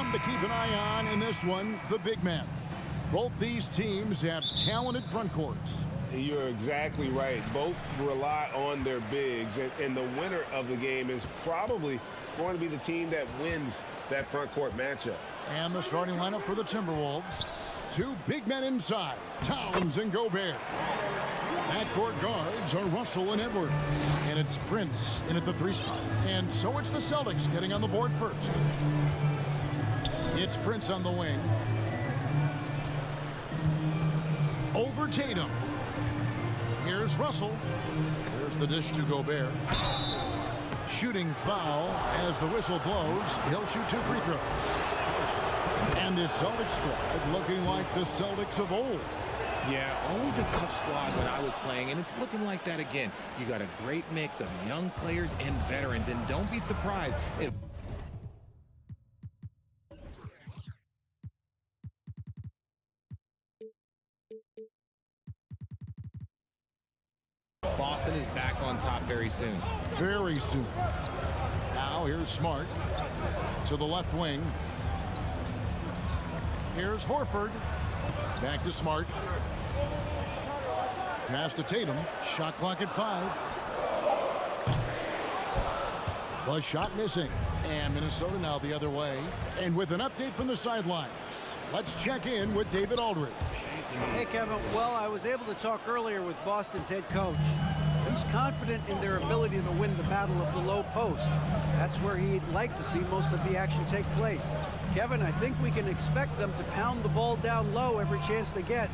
One to keep an eye on in this one, the big man. Both these teams have talented front courts. You're exactly right. Both rely on their bigs, and the winner of the game is probably going to be the team that wins that front court matchup. And the starting lineup for the Timberwolves. Two big men inside, Towns and Gobert. Backcourt guards are Russell and Edwards. And it's Prince in at the 3 spot. And so it's the Celtics getting on the board first. It's Prince on the wing. Over Tatum. Here's Russell. There's the dish to Gobert. Shooting foul as the whistle blows. He'll shoot 2 free throws. And this Celtics squad looking like the Celtics of old. Yeah, always a tough squad when I was playing, and it's looking like that again. You got a great mix of young players and veterans, and don't be surprised if Boston is back on top very soon. Very soon. Now here's Smart to the left wing. Here's Horford. Back to Smart. Pass to Tatum. Shot clock at 5. The shot missing. And Minnesota now the other way. And with an update from the sidelines, let's check in with David Aldridge. Hey, Kevin. Well, I was able to talk earlier with Boston's head coach. He's confident in their ability to win the battle of the low post. That's where he'd like to see most of the action take place. Kevin, I think we can expect them to pound the ball down low every chance they get.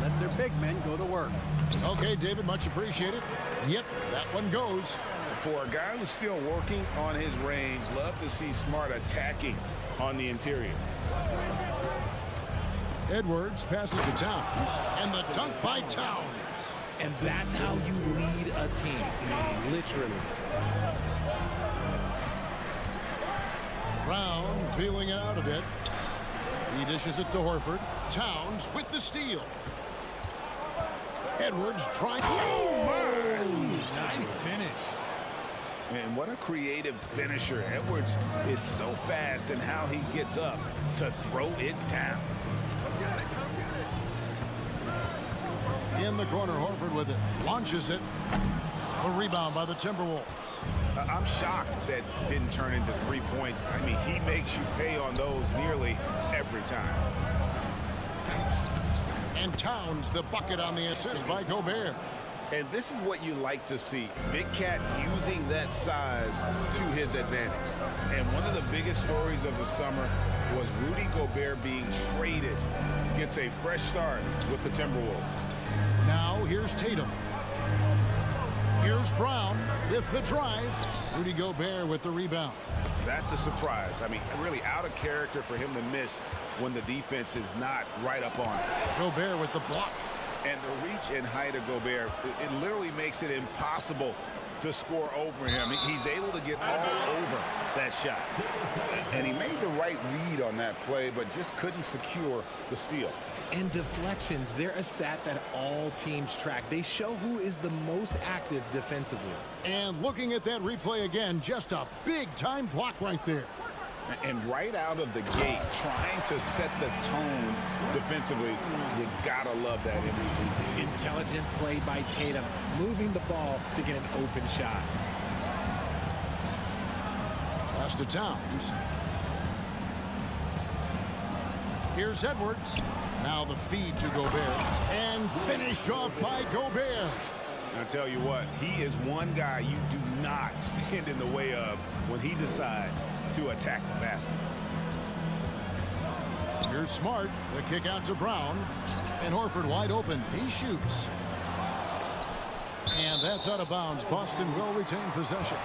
Let their big men go to work. Okay, David, much appreciated. Yep, that one goes. For a guy who's still working on his range, love to see Smart attacking on the interior. Edwards passes to Towns, and the dunk by Towns. And that's how you lead a team, literally. Brown feeling it out a bit. He dishes it to Horford. Towns with the steal. Edwards trying. Oh, my! Nice finish. Man, what a creative finisher. Edwards is so fast in how he gets up to throw it down. In the corner, Horford with it. Launches it. A rebound by the Timberwolves. I'm shocked that didn't turn into 3 points. I mean, he makes you pay on those nearly every time. And Towns the bucket on the assist by Gobert. And this is what you like to see. Big Cat using that size to his advantage. And one of the biggest stories of the summer was Rudy Gobert being traded. Gets a fresh start with the Timberwolves. Now here's Tatum. Here's Brown with the drive. Rudy Gobert with the rebound. That's a surprise. I mean, really out of character for him to miss when the defense is not right up on it. Gobert with the block. And the reach and height of Gobert, it literally makes it impossible to score over him. He's able to get all over that shot. And he made the right read on that play, but just couldn't secure the steal. And deflections, they're a stat that all teams track. They show who is the most active defensively. And looking at that replay again, just a big-time block right there. And right out of the gate, trying to set the tone defensively, you gotta love that MVP. Intelligent play by Tatum, moving the ball to get an open shot. Pass to Towns. Here's Edwards. Now the feed to Gobert. And finished off by Gobert. I tell you what, he is one guy you do not stand in the way of when he decides to attack the basket. Here's Smart. The kick out to Brown. And Horford wide open. He shoots. And that's out of bounds. Boston will retain possession.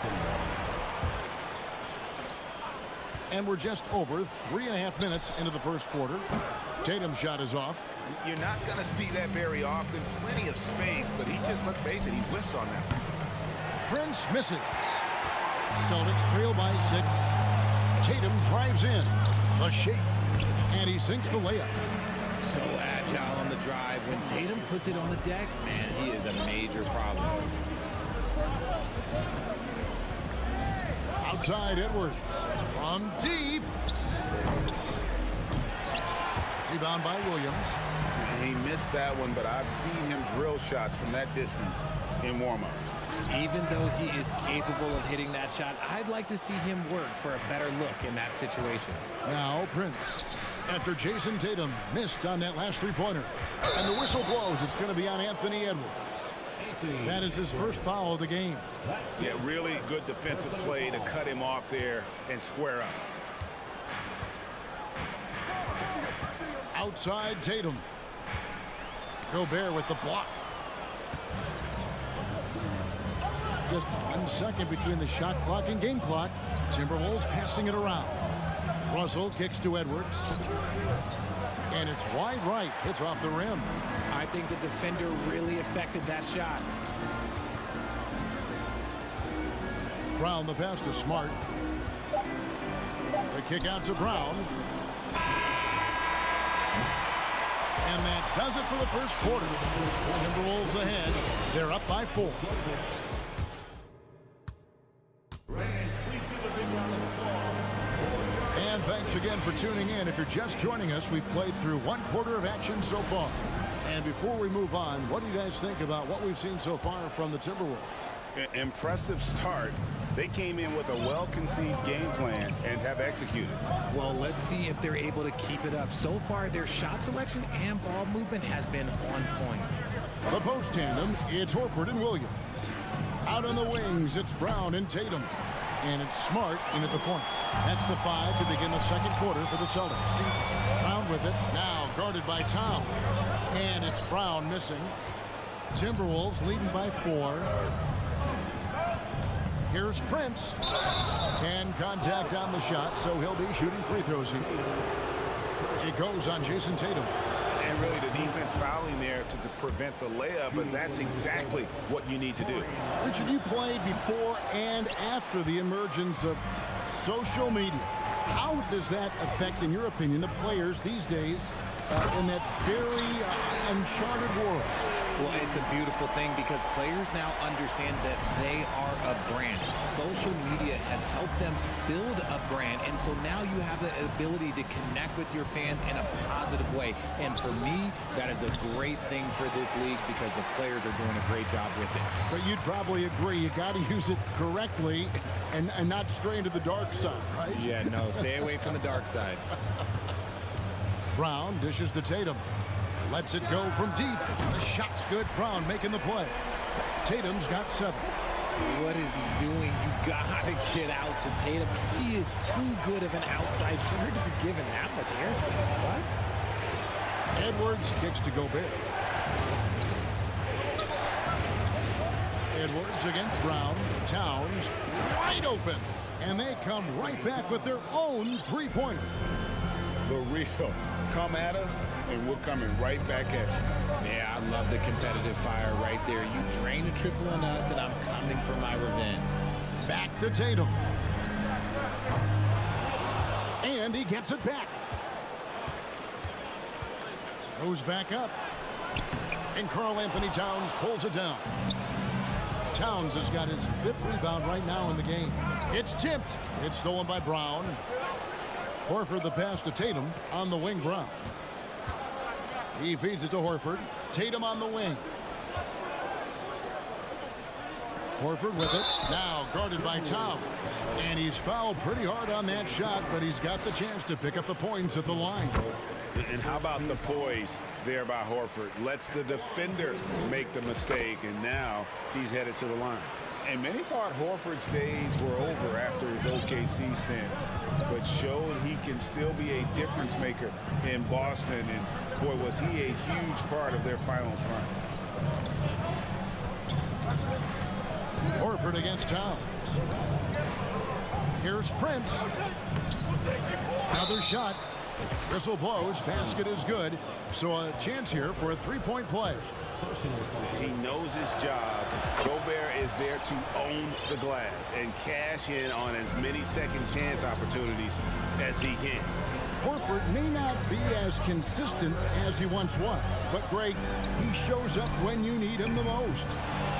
And we're just over 3.5 minutes into the first quarter. Tatum's shot is off. You're not going to see that very often. Plenty of space, but he just, let's face it, he whiffs on that. Prince misses. Celtics trail by 6. Tatum drives in. A shake. And he sinks the layup. So agile on the drive. When Tatum puts it on the deck, man, he is a major problem. Outside Edwards. From deep. Rebound by Williams. He missed that one, but I've seen him drill shots from that distance in warm-up. Even though he is capable of hitting that shot, I'd like to see him work for a better look in that situation. Now Prince. After Jason Tatum missed on that last three-pointer. And the whistle blows. It's going to be on Anthony Edwards. That is his first foul of the game. Yeah, really good defensive play to cut him off there and square up. Outside Tatum. Gobert with the block. Just 1 second between the shot clock and game clock. Timberwolves passing it around. Russell kicks to Edwards. And it's wide right. It's off the rim. I think the defender really affected that shot. Brown the pass to Smart. The kick out to Brown. And that does it for the first quarter. Timberwolves ahead. They're up by 4. And thanks again for tuning in. If you're just joining us, we've played through 1 quarter of action so far. And before we move on, what do you guys think about what we've seen so far from the Timberwolves? Impressive start. They came in with a well-conceived game plan and have executed. Well, let's see if they're able to keep it up. So far, their shot selection and ball movement has been on point. The post tandem, it's Horford and Williams. Out on the wings, it's Brown and Tatum. And it's Smart in at the point. That's the 5 to begin the second quarter for the Celtics. Brown with it, now guarded by Towns. And it's Brown missing. Timberwolves leading by 4. Here's Prince. And contact on the shot, so he'll be shooting free throws here. It goes on Jason Tatum. And really the defense fouling there to prevent the layup, but that's exactly what you need to do. Richard, you played before and after the emergence of social media. How does that affect, in your opinion, the players these days in that very uncharted world? Well, it's a beautiful thing because players now understand that they are a brand. Social media has helped them build a brand, and so now you have the ability to connect with your fans in a positive way. And for me, that is a great thing for this league because the players are doing a great job with it. But you'd probably agree you got to use it correctly and not stray into the dark side, right? Yeah, no, stay away from the dark side. Brown dishes to Tatum. Lets it go from deep. The shot's good. Brown making the play. Tatum's got 7. What is he doing? You gotta get out to Tatum. He is too good of an outside shooter to be given that much airspace. What? Edwards kicks to Gobert. Edwards against Brown. Towns wide open. And they come right back with their own three-pointer. The real. Come at us, and we're coming right back at you. Yeah, I love the competitive fire right there. You drain a triple on us, and I'm coming for my revenge. Back to Tatum. And he gets it back. Goes back up. And Karl Anthony Towns pulls it down. Towns has got his 5th rebound right now in the game. It's tipped. It's stolen by Brown. Horford the pass to Tatum on the wing. Brown. He feeds it to Horford. Tatum on the wing. Horford with it. Now guarded by Towns. And he's fouled pretty hard on that shot, but he's got the chance to pick up the points at the line. And how about the poise there by Horford? Lets the defender make the mistake, and now he's headed to the line. And many thought Horford's days were over after his OKC stint, but showed he can still be a difference maker in Boston. And boy, was he a huge part of their finals run. Horford against Towns. Here's Prince. Another shot. Whistle blows. Basket is good. So a chance here for a three-point play. He knows his job. Gobert is there to own the glass and cash in on as many second chance opportunities as he can. Horford may not be as consistent as he once was, but Greg, he shows up when you need him the most.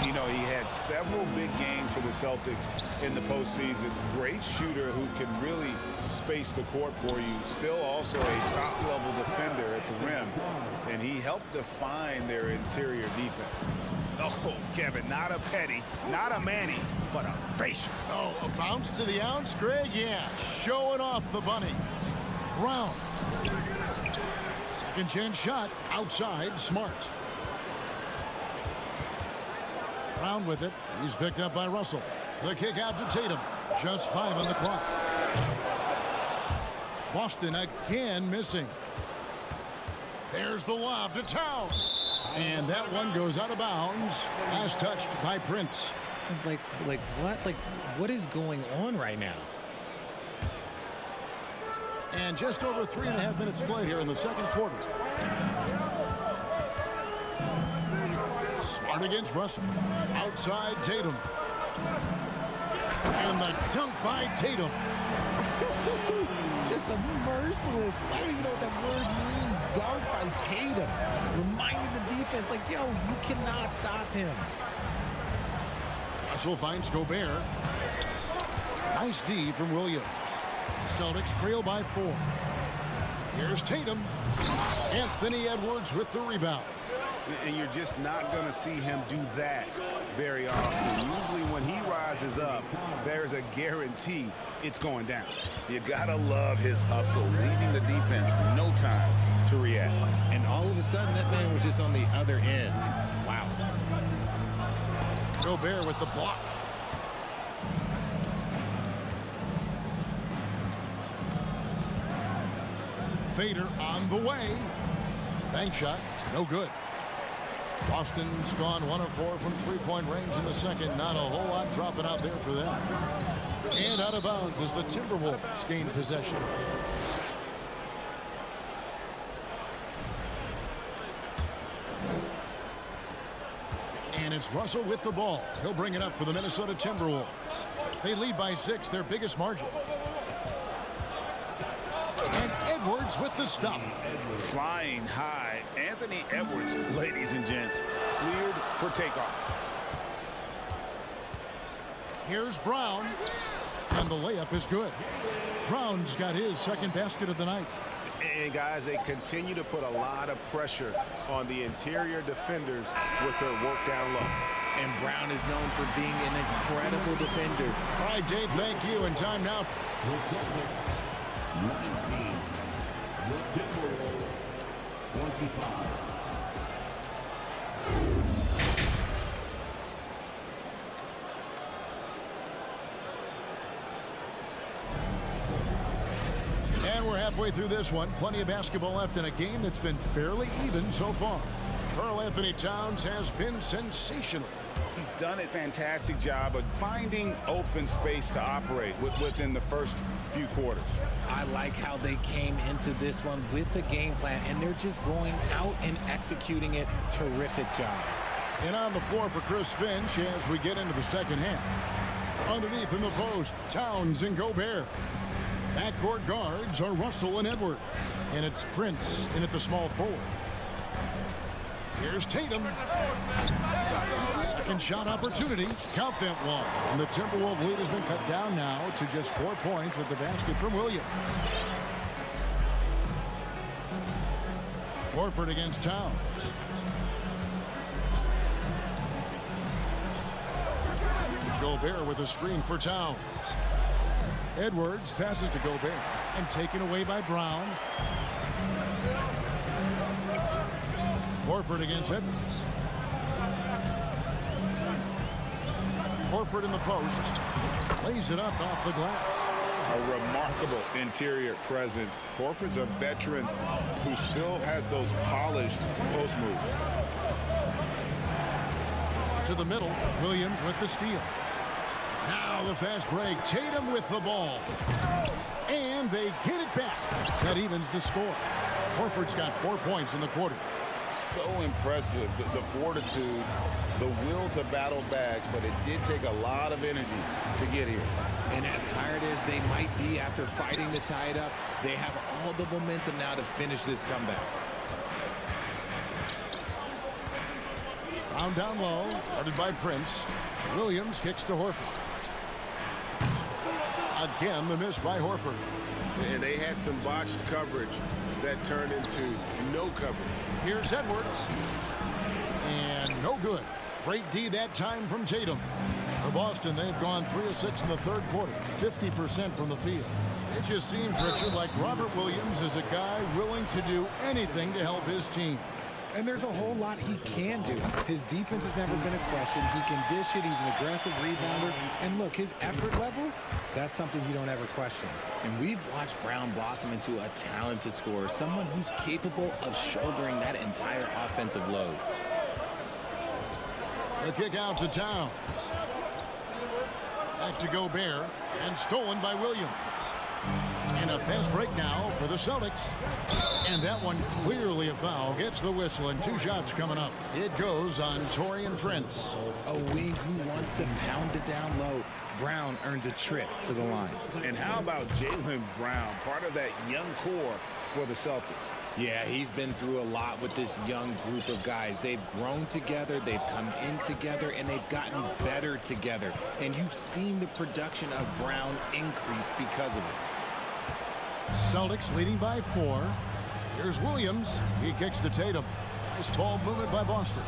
You know, he had several big games for the Celtics in the postseason. Great shooter who can really space the court for you. Still also a top-level defender at the rim, and he helped define their interior defense. Oh, Kevin, not a petty, not a Manny, but a facial. Oh, a bounce to the ounce, Greg? Yeah, showing off the bunnies. Brown. Second chance shot outside. Smart. Brown with it. He's picked up by Russell. The kick out to Tatum. Just 5 on the clock. Boston again missing. There's the lob to Towns. And that one goes out of bounds as touched by Prince. Like what? Like, what is going on right now? And just over 3.5 minutes played here in the second quarter. Smart against Russell. Outside Tatum. And the dunk by Tatum. Just a merciless, I don't even know what that word means, dunk by Tatum. Reminding the defense, like, yo, you cannot stop him. Russell finds Gobert. Nice D from Williams. Celtics trail by 4. Here's Tatum. Anthony Edwards with the rebound. And you're just not going to see him do that very often. Usually when he rises up, there's a guarantee it's going down. You got to love his hustle, leaving the defense no time to react. And all of a sudden, that man was just on the other end. Wow. Gobert with the block. Fader on the way. Bank shot, no good. Boston's gone 1 of 4 from three-point range in the second. Not a whole lot dropping out there for them. And out of bounds as the Timberwolves gain possession. And it's Russell with the ball. He'll bring it up for the Minnesota Timberwolves. They lead by 6, their biggest margin. And Edwards with the stuff. Flying high, Anthony Edwards, ladies and gents, cleared for takeoff. Here's Brown. And the layup is good. Brown's got his second basket of the night. And guys, they continue to put a lot of pressure on the interior defenders with their work down low. And Brown is known for being an incredible defender. All right, Dave, thank you. And time now. And we're halfway through this one. Plenty of basketball left in a game that's been fairly even so far. Karl Anthony Towns has been sensational. He's done a fantastic job of finding open space to operate within the first few quarters. I like how they came into this one with a game plan, and they're just going out and executing it. Terrific job. And on the floor for Chris Finch as we get into the second half. Underneath in the post, Towns and Gobert. Backcourt guards are Russell and Edwards. And it's Prince in at the small forward. Here's Tatum. Second shot opportunity. Count that one. And the Timberwolves lead has been cut down now to just 4 points with the basket from Williams. Horford against Towns. Gobert with a screen for Towns. Edwards passes to Gobert and taken away by Brown. Horford against Edwards. Horford in the post. Lays it up off the glass. A remarkable interior presence. Horford's a veteran who still has those polished post moves. To the middle, Williams with the steal. Now the fast break. Tatum with the ball. And they get it back. That evens the score. Horford's got 4 points in the quarter. So impressive, the fortitude, the will to battle back, but it did take a lot of energy to get here. And as tired as they might be after fighting to tie it up, they have all the momentum now to finish this comeback. Brown down low, guarded by Prince. Williams kicks to Horford. Again, the miss by Horford. And they had some botched coverage that turned into no coverage. Here's Edwards. And no good. Great D that time from Tatum. For Boston, they've gone 3 of 6 in the third quarter, 50% from the field. It just seems, Richard, like Robert Williams is a guy willing to do anything to help his team. And there's a whole lot he can do. His defense has never been a question. He can dish it. He's an aggressive rebounder. And look, his effort level, that's something you don't ever question. And we've watched Brown blossom into a talented scorer, someone who's capable of shouldering that entire offensive load. The kick out to Towns. Back to Gobert, and stolen by Williams. And a fast break now for the Celtics. And that one clearly a foul. Gets the whistle, and 2 shots coming up. It goes on Taurean Prince. A wing who wants to pound it down low. Brown earns a trip to the line. And how about Jaylen Brown, part of that young core for the Celtics? Yeah, he's been through a lot with this young group of guys. They've grown together, they've come in together, and they've gotten better together. And you've seen the production of Brown increase because of it. Celtics leading by 4. Here's Williams. He kicks to Tatum. Nice ball movement by Boston.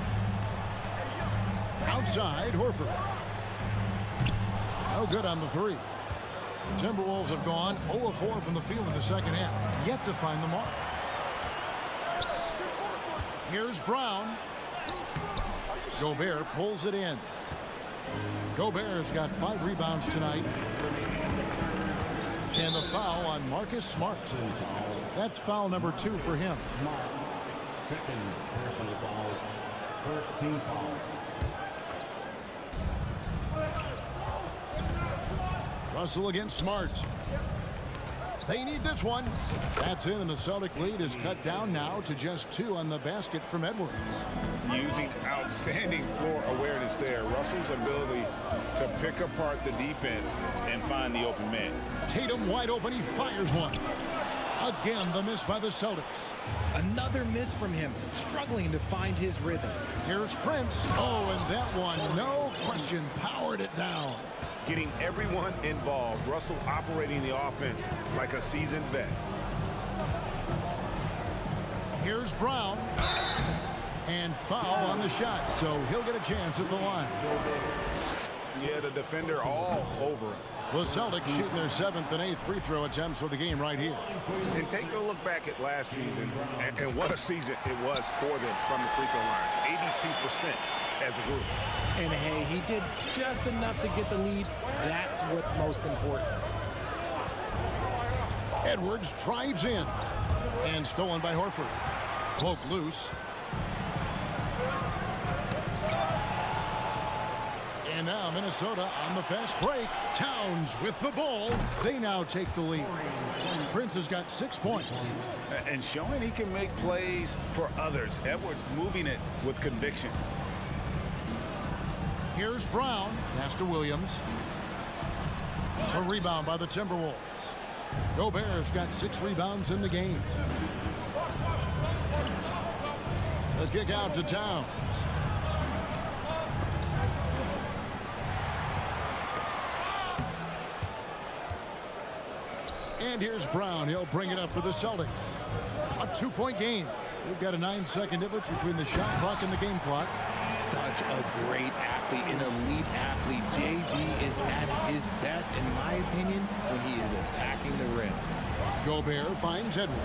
Outside, Horford. No good on the 3. The Timberwolves have gone 0 of 4 from the field in the second half. Yet to find the mark. Here's Brown. Gobert pulls it in. Gobert's got 5 rebounds tonight. And the foul on Marcus Smart. That's foul number 2 for him. Second personal foul. First team foul. Russell against Smart. They need this one. That's in, and the Celtic lead is cut down now to just 2 on the basket from Edwards. Using outstanding floor awareness there. Russell's ability to pick apart the defense and find the open man. Tatum wide open. He fires one. Again, the miss by the Celtics. Another miss from him, struggling to find his rhythm. Here's Prince. Oh, and that one, no question, powered it down. Getting everyone involved. Russell operating the offense like a seasoned vet. Here's Brown. And foul on the shot, so he'll get a chance at the line. Yeah, the defender all over him. The Celtics shooting their 7th and 8th free throw attempts for the game right here. And take a look back at last season, and what a season it was for them from the free throw line. 82% as a group. And hey, he did just enough to get the lead. That's what's most important. Edwards drives in. And stolen by Horford. Poke loose. And now Minnesota on the fast break. Towns with the ball. They now take the lead. Prince has got 6 points. And showing he can make plays for others. Edwards moving it with conviction. Here's Brown. Pass to Williams. A rebound by the Timberwolves. Gobert's got 6 rebounds in the game. The kick out to Towns. And here's Brown. He'll bring it up for the Celtics. A 2-point game. We've got a 9-second difference between the shot clock and the game clock. Such a great athlete, an elite athlete. JB is at his best, in my opinion, when he is attacking the rim. Gobert finds Edwards.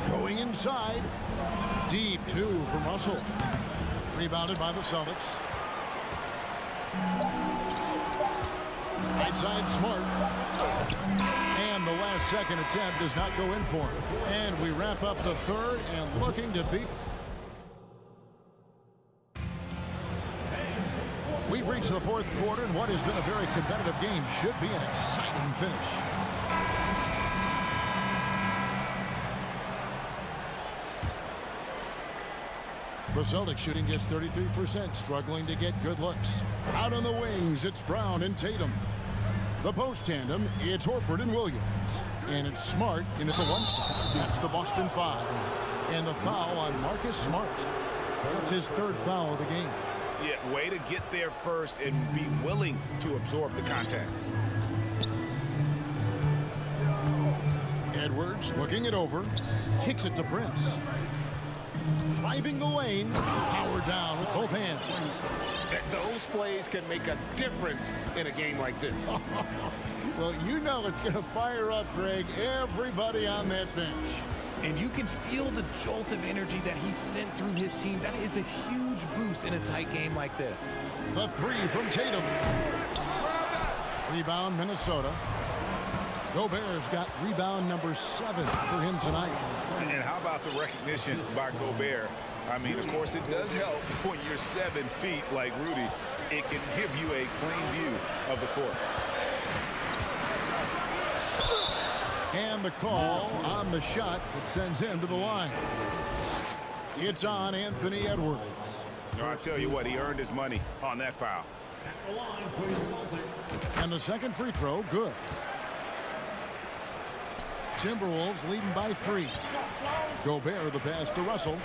Going inside. Deep 2 from Russell. Rebounded by the Celtics. Right side Smart. And the last second attempt does not go in for him. And we wrap up the third and looking to beat. We've reached the fourth quarter, and what has been a very competitive game should be an exciting finish. The Celtics shooting just 33%, struggling to get good looks. Out on the wings, it's Brown and Tatum. The post tandem, it's Horford and Williams. And it's Smart into the one step. That's the Boston foul. And the foul on Marcus Smart. That's his third foul of the game. Yeah, way to get there first and be willing to absorb the contact. Edwards looking it over. Kicks it to Prince. Driving the lane. Power down with both hands. Those plays can make a difference in a game like this. Well, you know it's going to fire up, Greg, everybody on that bench. And you can feel the jolt of energy that he sent through his team. That is a huge boost in a tight game like this. The three from Tatum. Rebound, Minnesota. Gobert's got rebound number 7 for him tonight. And how about the recognition by Gobert? I mean, of course, it does help when you're 7 feet like Rudy. It can give you a clean view of the court. And the call on the shot that sends him to the line. It's on Anthony Edwards. No, I tell you what, he earned his money on that foul. And the second free throw, good. Timberwolves leading by 3. Gobert the pass to Russell.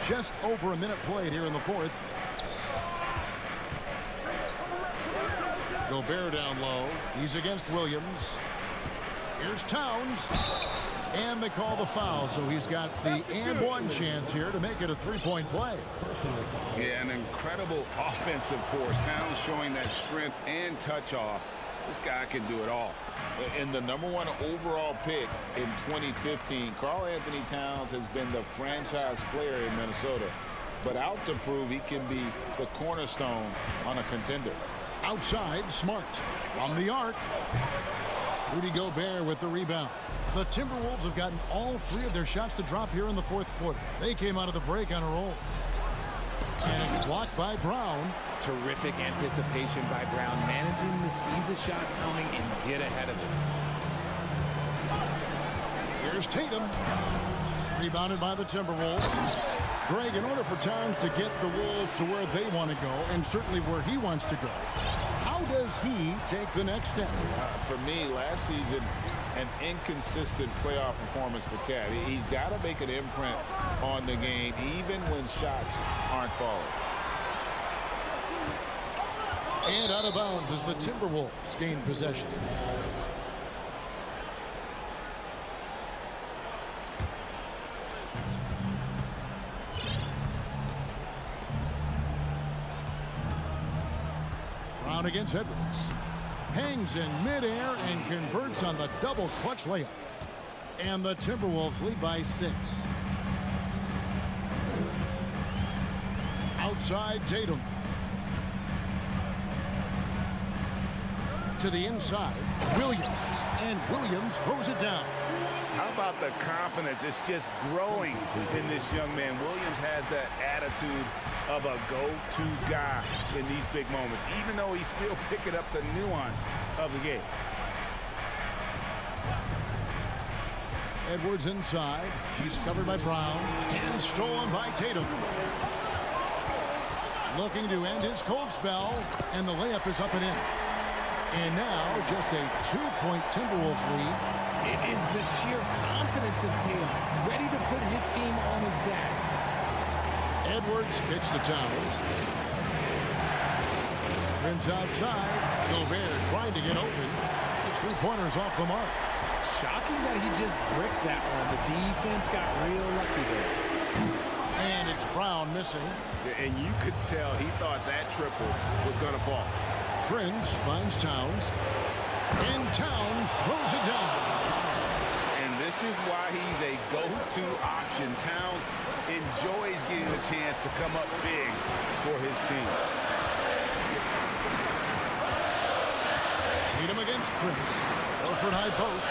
Just over a minute played here in the fourth. Gobert down low. He's against Williams. Here's Towns. And they call the foul, so he's got the and one chance here to make it a three-point play. Yeah, an incredible offensive force. Towns showing that strength and touch off. This guy can do it all. And the #1 overall pick in 2015, Karl Anthony Towns has been the franchise player in Minnesota. But out to prove he can be the cornerstone on a contender. Outside, Smart. From the arc. Rudy Gobert with the rebound. The Timberwolves have gotten all 3 of their shots to drop here in the fourth quarter. They came out of the break on a roll. And it's blocked by Brown. Terrific anticipation by Brown, managing to see the shot coming and get ahead of it. Here's Tatum. Rebounded by the Timberwolves. Greg, in order for Towns to get the Wolves to where they want to go, and certainly where he wants to go, how does he take the next step? For me, last season, an inconsistent playoff performance for Cat. He's got to make an imprint on the game, even when shots aren't falling. And out of bounds as the Timberwolves gain possession. Brown against Edwards. Hangs in midair and converts on the double clutch layup. And the Timberwolves lead by 6. Outside Tatum. To the inside, Williams. And Williams throws it down. How about the confidence? It's just growing in this young man. Williams has that attitude of a go-to guy in these big moments, even though he's still picking up the nuance of the game. Edwards inside. He's covered by Brown. And stolen by Tatum. Looking to end his cold spell. And the layup is up and in. And now just a 2-point Timberwolves lead. It is the sheer confidence of Tatum, ready to put his team on his back. Edwards kicks to Towns. Prince outside. Gobert trying to get open. His 3-pointers off the mark. Shocking that he just bricked that one. The defense got real lucky there. And it's Brown missing. And you could tell he thought that triple was going to fall. Prince finds Towns. And Towns throws it down. And this is why he's a go-to option. Towns enjoys getting the chance to come up big for his team. Tatum against Prince. Horford high post.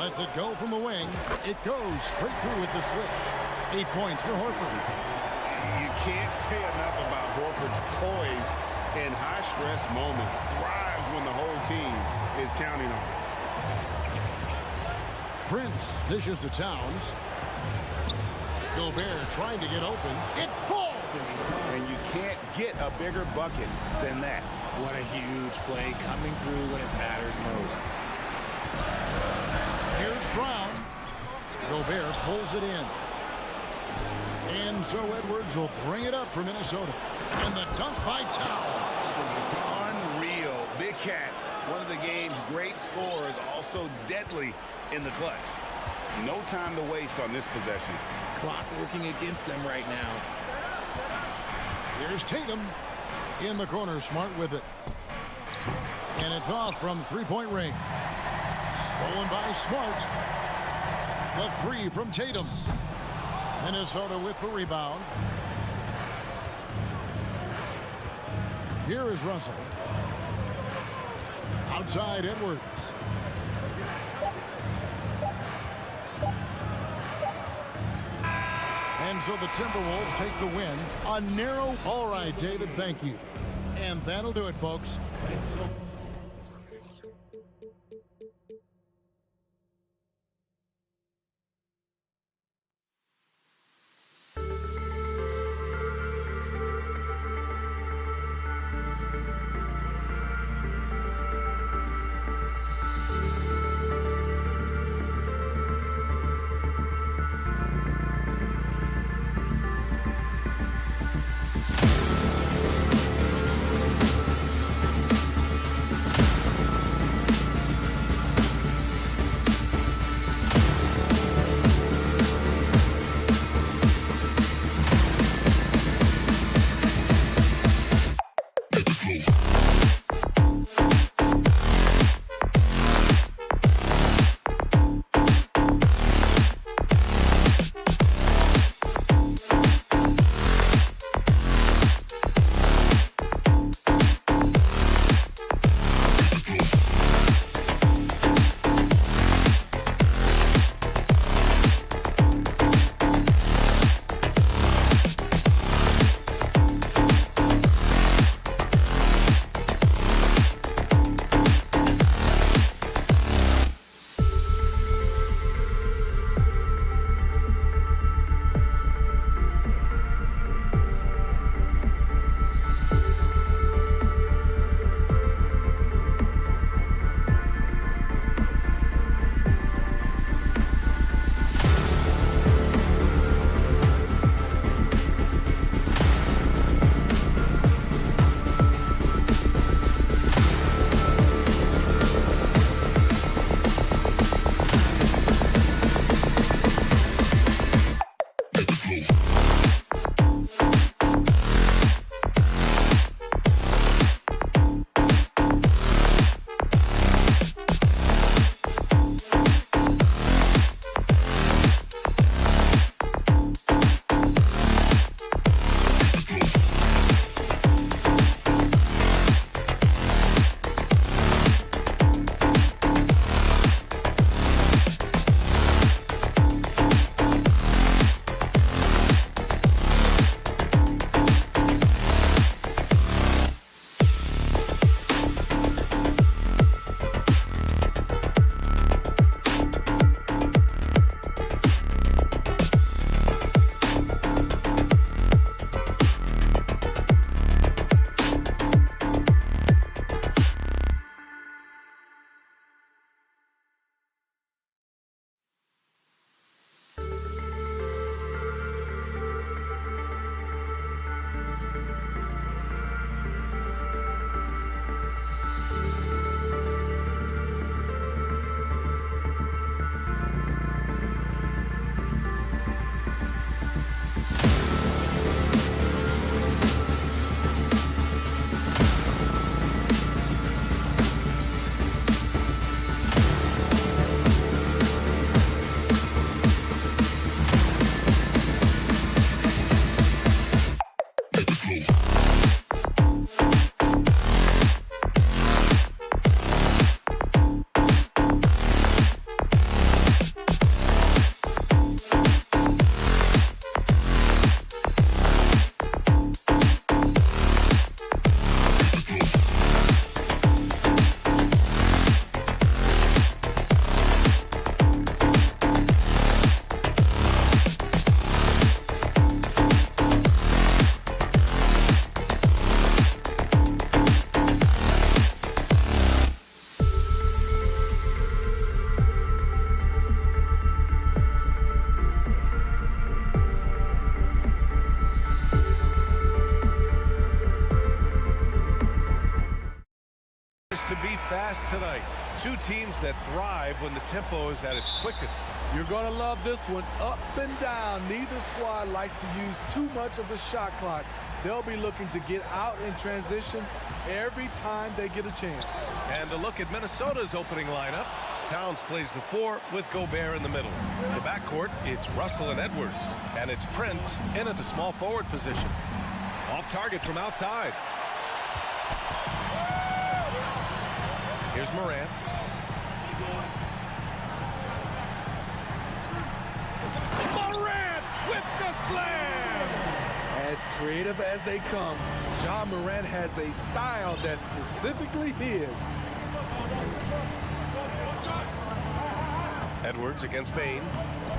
Lets it go from the wing. It goes straight through with the switch. 8 points for Horford. You can't say enough about Horford's poise in high-stress moments. Thrives when the whole team is counting on him. Prince dishes to Towns. Gobert trying to get open. It falls! And you can't get a bigger bucket than that. What a huge play coming through when it matters most. Here's Brown. Gobert pulls it in. And so Edwards will bring it up for Minnesota. And the dunk by Towns. Unreal. Big Cat, one of the game's great scorers, also deadly in the clutch. No time to waste on this possession. Clock working against them right now. Here's Tatum in the corner. Smart with it. And it's off from three-point range. Stolen by Smart. The three from Tatum. Minnesota with the rebound. Here is Russell. Outside Edwards. And so the Timberwolves take the win. A narrow. All right, David, thank you. And that'll do it, folks. fast tonight. Two teams that thrive when the tempo is at its quickest. You're going to love this one. Up and down. Neither squad likes to use too much of the shot clock. They'll be looking to get out in transition every time they get a chance. And a look at Minnesota's opening lineup. Towns plays the 4 with Gobert in the middle. In the backcourt, it's Russell and Edwards. And it's Prince in at the small forward position. Off target from outside. Here's Morant. Morant with the slam! As creative as they come, Ja Morant has a style that's specifically his. Edwards against Bane.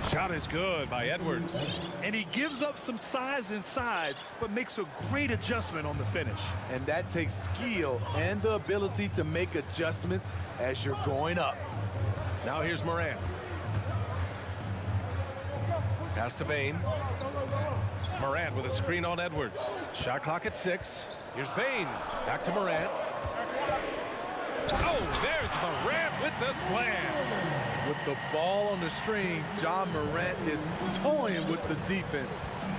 Shot is good by Edwards. And he gives up some size inside, but makes a great adjustment on the finish. And that takes skill and the ability to make adjustments as you're going up. Now here's Morant. Pass to Bane. Morant with a screen on Edwards. Shot clock at 6. Here's Bane. Back to Morant. Oh, there's Morant with the slam. With the ball on the string, Ja Morant is toying with the defense.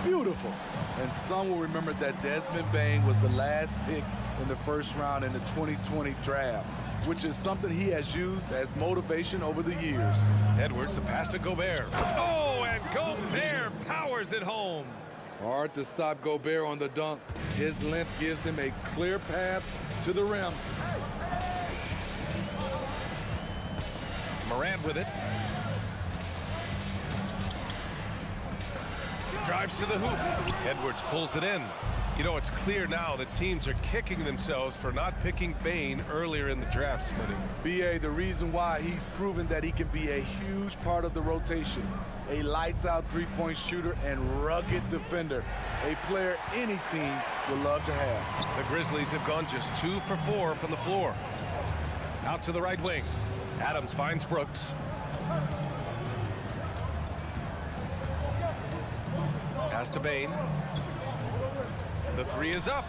Beautiful. And some will remember that Desmond Bane was the last pick in the first round in the 2020 draft, which is something he has used as motivation over the years. Edwards, the pass to Gobert. Oh, and Gobert powers it home. Hard to stop Gobert on the dunk. His length gives him a clear path to the rim. Morant with it. Drives to the hoop. Edwards pulls it in. You know, it's clear now that teams are kicking themselves for not picking Bane earlier in the draft, Smitty. B.A., the reason why he's proven that he can be a huge part of the rotation. A lights-out three-point shooter and rugged defender. A player any team would love to have. The Grizzlies have gone just 2 for 4 from the floor. Out to the right wing. Adams finds Brooks. Pass to Bane. The 3 is up.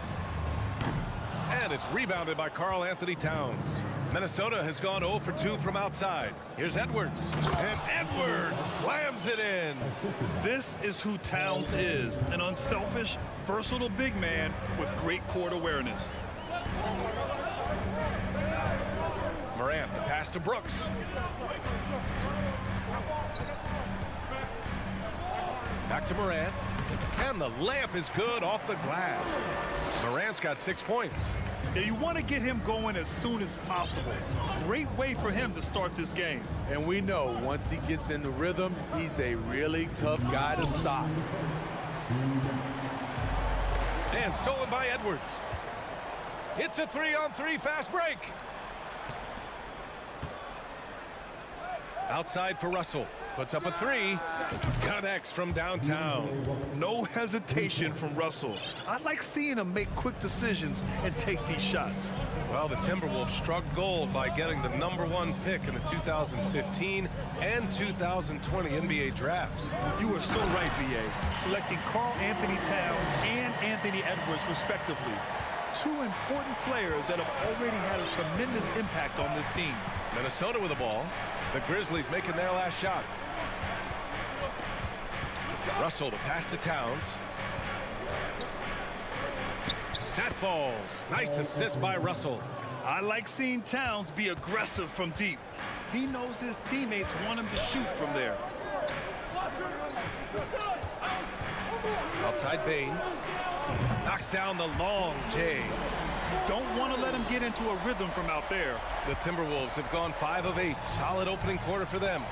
And it's rebounded by Karl Anthony Towns. Minnesota has gone 0 for 2 from outside. Here's Edwards. And Edwards slams it in. This is who Towns is, an unselfish, versatile big man with great court awareness. Morant, the pass to Brooks. Back to Morant. And the layup is good off the glass. Morant's got 6 points. Yeah, you want to get him going as soon as possible. Great way for him to start this game. And we know once he gets in the rhythm, he's a really tough guy to stop. And stolen by Edwards. It's a 3-on-3 fast break. Outside for Russell. Puts up a 3. Connects from downtown. No hesitation from Russell. I like seeing him make quick decisions and take these shots. Well, the Timberwolves struck gold by getting the #1 pick in the 2015 and 2020 NBA drafts. You are so right, B.A. Selecting Karl Anthony Towns and Anthony Edwards, respectively. 2 important players that have already had a tremendous impact on this team. Minnesota with the ball. The Grizzlies making their last shot. Russell to pass to Towns. That falls. Nice assist by Russell. I like seeing Towns be aggressive from deep. He knows his teammates want him to shoot from there. Outside Bane. Knocks down the long J. Don't want to let him get into a rhythm from out there. The Timberwolves have gone 5 of 8. Solid opening quarter for them.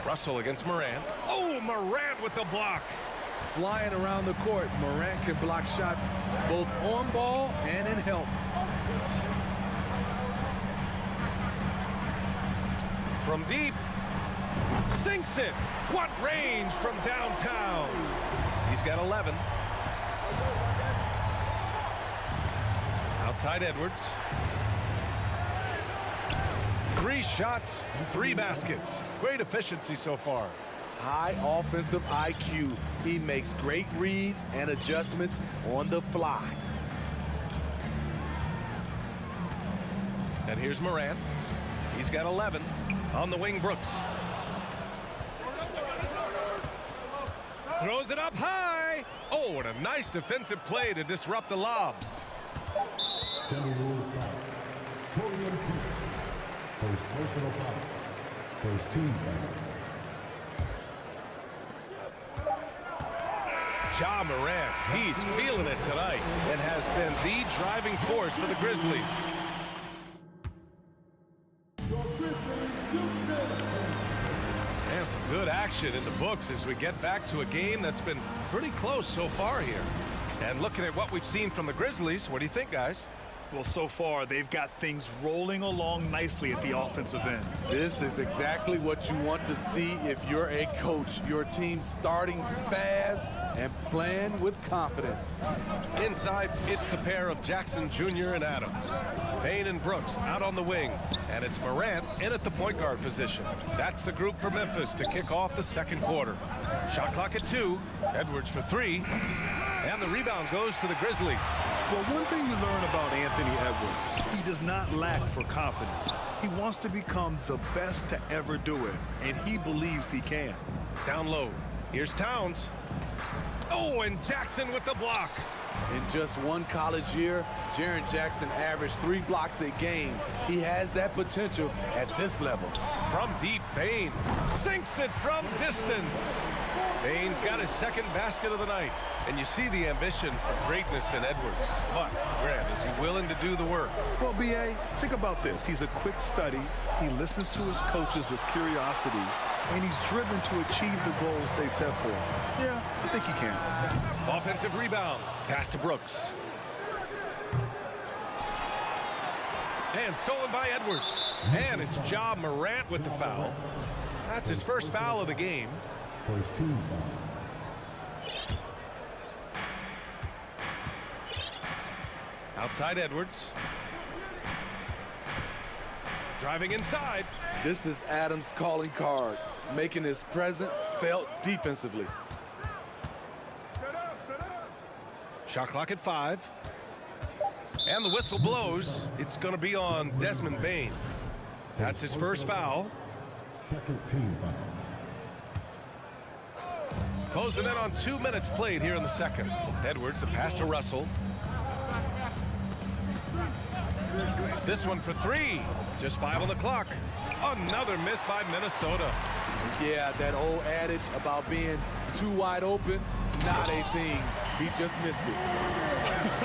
Russell against Morant. Oh, Morant with the block. Flying around the court, Morant can block shots both on ball and in help. From deep. Sinks it. What range from downtown. He's got 11. Outside Edwards. 3 shots, 3 baskets. Great efficiency so far. High offensive IQ. He makes great reads and adjustments on the fly. And here's Morant. He's got 11. On the wing, Brooks. Throws it up high. Oh, and a nice defensive play to disrupt the lob. First personal foul. First team foul. Ja Morant, he's feeling it tonight and has been the driving force for the Grizzlies. And some good action in the books as we get back to a game that's been pretty close so far here. And looking at what we've seen from the Grizzlies, what do you think, guys? Well, so far, they've got things rolling along nicely at the offensive end. This is exactly what you want to see if you're a coach. Your team starting fast and playing with confidence. Inside, it's the pair of Jackson Jr. and Adams. Payne and Brooks out on the wing. And it's Morant in at the point guard position. That's the group for Memphis to kick off the second quarter. Shot clock at 2. Edwards for 3. And the rebound goes to the Grizzlies. Well, one thing you learn about Anthony Edwards, he does not lack for confidence. He wants to become the best to ever do it, and he believes he can. Down low. Here's Towns. Oh, and Jackson with the block. In just one college year, Jaren Jackson averaged 3 blocks a game. He has that potential at this level. From deep, Payne sinks it from distance. Payne's got his second basket of the night. And you see the ambition for greatness in Edwards. But, Grant, is he willing to do the work? Well, B.A., think about this. He's a quick study. He listens to his coaches with curiosity. And he's driven to achieve the goals they set for him. Yeah, I think he can. Offensive rebound. Pass to Brooks. And stolen by Edwards. And it's Ja Morant with the foul. That's his first foul of the game. First team foul. Outside Edwards. Driving inside. This is Adams' calling card, making his presence felt defensively. Shot clock at 5. And the whistle blows. It's going to be on Desmond Bane. That's his first foul. Second team foul. Closing in on 2 minutes played here in the second. Edwards, the pass to Russell. This one for 3. Just 5 on the clock. Another miss by Minnesota. Yeah, that old adage about being too wide open, not a thing. He just missed it.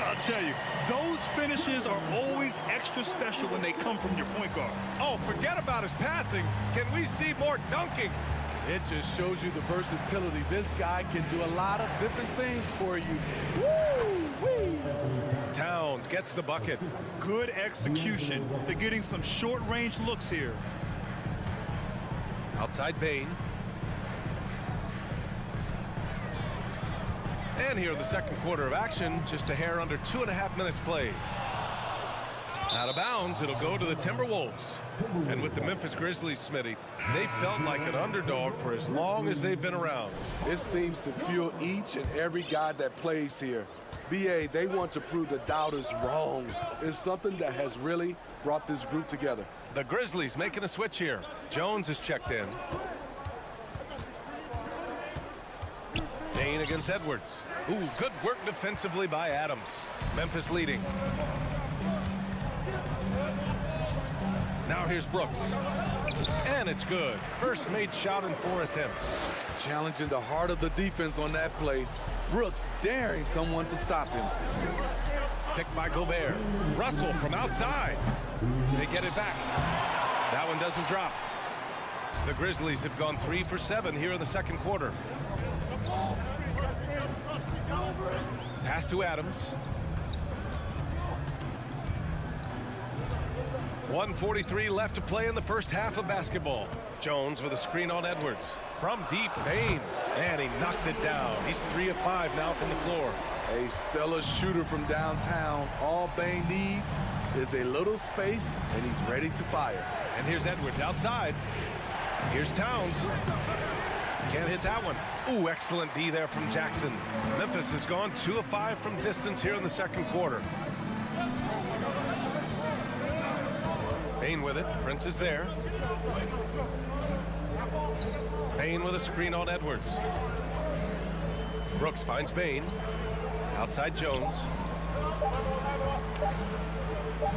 I'll tell you, those finishes are always extra special when they come from your point guard. Oh, forget about his passing. Can we see more dunking? It just shows you the versatility. This guy can do a lot of different things for you. Woo-wee! Towns gets the bucket. Good execution. They're getting some short-range looks here. Outside Bane. And here in the second quarter of action, just a hair under 2.5 minutes played. Out of bounds, it'll go to the Timberwolves. And with the Memphis Grizzlies, Smitty, they felt like an underdog for as long as they've been around. This seems to fuel each and every guy that plays here. BA, they want to prove the doubters wrong. It's something that has really brought this group together. The Grizzlies making a switch here. Jones is checked in. Payne against Edwards. Ooh, good work defensively by Adams. Memphis leading. Now here's Brooks. And it's good. First made shot in 4 attempts. Challenging the heart of the defense on that play. Brooks daring someone to stop him. Picked by Gobert. Russell from outside. They get it back. That one doesn't drop. The Grizzlies have gone 3 for 7 here in the second quarter. Pass to Adams. 1:43 left to play in the first half of basketball. Jones with a screen on Edwards. From deep, Payne. And he knocks it down. He's 3 of 5 now from the floor. A stellar shooter from downtown. All Bane needs is a little space, and he's ready to fire. And here's Edwards outside. Here's Towns. Can't hit that one. Ooh, excellent D there from Jackson. Memphis has gone 2 of 5 from distance here in the second quarter. Bain with it. Prince is there. Bain with a screen on Edwards. Brooks finds Bain. Outside Jones.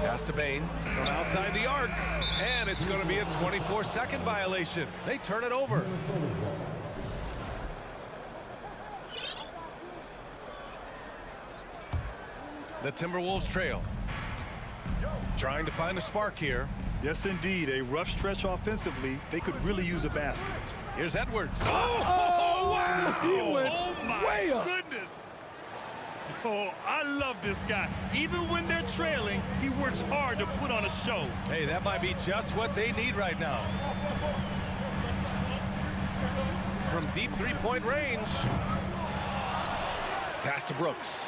Pass to Bain from outside the arc. And it's going to be a 24-second violation. They turn it over. The Timberwolves trail. Trying to find a spark here. Yes, indeed. A rough stretch offensively. They could really use a basket. Here's Edwards. Oh, wow! He went my way up. goodness. Oh, I love this guy. Even when they're trailing, he works hard to put on a show. Hey, that might be just what they need right now. From deep three-point range. Pass to Brooks.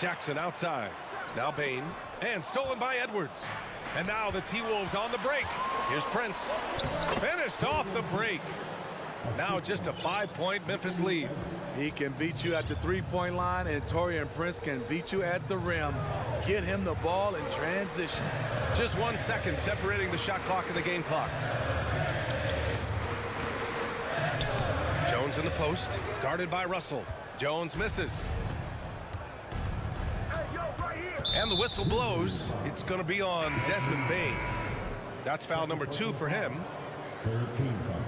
Jackson outside. Now Bain. And stolen by Edwards. And now the T-Wolves on the break. Here's Prince. Finished off the break. Now just a 5-point Memphis lead. He can beat you at the three-point line, and Taurean Prince can beat you at the rim. Get him the ball in transition. Just 1 second separating the shot clock and the game clock. Jones in the post, guarded by Russell. Jones misses. And the whistle blows. It's going to be on Desmond Bain. That's foul number 2 for him. Third team foul.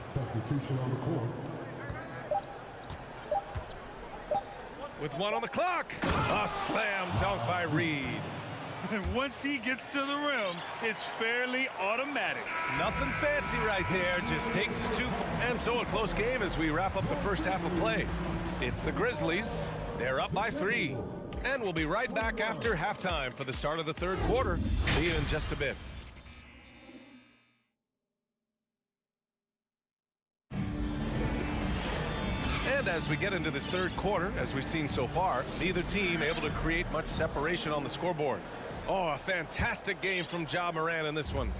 Substitution on the court. With 1 on the clock. A slam dunk by Reed. And once he gets to the rim, it's fairly automatic. Nothing fancy right there. Just takes his 2. And so a close game as we wrap up the first half of play. It's the Grizzlies. They're up by 3. And we'll be right back after halftime for the start of the third quarter. See you in just a bit. And as we get into this third quarter, as we've seen so far, neither team able to create much separation on the scoreboard. Oh, a fantastic game from Ja Morant in this one.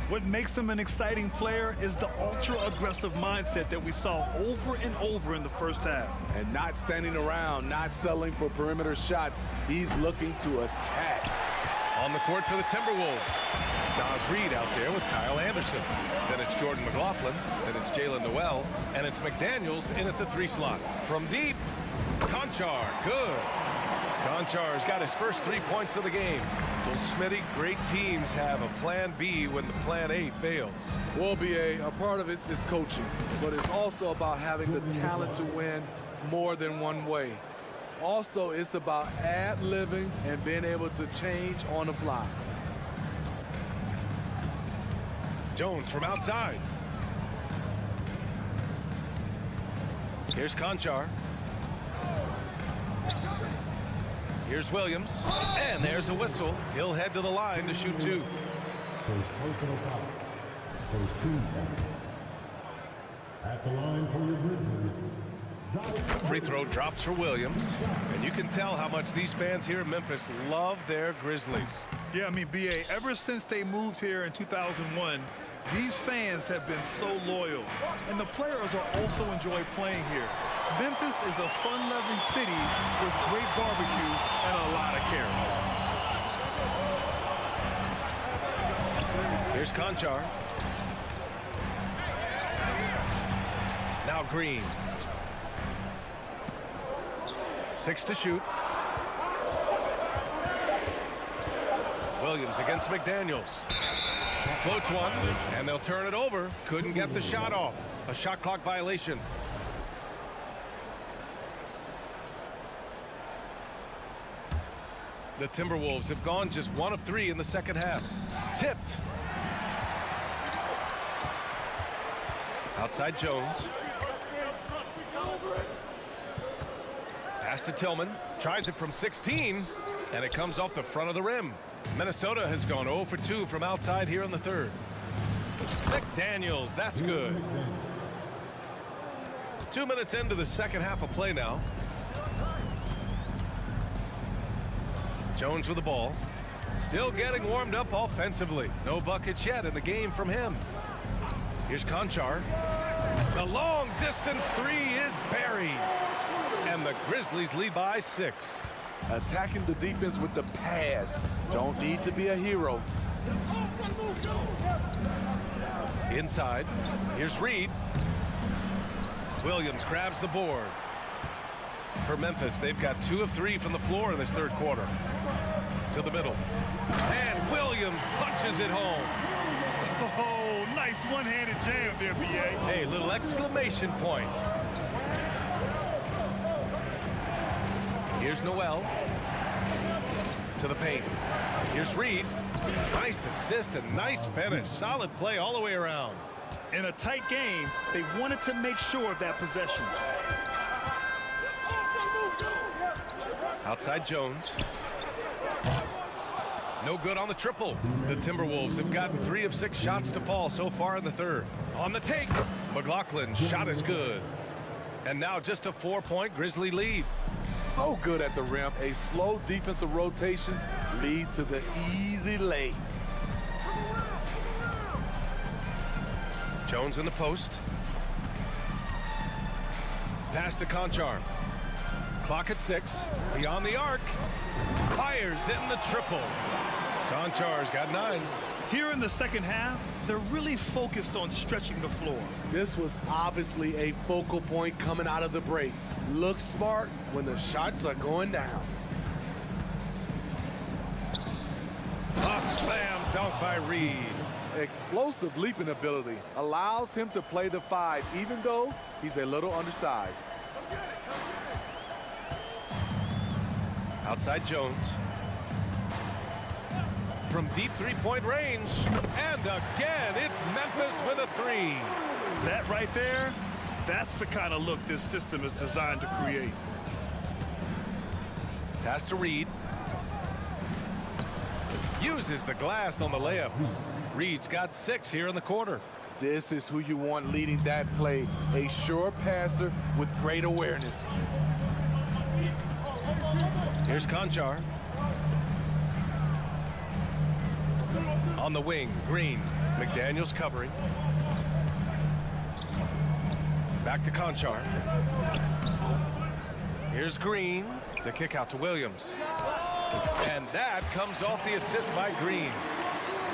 What makes him an exciting player is the ultra-aggressive mindset that we saw over and over in the first half. And not standing around, not settling for perimeter shots. He's looking to attack. On the court for the Timberwolves. Nas Reed out there with Kyle Anderson. Then it's Jordan McLaughlin. Then it's Jalen Noel. And it's McDaniels in at the 3 slot. From deep, Conchar. Good. Conchar's got his first 3 points of the game. Well, Smitty, great teams have a plan B when the plan A fails. Well, BA, a part of it is coaching, but it's also about having the talent to win more than one way. Also, it's about ad-libbing and being able to change on the fly. Jones from outside. Here's Conchar. Here's Williams. And there's a whistle. He'll head to the line to shoot 2. First personal foul. First team foul. At the line for your Grizzlies. Free throw drops for Williams. And you can tell how much these fans here in Memphis love their Grizzlies. Yeah, I mean, BA, ever since they moved here in 2001, these fans have been so loyal. And the players are also enjoy playing here. Memphis is a fun-loving city with great barbecue and a lot of character. Here's Conchar. Now Green. 6 to shoot. Williams against McDaniels. Floats one, and they'll turn it over. Couldn't get the shot off. A shot clock violation. The Timberwolves have gone just 1 of 3 in the second half. Tipped. Outside Jones. Pass to Tillman. Tries it from 16, and it comes off the front of the rim. Minnesota has gone 0 for 2 from outside here in the third. McDaniels, that's good. 2 minutes into the second half of play now. Jones with the ball. Still getting warmed up offensively. No buckets yet in the game from him. Here's Conchar. The long distance 3 is buried. And the Grizzlies lead by 6. Attacking the defense with the pass. Don't need to be a hero. Inside, here's Reed. Williams grabs the board. For Memphis, they've got 2 of 3 from the floor in this third quarter. To the middle. And Williams punches it home. Oh, nice one-handed jam there, BA. Hey, little exclamation point. Here's Noel. To the paint. Here's Reed. Nice assist and nice finish. Solid play all the way around. In a tight game, they wanted to make sure of that possession. Outside Jones. No good on the triple. The Timberwolves have gotten 3 of 6 shots to fall so far in the third. On the take, McLaughlin's shot is good. And now just a 4-point Grizzly lead. So good at the rim. A slow defensive rotation leads to the easy lay. Jones in the post. Pass to Conchar. Clock at 6. Beyond the arc. Fires in the triple. Conchar's got 9. Here in the second half, they're really focused on stretching the floor. This was obviously a focal point coming out of the break. Look smart when the shots are going down. A slam dunk by Reed. Explosive leaping ability allows him to play the 5, even though he's a little undersized. Outside Jones. From deep 3-point range. And again, it's Memphis with a 3. That right there, that's the kind of look this system is designed to create. Pass to Reed. Uses the glass on the layup. Reed's got 6 here in the quarter. This is who you want leading that play. A sure passer with great awareness. Here's Conchar. On the wing, Green. McDaniels covering. Back to Conchar. Here's Green. The kick out to Williams. And that comes off the assist by Green.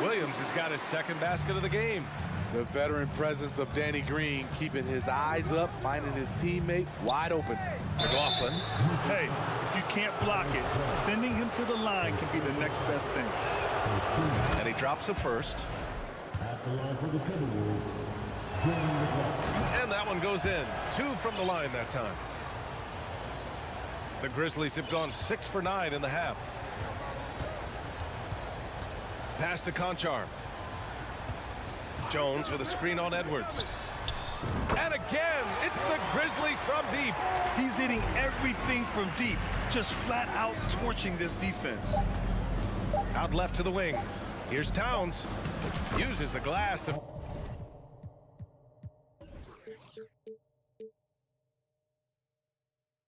Williams has got his second basket of the game. The veteran presence of Danny Green keeping his eyes up, finding his teammate wide open. McLaughlin. Hey, if you can't block it, sending him to the line can be the next best thing. And he drops it first. At the line for the Timberwolves, And that one goes in. 2 from the line that time. The Grizzlies have gone 6 for 9 in the half. Pass to Conchar. Jones with a screen on Edwards. And again, it's the Grizzlies from deep. He's hitting everything from deep, just flat out torching this defense. Out left to the wing. Here's Towns. Uses the glass to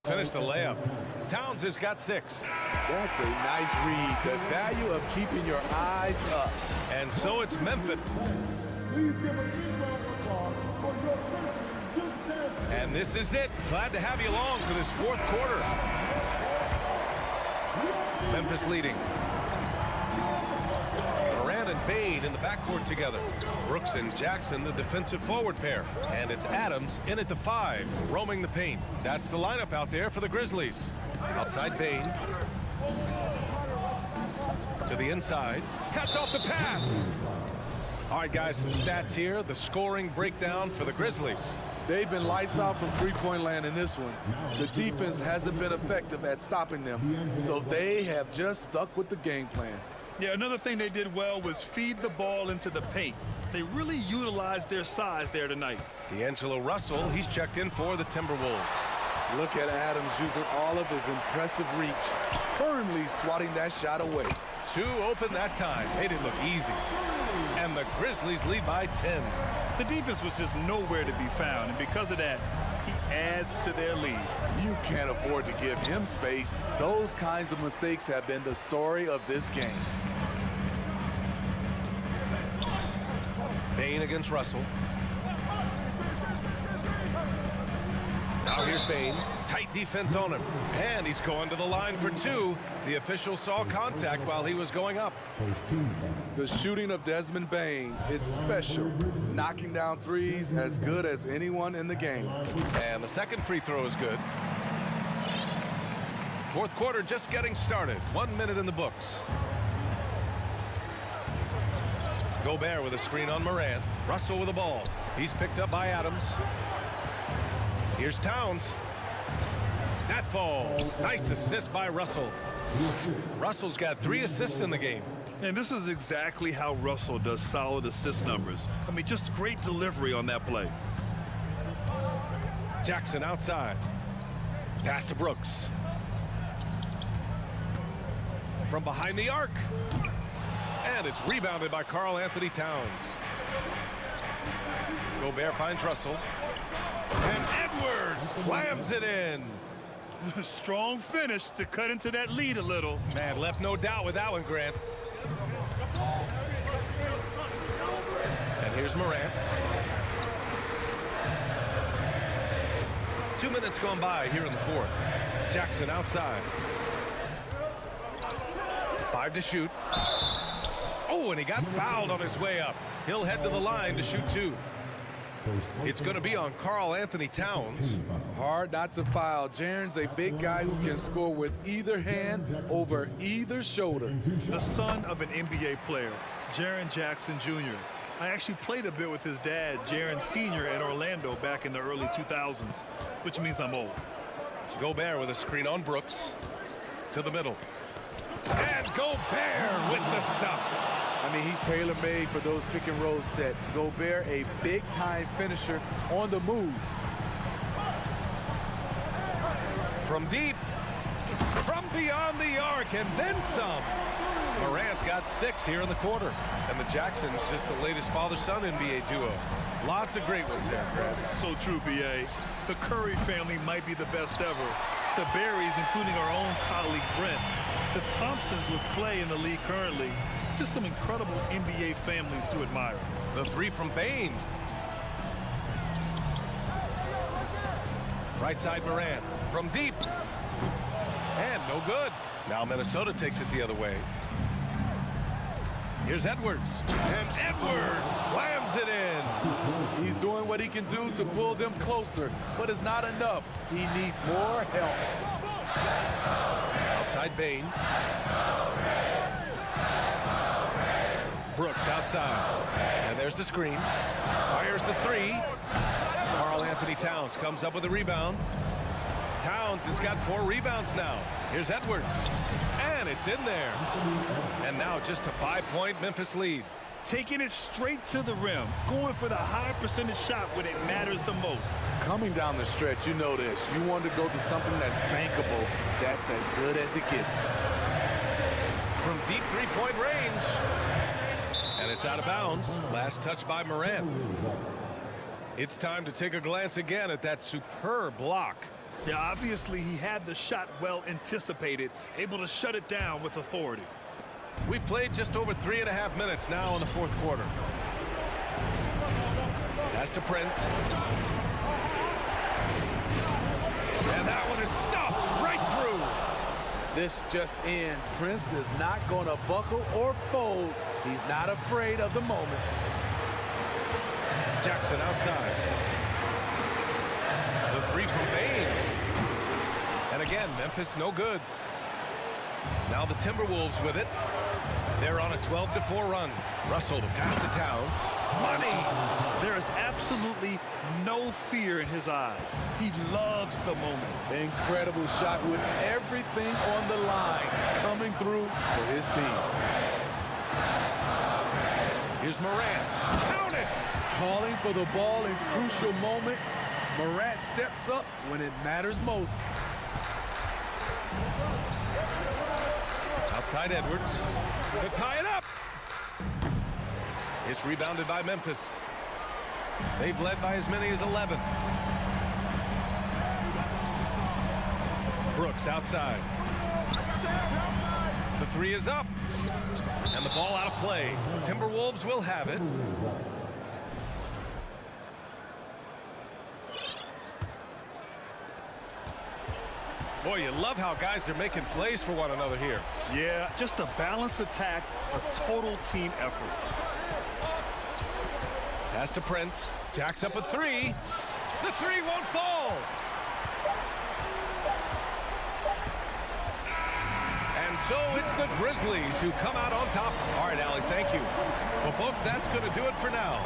finish the layup. Towns has got 6. That's a nice read. The value of keeping your eyes up. And so it's Memphis. And this is it. Glad to have you along for this 4th quarter. Memphis leading. Moran and Bain in the backcourt together. Brooks and Jackson, the defensive forward pair. And it's Adams in at the 5, roaming the paint. That's the lineup out there for the Grizzlies. Outside Bain. To the inside. Cuts off the pass. All right, guys, some stats here. The scoring breakdown for the Grizzlies. They've been lights out from three-point land in this one. The defense hasn't been effective at stopping them, so they have just stuck with the game plan. Yeah, another thing they did well was feed the ball into the paint. They really utilized their size there tonight. D'Angelo Russell, he's checked in for the Timberwolves. Look at Adams using all of his impressive reach, firmly swatting that shot away. 2 open that time. Made it look easy. And the Grizzlies lead by 10. The defense was just nowhere to be found, and because of that, he adds to their lead. You can't afford to give him space. Those kinds of mistakes have been the story of this game. Bain against Russell. Now here's Bain. Tight defense on him. And he's going to the line for two. The official saw contact while he was going up. The shooting of Desmond Bane, it's special. Knocking down threes as good as anyone in the game. And the second free throw is good. Fourth quarter just getting started. 1 minute in the books. Gobert with a screen on Morant. Russell with the ball. He's picked up by Adams. Here's Towns. That falls. Nice assist by Russell. Russell's got 3 assists in the game. And this is exactly how Russell does solid assist numbers. I mean, just great delivery on that play. Jackson outside. Pass to Brooks. From behind the arc. And it's rebounded by Karl Anthony Towns. Gobert finds Russell. And Edwards slams it in. Strong finish to cut into that lead a little. Man, left no doubt with that one, Grant. And here's Morant. 2 minutes gone by here in the fourth. Jackson outside. 5 to shoot. Oh, and he got fouled on his way up. He'll head to the line to shoot 2. It's going to be on Karl Anthony Towns. Hard not to foul. Jaren's a big guy who can score with either hand over either shoulder. The son of an NBA player, Jaren Jackson Jr. I actually played a bit with his dad, Jaren Sr. in Orlando back in the early 2000s, which means I'm old. Gobert with a screen on Brooks. To the middle. And Gobert with the stuff. I mean, he's tailor-made for those pick-and-roll sets. Gobert, a big-time finisher on the move. From deep, from beyond the arc, and then some. Morant's got 6 here in the quarter. And the Jacksons just the latest father-son NBA duo. Lots of great ones there, Brad. So true, B.A. The Curry family might be the best ever. The Berries, including our own colleague Brent. The Thompsons with Clay in the league currently. Just some incredible NBA families to admire. The 3 from Bane. Right side Morant from deep. And no good. Now Minnesota takes it the other way. Here's Edwards. And Edwards slams it in. He's doing what he can do to pull them closer, but it's not enough. He needs more help. Outside Bane. Brooks outside. And there's the screen. Fires the 3. Karl Anthony Towns comes up with a rebound. Towns has got 4 rebounds now. Here's Edwards. And it's in there. And now just a 5-point Memphis lead. Taking it straight to the rim. Going for the high percentage shot when it matters the most. Coming down the stretch, you know this. You want to go to something that's bankable. That's as good as it gets. From deep 3-point range. And it's out of bounds. Last touch by Morant. It's time to take a glance again at that superb block. Yeah, obviously he had the shot well anticipated, able to shut it down with authority. We played just over 3.5 minutes now in the fourth quarter. Pass to Prince. And that one is stuffed right through. This just in. Prince is not going to buckle or fold. He's not afraid of the moment. Jackson outside. The 3 from Bane. And again, Memphis no good. Now the Timberwolves with it. They're on a 12-4 run. Russell to pass to Towns. Money! There is absolutely no fear in his eyes. He loves the moment. Incredible shot with everything on the line coming through for his team. Here's Morant. Count it! Calling for the ball in crucial moments. Morant steps up when it matters most. Outside Edwards to tie it up. It's rebounded by Memphis. They've led by as many as 11. Brooks outside. The 3 is up. And the ball out of play. The Timberwolves will have it. Boy, you love how guys are making plays for one another here. Yeah, just a balanced attack, a total team effort. Pass to Prince. Jacks up a three. The three won't fall. And so it's the Grizzlies who come out on top. All right, Allie, thank you. Well, folks, that's going to do it for now.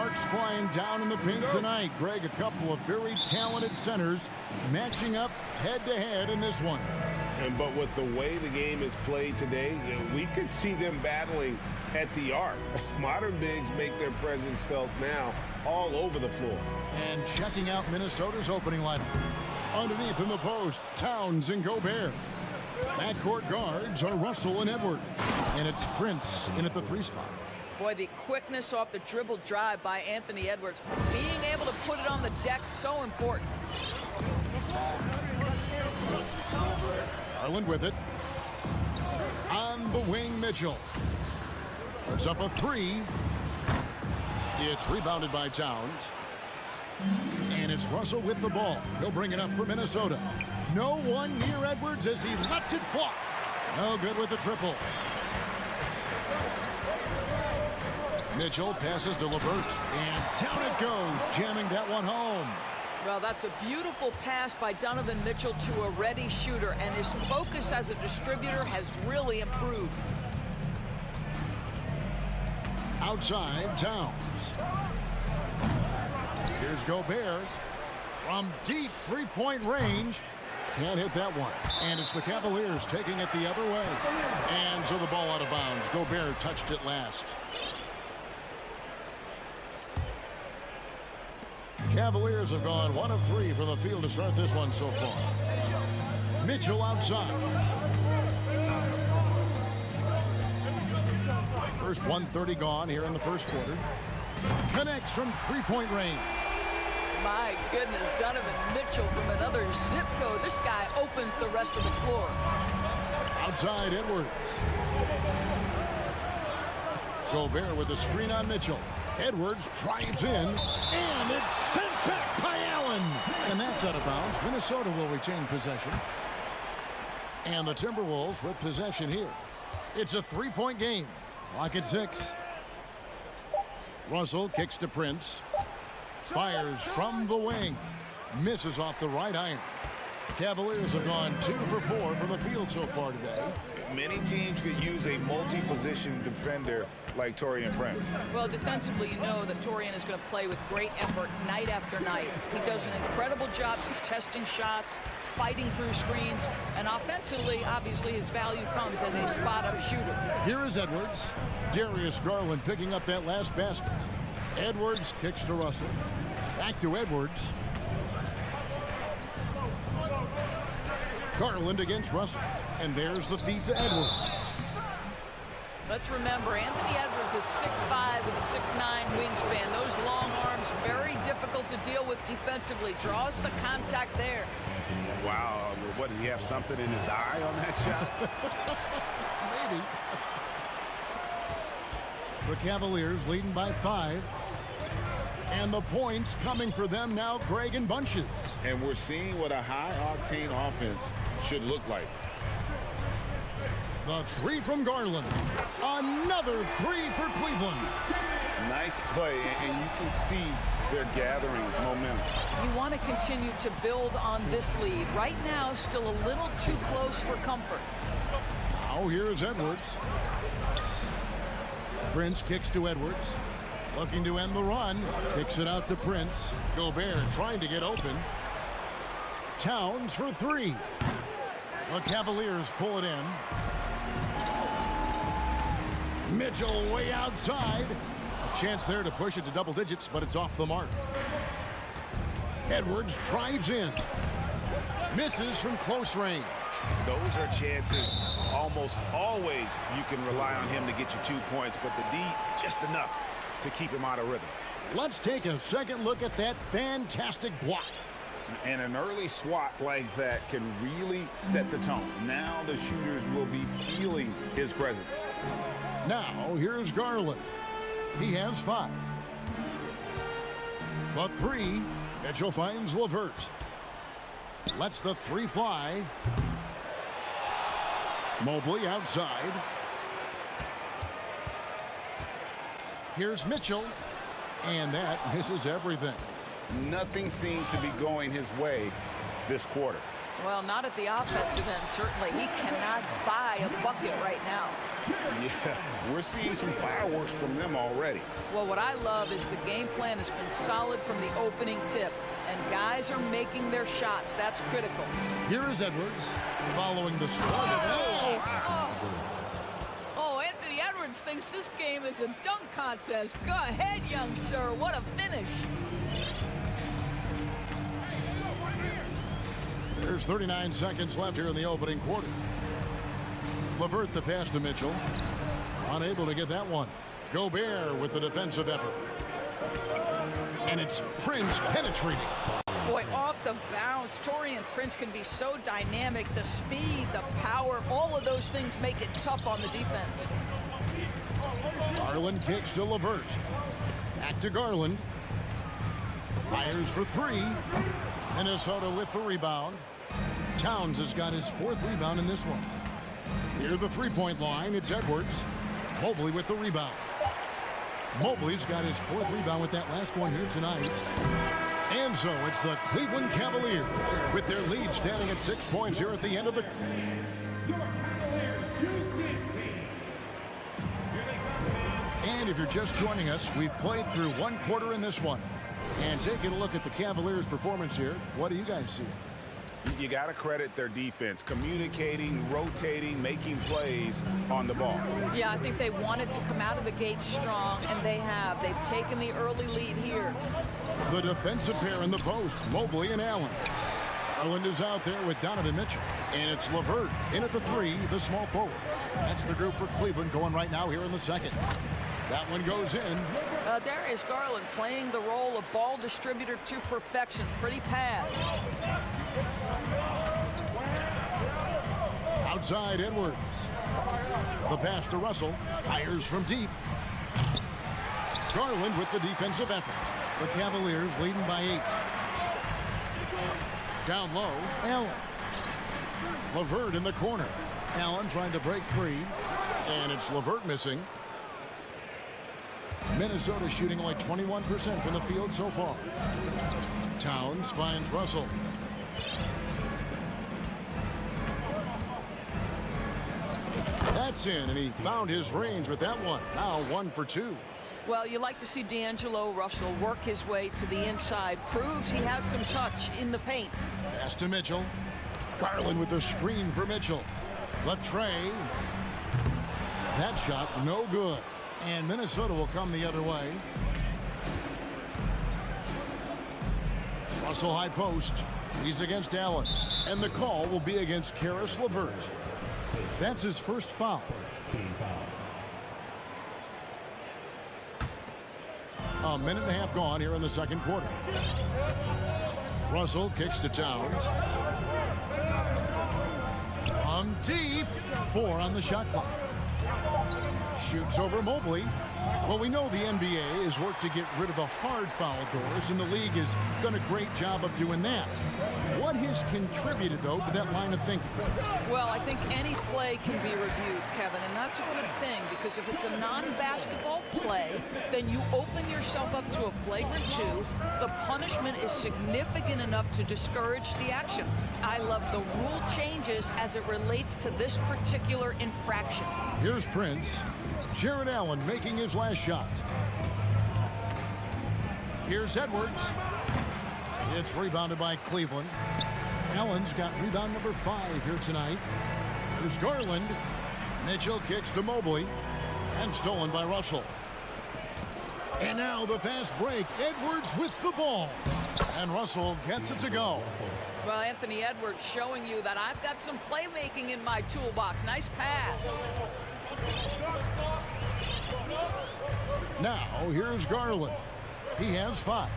Sparks flying down in the paint tonight. Greg, a couple of very talented centers matching up head-to-head in this one. But with the way the game is played today, we could see them battling at the arc. Modern bigs make their presence felt now all over the floor. And checking out Minnesota's opening lineup. Underneath in the post, Towns and Gobert. Backcourt guards are Russell and Edwards. And it's Prince in at the 3 spot. Boy, the quickness off the dribble drive by Anthony Edwards. Being able to put it on the deck, so important. Garland with it. On the wing, Mitchell. Puts up a 3. It's rebounded by Towns. And it's Russell with the ball. He'll bring it up for Minnesota. No one near Edwards as he lets it fly. No good with the triple. Mitchell passes to LeVert. And down it goes, jamming that one home. Well, that's a beautiful pass by Donovan Mitchell to a ready shooter, and his focus as a distributor has really improved. Outside, Towns. Here's Gobert from deep three-point range. Can't hit that one. And it's the Cavaliers taking it the other way. And so the ball out of bounds. Gobert touched it last. Cavaliers have gone 1 of 3 from the field to start this one so far. Mitchell outside. First 1:30 gone here in the first quarter. Connects from three-point range. My goodness, Donovan Mitchell from another zip code. This guy opens the rest of the floor. Outside, Edwards. Gobert with a screen on Mitchell. Edwards drives in, and it's sent back by Allen. And that's out of bounds. Minnesota will retain possession. And the Timberwolves with possession here. It's a 3-point game. Clock at 6. Russell kicks to Prince. Fires from the wing. Misses off the right iron. Cavaliers have gone 2 for 4 from the field so far today. Many teams could use a multi-position defender like Taurean Prince. Well, defensively, you know that Taurean is going to play with great effort night after night. He does an incredible job contesting shots, fighting through screens, and offensively, obviously, his value comes as a spot-up shooter. Here is Edwards. Darius Garland picking up that last basket. Edwards kicks to Russell. Back to Edwards. Garland against Russell. And there's the feed to Edwards. Let's remember, Anthony Edwards is 6'5" with a 6'9" wingspan. Those long arms, very difficult to deal with defensively. Draws the contact there. Wow, what, did he have something in his eye on that shot? Maybe. The Cavaliers leading by 5. And the points coming for them now, Greg, in bunches. And we're seeing what a high-octane offense should look like. The 3 from Garland. Another 3 for Cleveland. Nice play, and you can see they're gathering momentum. You want to continue to build on this lead. Right now, still a little too close for comfort. Now here's Edwards. Prince kicks to Edwards. Looking to end the run. Kicks it out to Prince. Gobert trying to get open. Towns for 3. The Cavaliers pull it in. Mitchell way outside. A chance there to push it to double digits, but it's off the mark. Edwards drives in. Misses from close range. Those are chances almost always you can rely on him to get you 2 points, but the D just enough to keep him out of rhythm. Let's take a second look at that fantastic block. And an early swat like that can really set the tone. Now the shooters will be feeling his presence. Now here's Garland. He has 5. The 3. Mitchell finds LeVert. Lets the 3 fly. Mobley outside. Here's Mitchell. And that misses everything. Nothing seems to be going his way this quarter. Well, not at the offensive end, certainly. He cannot buy a bucket right now. Yeah, we're seeing some fireworks from them already. Well, what I love is the game plan has been solid from the opening tip, and guys are making their shots. That's critical. Here is Edwards following the swat of Oh, Anthony Edwards thinks this game is a dunk contest. Go ahead, young sir. What a finish. There's 39 seconds left here in the opening quarter. LeVert the pass to Mitchell. Unable to get that one. Gobert with the defensive effort. And it's Prince penetrating. Boy, off the bounce, Taurean Prince can be so dynamic. The speed, the power, all of those things make it tough on the defense. Garland kicks to LeVert. Back to Garland. Fires for three. Minnesota with the rebound. Towns has got his fourth rebound in this one. Near the three-point line, it's Edwards. Mobley with the rebound. Mobley's got his fourth rebound with that last one here tonight. And so it's the Cleveland Cavaliers with their lead standing at 6 points here at the end of the... And if you're just joining us, we've played through one quarter in this one. And taking a look at the Cavaliers' performance here, what do you guys see? You got to credit their defense, communicating, rotating, making plays on the ball. Yeah, I think they wanted to come out of the gate strong, and they have. They've taken the early lead here. The defensive pair in the post, Mobley and Allen. Garland is out there with Donovan Mitchell. And it's LeVert in at the three, the small forward. That's the group for Cleveland going right now here in the second. That one goes in. Darius Garland playing the role of ball distributor to perfection. Pretty pass. Outside Edwards. The pass to Russell. Fires from deep. Garland with the defensive effort. The Cavaliers leading by 8. Down low, Allen. LeVert in the corner. Allen trying to break free. And it's LeVert missing. Minnesota shooting only 21% from the field so far. Towns finds Russell. That's in, and he found his range with that one. Now 1 for 2. Well, you like to see D'Angelo Russell work his way to the inside. Proves he has some touch in the paint. Pass to Mitchell. Garland with the screen for Mitchell. Latrey. That shot no good. And Minnesota will come the other way. Russell high post. He's against Allen. And the call will be against Caris LeVert. That's his first foul. A minute and a half gone here in the second quarter. Russell kicks to Towns. On deep. 4 on the shot clock. Shoots over Mobley. Well, we know the NBA has worked to get rid of the hard foul doors, and the league has done a great job of doing that. What has contributed, though, to that line of thinking? Well, I think any play can be reviewed, Kevin, and that's a good thing, because if it's a non-basketball play, then you open yourself up to a flagrant 2. The punishment is significant enough to discourage the action. I love the rule changes as it relates to this particular infraction. Here's Prince. Jared Allen making his last shot. Here's Edwards. It's rebounded by Cleveland. Allen's got rebound number 5 here tonight. Here's Garland. Mitchell kicks to Mobley. And stolen by Russell. And now the fast break. Edwards with the ball. And Russell gets it to go. Well, Anthony Edwards showing you that I've got some playmaking in my toolbox. Nice pass. Now, here's Garland. He has 5.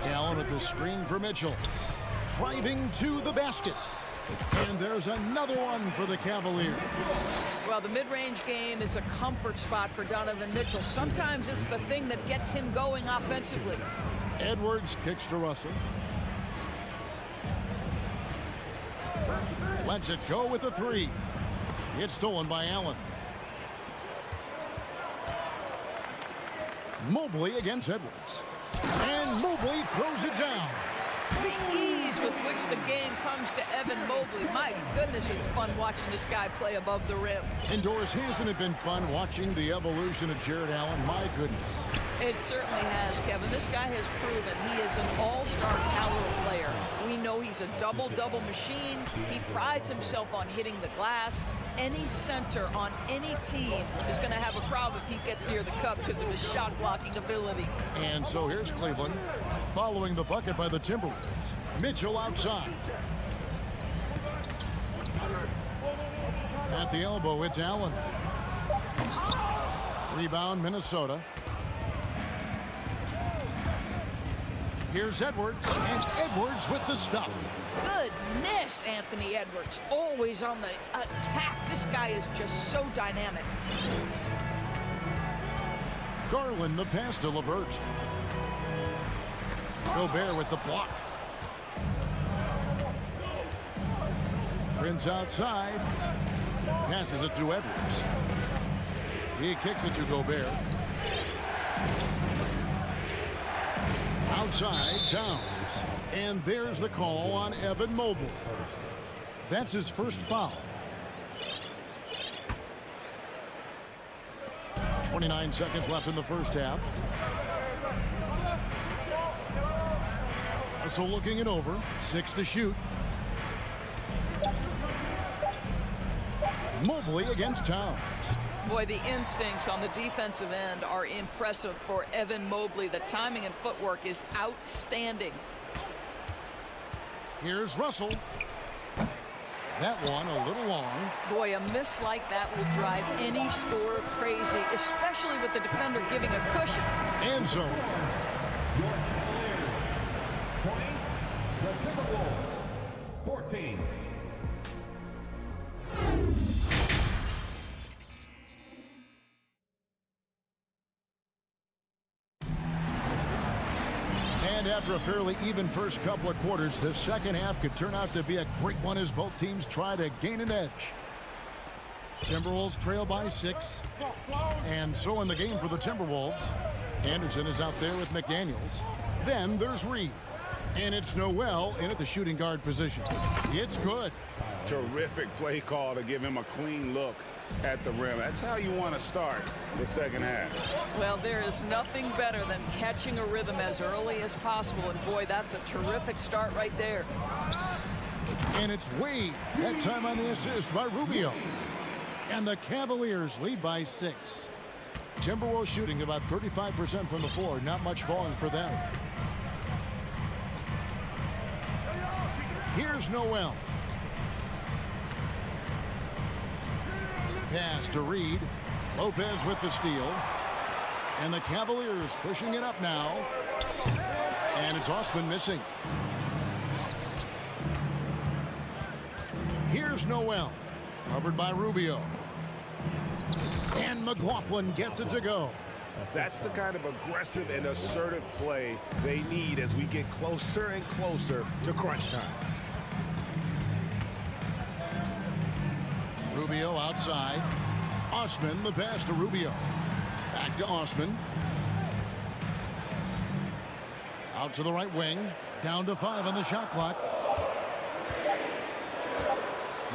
Allen with the screen for Mitchell. Driving to the basket. And there's another one for the Cavaliers. Well, the mid-range game is a comfort spot for Donovan Mitchell. Sometimes it's the thing that gets him going offensively. Edwards kicks to Russell. Lets it go with a 3. It's stolen by Allen. Mobley against Edwards. And Mobley throws it down. The ease with which the game comes to Evan Mobley. My goodness, it's fun watching this guy play above the rim. Indoors, hasn't it been fun watching the evolution of Jared Allen? My goodness. It certainly has, Kevin. This guy has proven he is an all-star caliber player. We know he's a double-double machine. He prides himself on hitting the glass. Any center on any team is going to have a problem if he gets near the cup because of his shot-blocking ability. And so here's Cleveland following the bucket by the Timberwolves. Mitchell outside. At the elbow, it's Allen. Rebound, Minnesota. Here's Edwards, and Edwards with the stuff. Goodness, Anthony Edwards, always on the attack. This guy is just so dynamic. Garland, the pass to LeVert. Gobert with the block. Prince outside. Passes it to Edwards. He kicks it to Gobert. Outside, Towns. And there's the call on Evan Mobley. That's his first foul. 29 seconds left in the first half. So looking it over. 6 to shoot. Mobley against Towns. Boy, the instincts on the defensive end are impressive for Evan Mobley. The timing and footwork is outstanding. Here's Russell. That one a little long. Boy, a miss like that will drive any scorer crazy, especially with the defender giving a cushion. And so. The Timberwolves, 14. And after a fairly even first couple of quarters, the second half could turn out to be a great one as both teams try to gain an edge. Timberwolves trail by 6. And so in the game for the Timberwolves, Anderson is out there with McDaniels. Then there's Reed. And it's Noel in at the shooting guard position. It's good. Terrific play call to give him a clean look at the rim. That's how you want to start the second half. Well, there is nothing better than catching a rhythm as early as possible. And boy, that's a terrific start right there. And it's Wade, that time on the assist by Rubio. And the Cavaliers lead by 6. Timberwolves shooting about 35% from the floor. Not much falling for them. Here's Noel. Pass to Reed. Lopez with the steal. And the Cavaliers pushing it up now. And it's Osman missing. Here's Noel. Covered by Rubio. And McLaughlin gets it to go. That's the kind of aggressive and assertive play they need as we get closer and closer to crunch time. Rubio outside. Osman, the pass to Rubio. Back to Osman. Out to the right wing. Down to 5 on the shot clock.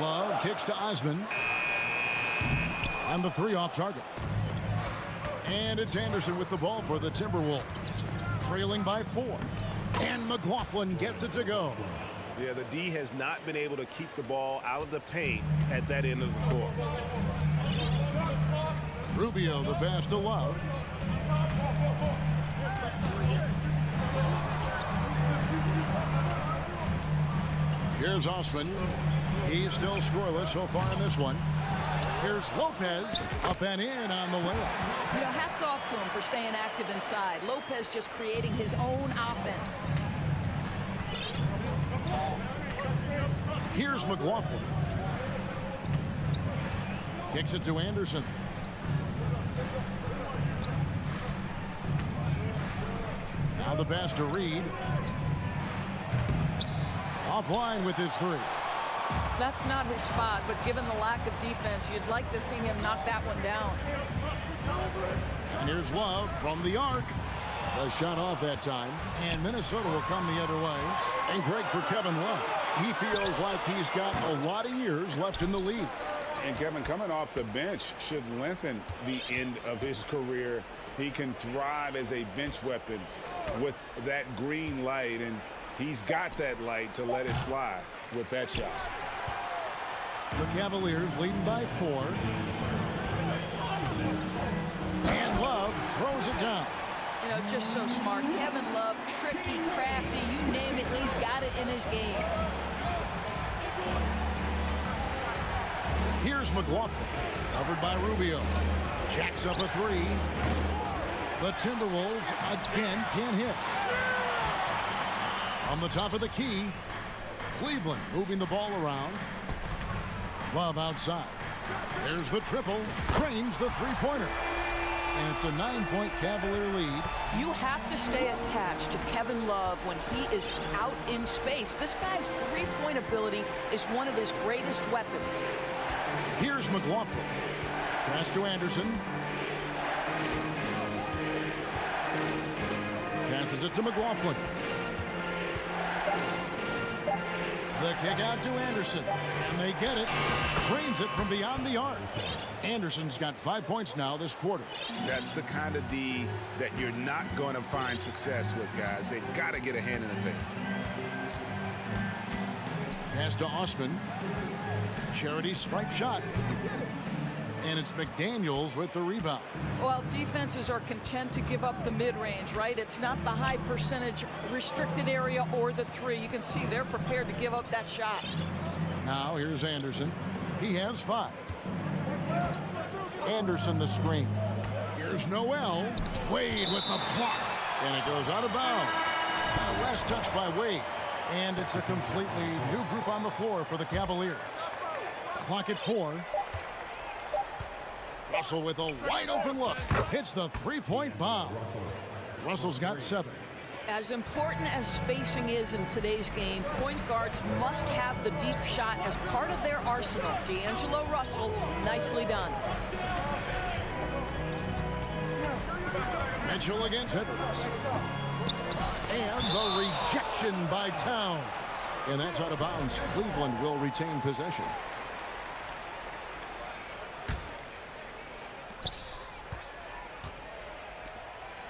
Love kicks to Osman. And the 3 off target. And it's Anderson with the ball for the Timberwolves. Trailing by 4. And McLaughlin gets it to go. Yeah, the D has not been able to keep the ball out of the paint at that end of the court. Rubio, the pass to Love. Here's Osman. He's still scoreless so far in this one. Here's Lopez, up and in on the layup. You know, hats off to him for staying active inside. Lopez just creating his own offense. Here's McLaughlin. Kicks it to Anderson. Now the pass to Reed. Offline with his 3. That's not his spot, but given the lack of defense, you'd like to see him knock that one down. And here's Love from the arc. The shot off that time. And Minnesota will come the other way. And great for Kevin Love. He feels like he's got a lot of years left in the league. And Kevin, coming off the bench should lengthen the end of his career. He can thrive as a bench weapon with that green light, and he's got that light to let it fly with that shot. The Cavaliers leading by 4. And Love throws it down. You know, just so smart. Kevin Love, tricky, crafty, you name it, he's got it in his game. Here's McLaughlin, covered by Rubio. Jacks up a 3. The Timberwolves again can't hit. On the top of the key, Cleveland moving the ball around. Love outside. There's the triple. Trains the three-pointer. And it's a 9-point Cavalier lead. You have to stay attached to Kevin Love when he is out in space. This guy's three-point ability is one of his greatest weapons. Here's McLaughlin. Pass to Anderson. Passes it to McLaughlin. The kick out to Anderson. And they get it. Cranes it from beyond the arc. Anderson's got 5 points now this quarter. That's the kind of D that you're not going to find success with, guys. They've got to get a hand in the face. Pass to Osman. Charity stripe shot. And it's McDaniels with the rebound. Well, defenses are content to give up the mid-range, right? It's not the high percentage restricted area or the 3. You can see they're prepared to give up that shot. Now here's Anderson. He has 5. Anderson the screen. Here's Noel. Wade with the block. And it goes out of bounds. Last touch by Wade. And it's a completely new group on the floor for the Cavaliers. Clock at 4. Russell with a wide open look. Hits the three-point bomb. Russell's got 7. As important as spacing is in today's game, point guards must have the deep shot as part of their arsenal. D'Angelo Russell, nicely done. Mitchell against Edwards. And the rejection by Towns. And that's out of bounds. Cleveland will retain possession.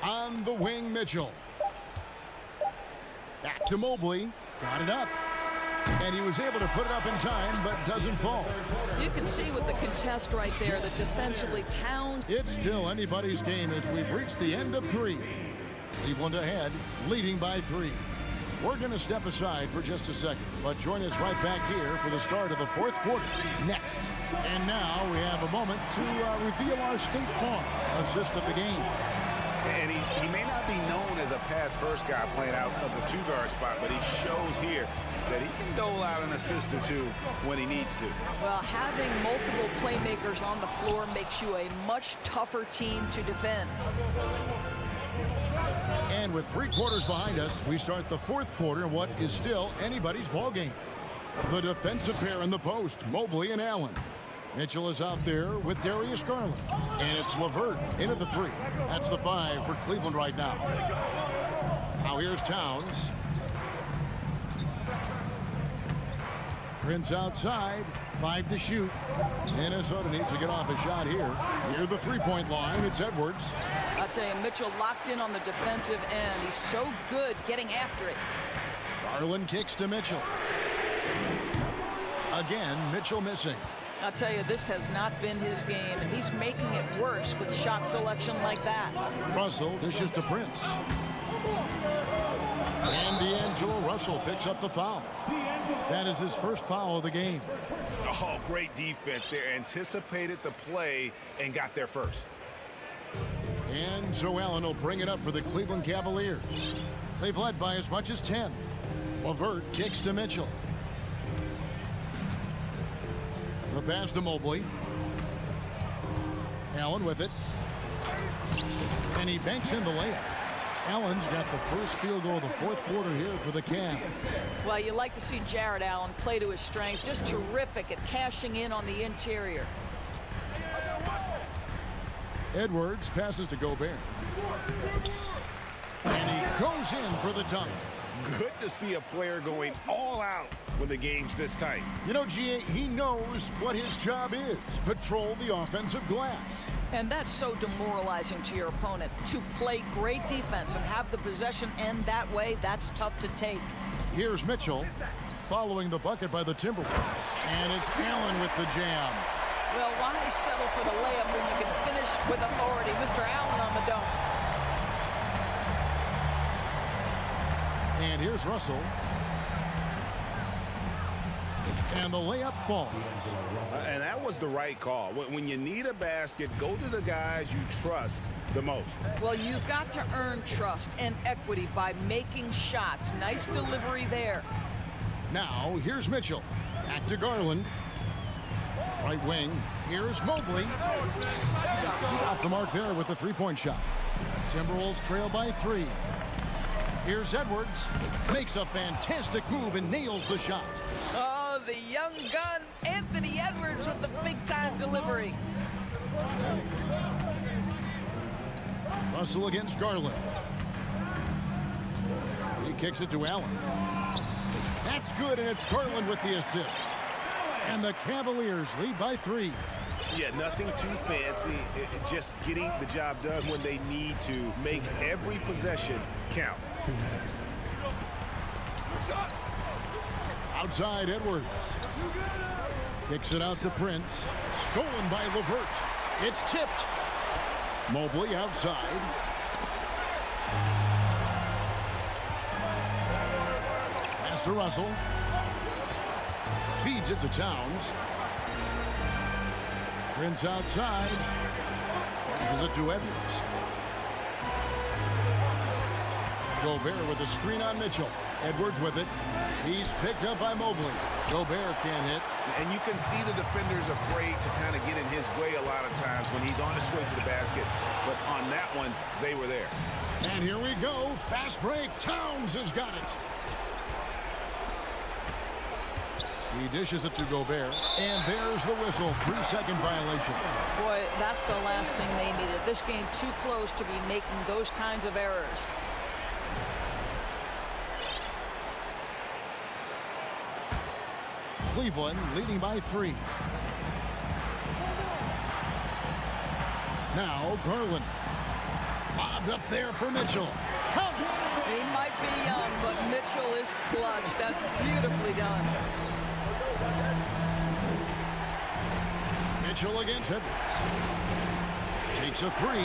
On the wing, Mitchell. Back to Mobley. Got it up. And he was able to put it up in time, but doesn't fall. You can see with the contest right there that defensively Towns. It's still anybody's game as we've reached the end of 3. Cleveland ahead, leading by 3. We're going to step aside for just a second, but join us right back here for the start of the 4th quarter next. And now we have a moment to reveal our State Farm assist of the game. And he may not be known as a pass-first guy playing out of the 2-guard spot, but he shows here that he can dole out an assist or 2 when he needs to. Well, having multiple playmakers on the floor makes you a much tougher team to defend. And with 3 quarters behind us, we start the 4th quarter in what is still anybody's ballgame. The defensive pair in the post, Mobley and Allen. Mitchell is out there with Darius Garland. And it's LeVert in at the 3. That's the 5 for Cleveland right now. Now here's Towns. Prince outside. 5 to shoot. Minnesota needs to get off a shot here. Near the 3-point line, it's Edwards. I'll tell you, Mitchell locked in on the defensive end. He's so good getting after it. Garland kicks to Mitchell. Again, Mitchell missing. I'll tell you, this has not been his game, and he's making it worse with shot selection like that. Russell dishes to Prince. And D'Angelo Russell picks up the foul. That is his first foul of the game. Oh, great defense. They anticipated the play and got there first. And so Allen will bring it up for the Cleveland Cavaliers. They've led by as much as 10. LeVert kicks to Mitchell. The pass to Mobley. Allen with it. And he banks in the layup. Allen's got the first field goal of the 4th quarter here for the Cavs. Well, you like to see Jared Allen play to his strength. Just terrific at cashing in on the interior. Edwards passes to Gobert. And he Goes in for the dunk. Good to see a player going all out when the game's this tight. You know, GA, he knows what his job is. Patrol the offensive glass. And that's so demoralizing to your opponent. To play great defense and have the possession end that way, that's tough to take. Here's Mitchell following the bucket by the Timberwolves. And it's Allen with the jam. Well, why settle for the layup when you can finish with authority? Mr. Allen on the dunk. And here's Russell. And the layup falls. And that was the right call. When you need a basket, go to the guys you trust the most. Well, you've got to earn trust and equity by making shots. Nice delivery there. Now, here's Mitchell. Back to Garland. Right wing. Here's Mobley. Off the mark there with the three-point shot. Timberwolves trail by 3. Here's Edwards. Makes a fantastic move and nails the shot. Oh, the young gun, Anthony Edwards with the big-time delivery. Russell against Garland. He kicks it to Allen. That's good, and it's Garland with the assist. And the Cavaliers lead by 3. Yeah, nothing too fancy. Just getting the job done when they need to. Make every possession count. Outside Edwards. Kicks it out to Prince. Stolen by LeVert. It's tipped. Mobley outside. Pass to Russell. Feeds it to Towns. Prince outside. Passes it to Edwards. Gobert with a screen on Mitchell. Edwards with it. He's picked up by Mobley. Gobert can't hit. And you can see the defenders afraid to kind of get in his way a lot of times when he's on his way to the basket. But on that one, they were there. And here we go. Fast break. Towns has got it. He dishes it to Gobert. And there's the whistle. 3-second violation. Boy, that's the last thing they needed. This game too close to be making those kinds of errors. Cleveland leading by 3. Now Garland. Lobbed up there for Mitchell. Count it. He might be young, but Mitchell is clutch. That's beautifully done. Mitchell against Edwards. Takes a 3.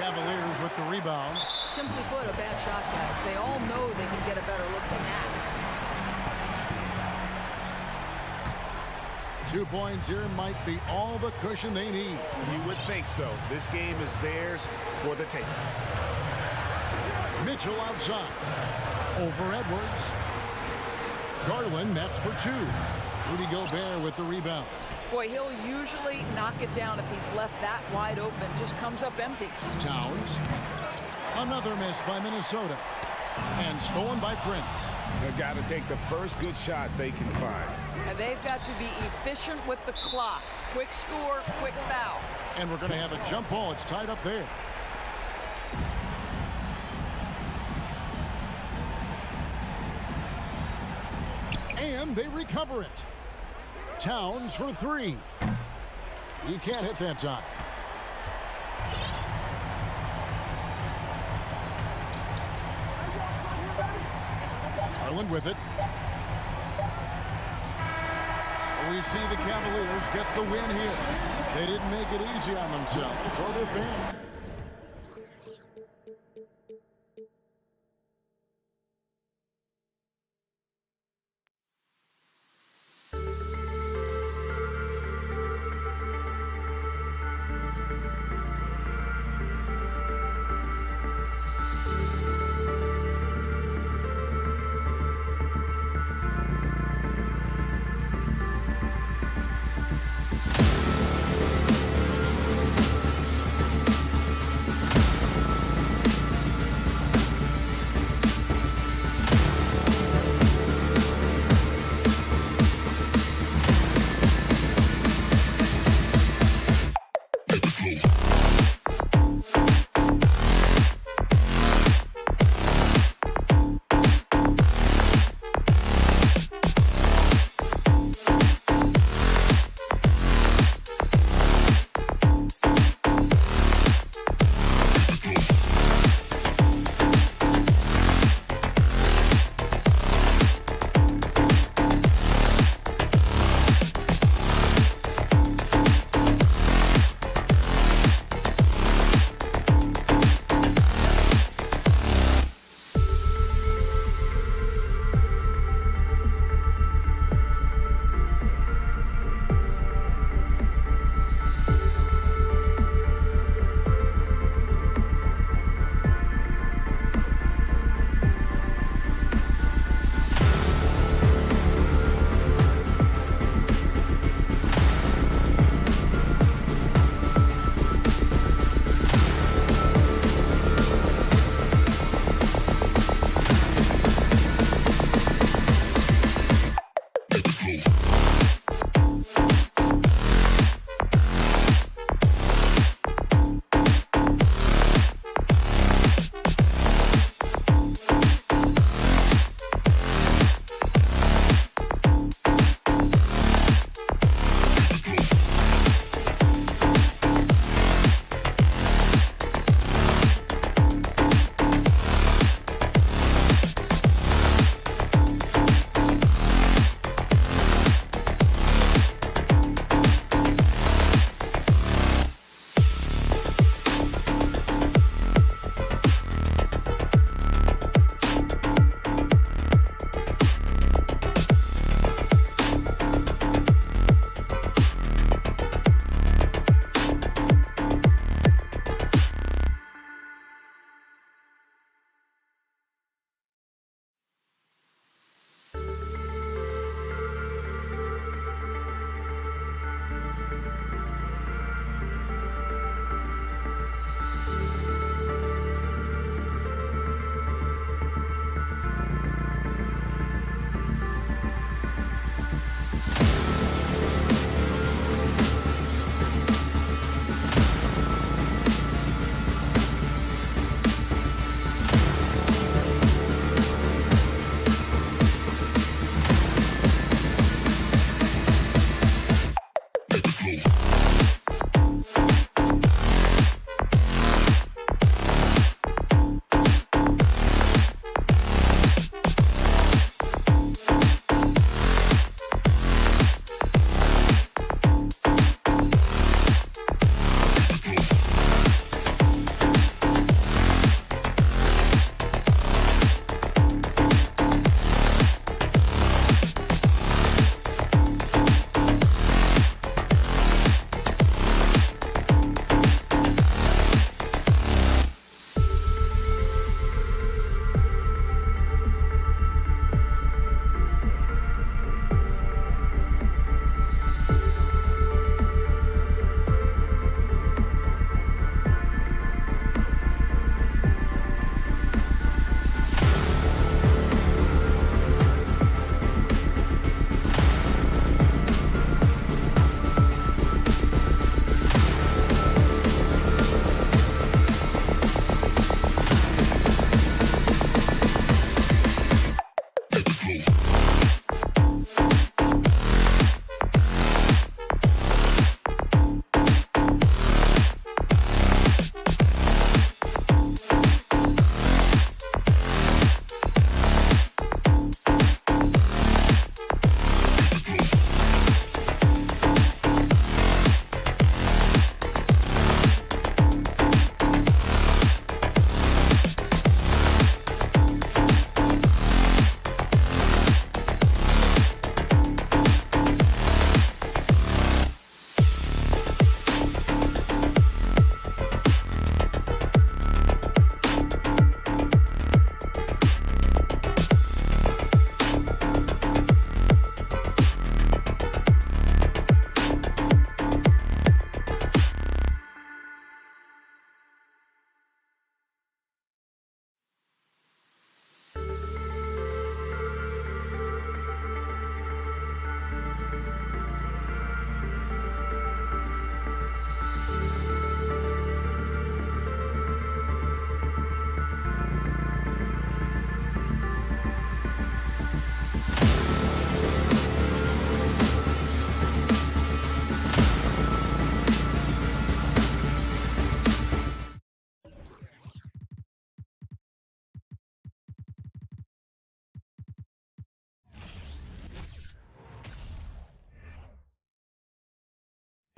Cavaliers with the rebound. Simply put, a bad shot, guys. They all know they can get a better look than that. 2 points here might be all the cushion they need. You would think so. This game is theirs for the taking. Mitchell outside. Over Edwards. Garland nets for 2. Rudy Gobert with the rebound. Boy, he'll usually knock it down if he's left that wide open. Just comes up empty. Towns. Another miss by Minnesota. And stolen by Prince. They've got to take the first good shot they can find. And they've got to be efficient with the clock. Quick score, quick foul. And we're going to have a jump ball. It's tied up there. And they recover it. Towns for 3. He can't hit that time. Garland with it. So we see the Cavaliers get the win here. They didn't make it easy on themselves or their fans.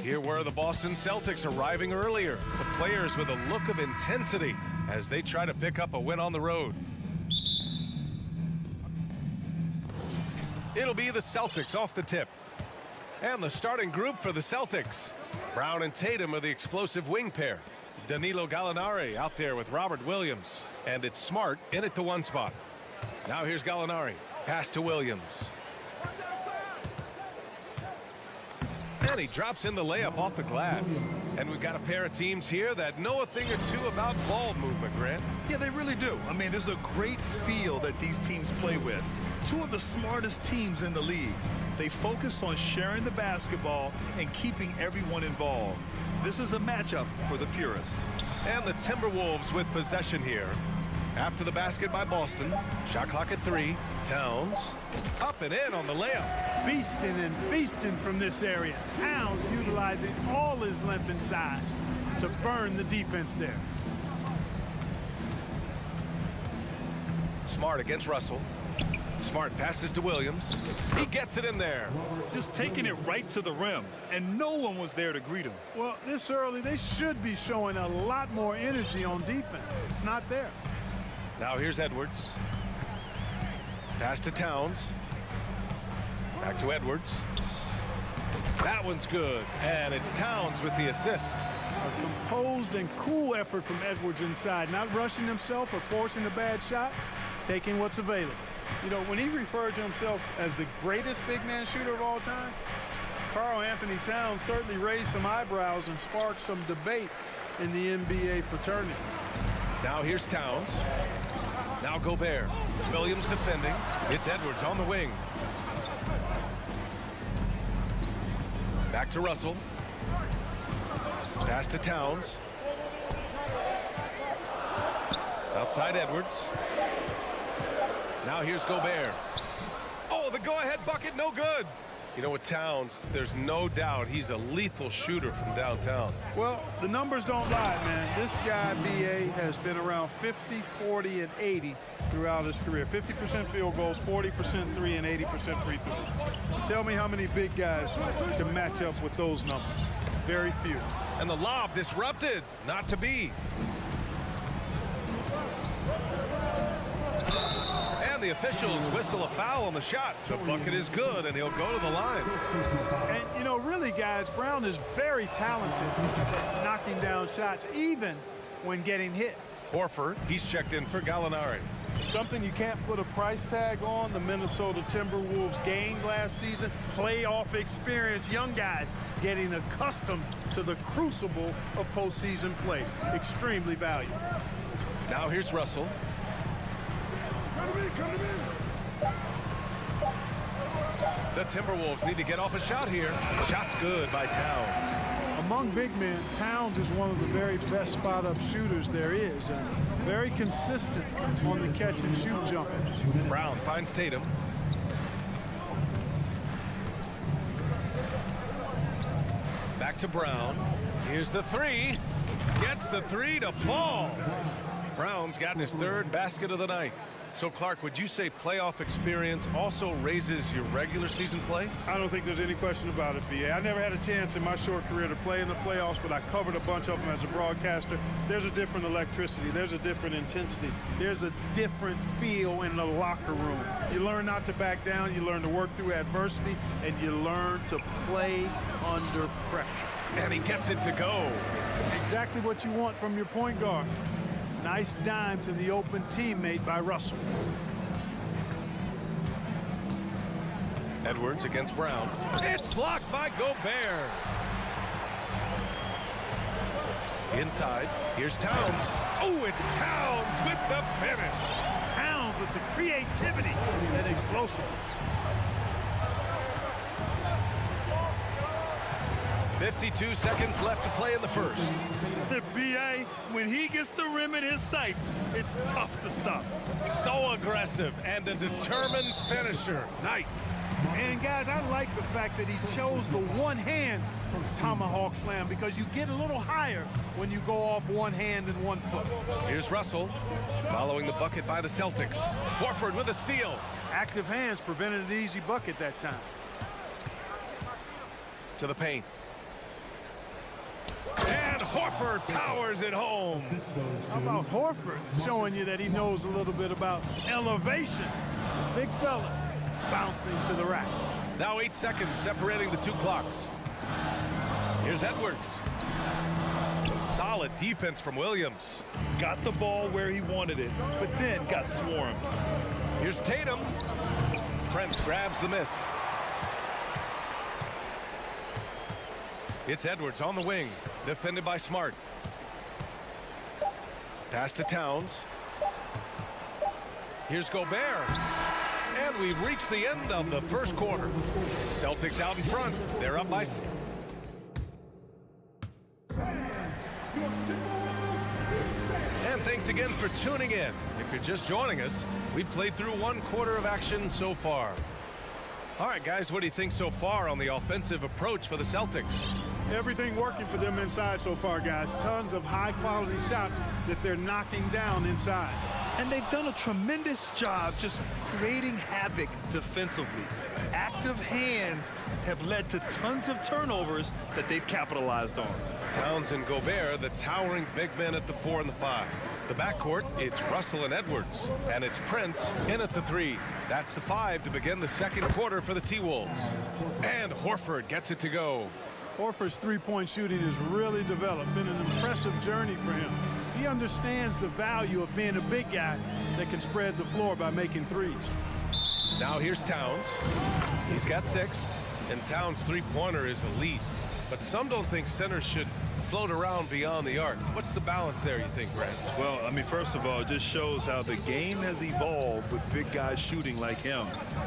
Here were the Boston Celtics arriving earlier. The players with a look of intensity as they try to pick up a win on the road. It'll be the Celtics off the tip. And the starting group for the Celtics. Brown and Tatum are the explosive wing pair. Danilo Gallinari out there with Robert Williams. And it's Smart in at the 1 spot. Now here's Gallinari. Pass to Williams. And he drops in the layup off the glass. And we've got a pair of teams here that know a thing or two about ball movement, Grant. Yeah, they really do. I mean, there's a great feel that these teams play with. Two of the smartest teams in the league. They focus on sharing the basketball and keeping everyone involved. This is a matchup for the purist. And the Timberwolves with possession here. After the basket by Boston. Shot clock at 3. Towns up and in on the layup. Beasting and feasting from this area. Towns utilizing all his length and size to burn the defense there. Smart against Russell. Smart passes to Williams. He gets it in there. Just taking it right to the rim, and no one was there to greet him. Well, this early, they should be showing a lot more energy on defense. It's not there. Now here's Edwards. Pass to Towns. Back to Edwards. That one's good. And it's Towns with the assist. A composed and cool effort from Edwards inside. Not rushing himself or forcing a bad shot. Taking what's available. You know, when he referred to himself as the greatest big man shooter of all time, Karl Anthony Towns certainly raised some eyebrows and sparked some debate in the NBA fraternity. Now here's Towns. Now Gobert. Williams defending. It's Edwards on the wing. Back to Russell. Pass to Towns. Outside Edwards. Now here's Gobert. Oh, the go-ahead bucket, no good. You know, with Towns, there's no doubt he's a lethal shooter from downtown. Well, the numbers don't lie, man. This guy, B.A., has been around 50, 40, and 80 throughout his career. 50% field goals, 40% three, and 80% free throws. Tell me how many big guys can match up with those numbers. Very few. And the lob disrupted. Not to be. The officials whistle a foul on the shot. The bucket is good, and he'll go to the line. And, you know, really, guys, Brown is very talented at knocking down shots, even when getting hit. Horford, he's checked in for Gallinari. Something you can't put a price tag on, the Minnesota Timberwolves gained last season. Playoff experience, young guys getting accustomed to the crucible of postseason play. Extremely valuable. Now here's Russell. The Timberwolves need to get off a shot here. Shot's good by Towns. Among big men, Towns is one of the very best spot-up shooters there is, and very consistent on the catch-and-shoot jumpers. Brown finds Tatum. Back to Brown. Here's the three. Gets the three to fall. Brown's gotten his third basket of the night. So, Clark, would you say playoff experience also raises your regular season play? I don't think there's any question about it, B.A. I never had a chance in my short career to play in the playoffs, but I covered a bunch of them as a broadcaster. There's a different electricity. There's a different intensity. There's a different feel in the locker room. You learn not to back down. You learn to work through adversity, and you learn to play under pressure. And he gets it to go. Exactly what you want from your point guard. Nice dime to the open teammate by Russell. Edwards against Brown. It's blocked by Gobert. Inside, here's Towns. Oh, it's Towns with the finish. Towns with the creativity and explosiveness. 52 seconds left to play in the first. The B.A., when he gets the rim in his sights, it's tough to stop. So aggressive and a determined finisher. Nice. And, guys, I like the fact that he chose the one-hand tomahawk slam because you get a little higher when you go off one hand and 1 foot. Here's Russell following the bucket by the Celtics. Horford with a steal. Active hands prevented an easy bucket that time. To the paint. And Horford powers it home. How about Horford showing you that he knows a little bit about elevation? Big fella bouncing to the rack. Now 8 seconds separating the two clocks. Here's Edwards. Solid defense from Williams. Got the ball where he wanted it, but then got swarmed. Here's Tatum. Prince grabs the miss. It's Edwards on the wing, defended by Smart. Pass to Towns. Here's Gobert. And we've reached the end of the first quarter. Celtics out in front. They're up by 6. And thanks again for tuning in. If you're just joining us, we've played through 1 quarter of action so far. All right, guys, what do you think so far on the offensive approach for the Celtics? Everything working for them inside so far, guys. Tons of high-quality shots that they're knocking down inside. And they've done a tremendous job just creating havoc defensively. Active hands have led to tons of turnovers that they've capitalized on. Towns and Gobert, the towering big men at the 4 and the 5. The backcourt, it's Russell and Edwards. And it's Prince in at the 3. That's the 5 to begin the second quarter for the T-Wolves. And Horford gets it to go. Horford's three-point shooting has really developed. Been an impressive journey for him. He understands the value of being a big guy that can spread the floor by making threes. Now here's Towns. He's got 6. And Towns' three-pointer is elite. But some don't think centers should float around beyond the arc. What's the balance there, you think, Brent? Well, I mean, first of all, it just shows how the game has evolved with big guys shooting like him.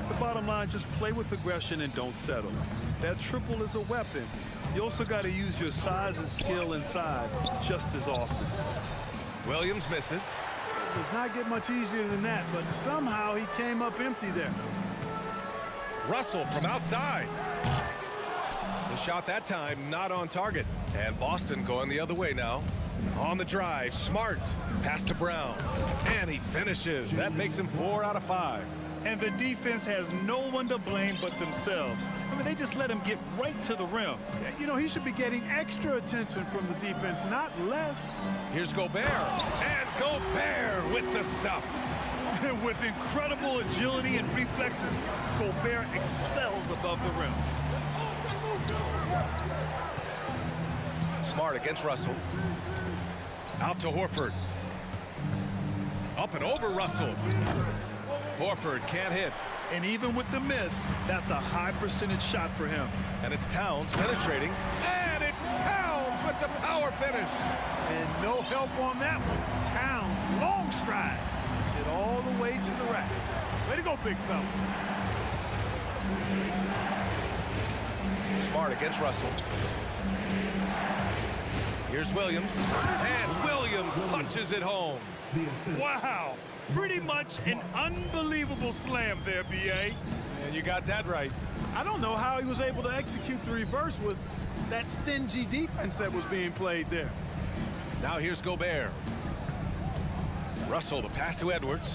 The bottom line, just play with aggression and don't settle. That triple is a weapon. You also got to use your size and skill inside just as often. Williams misses. It does not get much easier than that, but somehow he came up empty there. Russell from outside. The shot that time not on target. And Boston going the other way now. On the drive, Smart. Pass to Brown. And he finishes. That makes him 4 out of 5. And the defense has no one to blame but themselves. I mean, they just let him get right to the rim. You know, he should be getting extra attention from the defense, not less. Here's Gobert. And Gobert with the stuff. With incredible agility and reflexes, Gobert excels above the rim. Smart against Russell. Out to Horford. Up and over Russell. Horford can't hit. And even with the miss, that's a high percentage shot for him. And it's Towns penetrating. And it's Towns with the power finish. And no help on that one. Towns, long strides. Get all the way to the rack. Way to go, big fella. Smart against Russell. Here's Williams. And Williams punches it home. Wow. Pretty much an unbelievable slam there, B.A. And you got that right. I don't know how he was able to execute the reverse with that stingy defense that was being played there. Now here's Gobert. Russell, the pass to Edwards.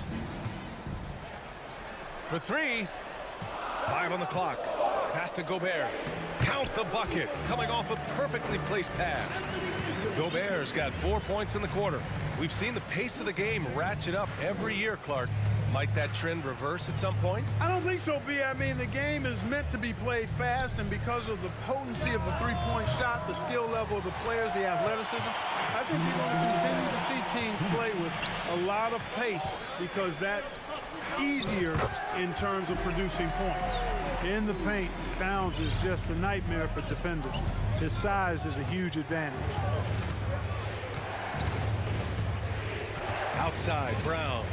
For 3. 5 on the clock. Pass to Gobert. Count the bucket. Coming off a perfectly placed pass. Gobert's got 4 points in the quarter. We've seen the pace of the game ratchet up every year, Clark. Might that trend reverse at some point? I don't think so, B. I mean, the game is meant to be played fast, and because of the potency of the three-point shot, the skill level of the players, the athleticism, I think you're going to continue to see teams play with a lot of pace because that's easier in terms of producing points. In the paint, Towns is just a nightmare for defenders. His size is a huge advantage. Outside, Brown.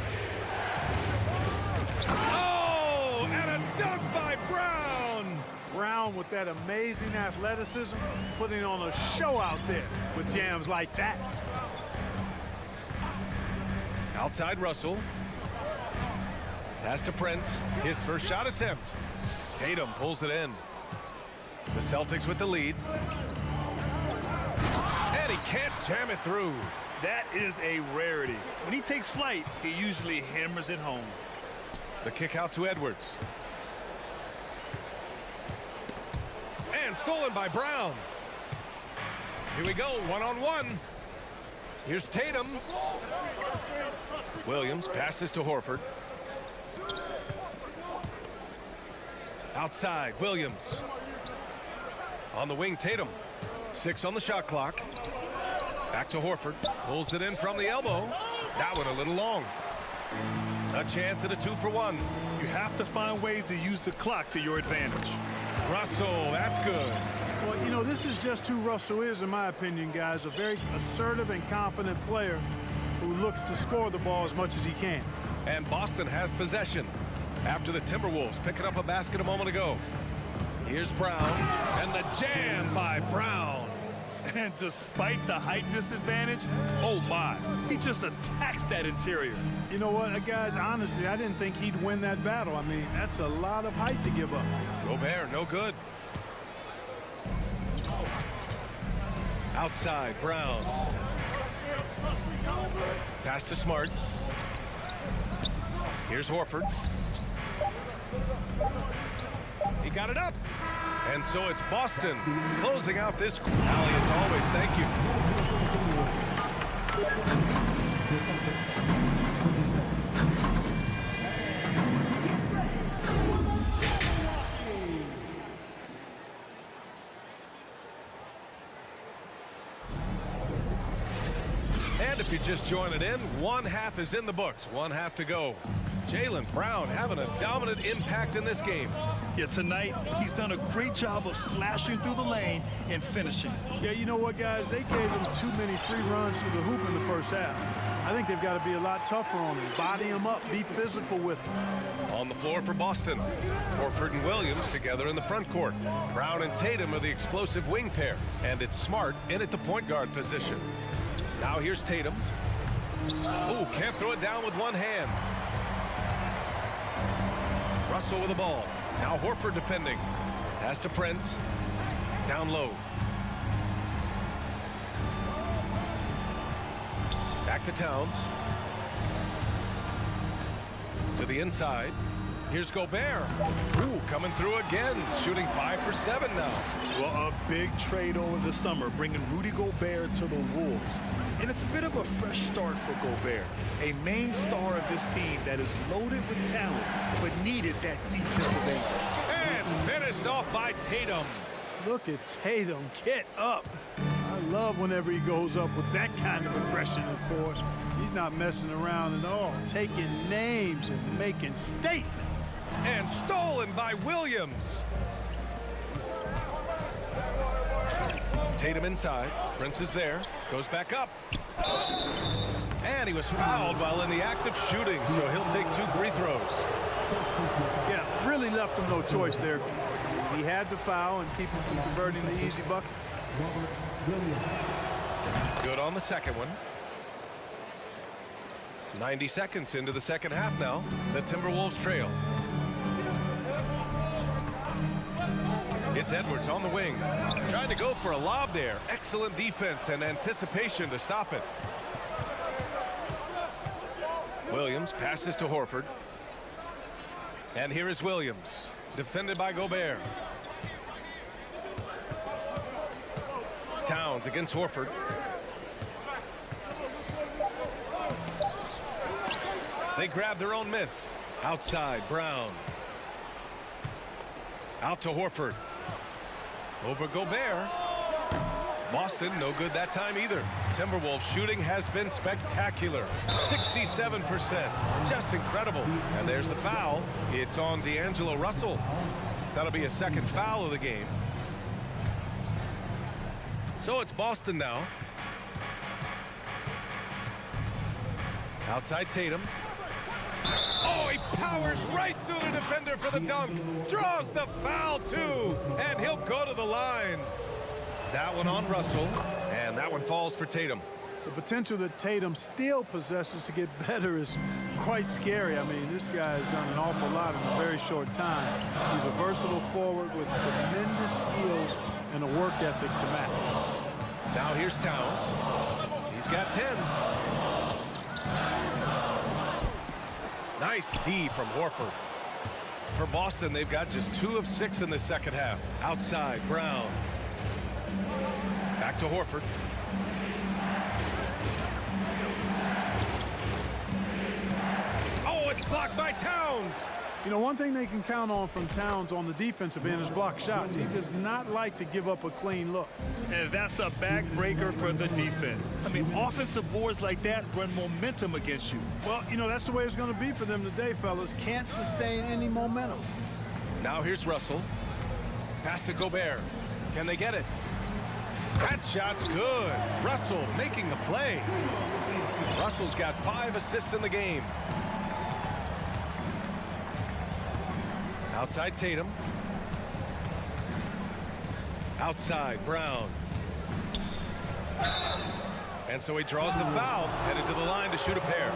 Oh, and a dunk by Brown. Brown with that amazing athleticism, putting on a show out there with jams like that. Outside Russell. Pass to Prince. His first shot attempt. Tatum pulls it in. The Celtics with the lead. And he can't jam it through. That is a rarity. When he takes flight, he usually hammers it home. The kick out to Edwards. And stolen by Brown. Here we go, one-on-one. Here's Tatum. Williams passes to Horford. Outside, Williams. On the wing, Tatum. 6 on the shot clock. Back to Horford. Pulls it in from the elbow. That one a little long. A chance at a 2-for-1. You have to find ways to use the clock to your advantage. Russell, that's good. Well, you know, this is just who Russell is, in my opinion, guys. A very assertive and confident player who looks to score the ball as much as he can. And Boston has possession after the Timberwolves picking up a basket a moment ago. Here's Brown, and the jam by Brown. And despite the height disadvantage, oh my, he just attacks that interior. You know what, guys, honestly, I didn't think he'd win that battle. I mean, that's a lot of height to give up. Gobert, no good. Outside, Brown. Pass to Smart. Here's Horford. He got it up. And so it's Boston closing out this. Ali, as always, thank you. And if you're just joining in, one half is in the books. One half to go. Jaylen Brown having a dominant impact in this game. Yeah, tonight, he's done a great job of slashing through the lane and finishing. Yeah, you know what, guys? They gave him too many free runs to the hoop in the first half. I think they've got to be a lot tougher on him. Body him up, be physical with him. On the floor for Boston, Horford and Williams together in the front court. Brown and Tatum are the explosive wing pair, and it's Smart in at the point guard position. Now here's Tatum. Oh, can't throw it down with one hand. Russell with the ball. Now Horford defending. Pass to Prince. Down low. Back to Towns. To the inside. Here's Gobert. Ooh, coming through again. Shooting 5 for 7 now. Well, a big trade over the summer, bringing Rudy Gobert to the Wolves. And it's a bit of a fresh start for Gobert, a main star of this team that is loaded with talent, but needed that defensive angle. And finished off by Tatum. Look at Tatum, get up. I love whenever he goes up with that kind of aggression and force. He's not messing around at all, taking names and making statements. And stolen by Williams. Tatum inside. Prince is there. Goes back up. And he was fouled while in the act of shooting, so he'll take 2 free throws. Yeah, really left him no choice there. He had to foul and keep him from converting the easy bucket. Good on the second one. 90 seconds into the second half now. The Timberwolves trail. It's Edwards on the wing. Trying to go for a lob there. Excellent defense and anticipation to stop it. Williams passes to Horford. And here is Williams. Defended by Gobert. Towns against Horford. They grab their own miss. Outside, Brown. Out to Horford. Over Gobert. Boston, no good that time either. Timberwolves shooting has been spectacular. 67%. Just incredible. And there's the foul. It's on D'Angelo Russell. That'll be a second foul of the game. So it's Boston now. Outside Tatum. Oh, he powers right through the defender for the dunk. Draws the foul, too. And he'll go to the line. That one on Russell. And that one falls for Tatum. The potential that Tatum still possesses to get better is quite scary. I mean, this guy has done an awful lot in a very short time. He's a versatile forward with tremendous skills and a work ethic to match. Now here's Towns. He's got 10. Nice D from Horford. For Boston, they've got just 2 of 6 in the second half. Outside, Brown. Back to Horford. Oh, it's blocked by Towns. You know, one thing they can count on from Towns on the defensive end is block shots. He does not like to give up a clean look. And that's a backbreaker for the defense. I mean, offensive boards like that run momentum against you. Well, you know, that's the way it's going to be for them today, fellas. Can't sustain any momentum. Now here's Russell. Pass to Gobert. Can they get it? That shot's good. Russell making the play. Russell's got 5 assists in the game. Outside Tatum. Outside Brown. And so he draws the foul, headed to the line to shoot a pair.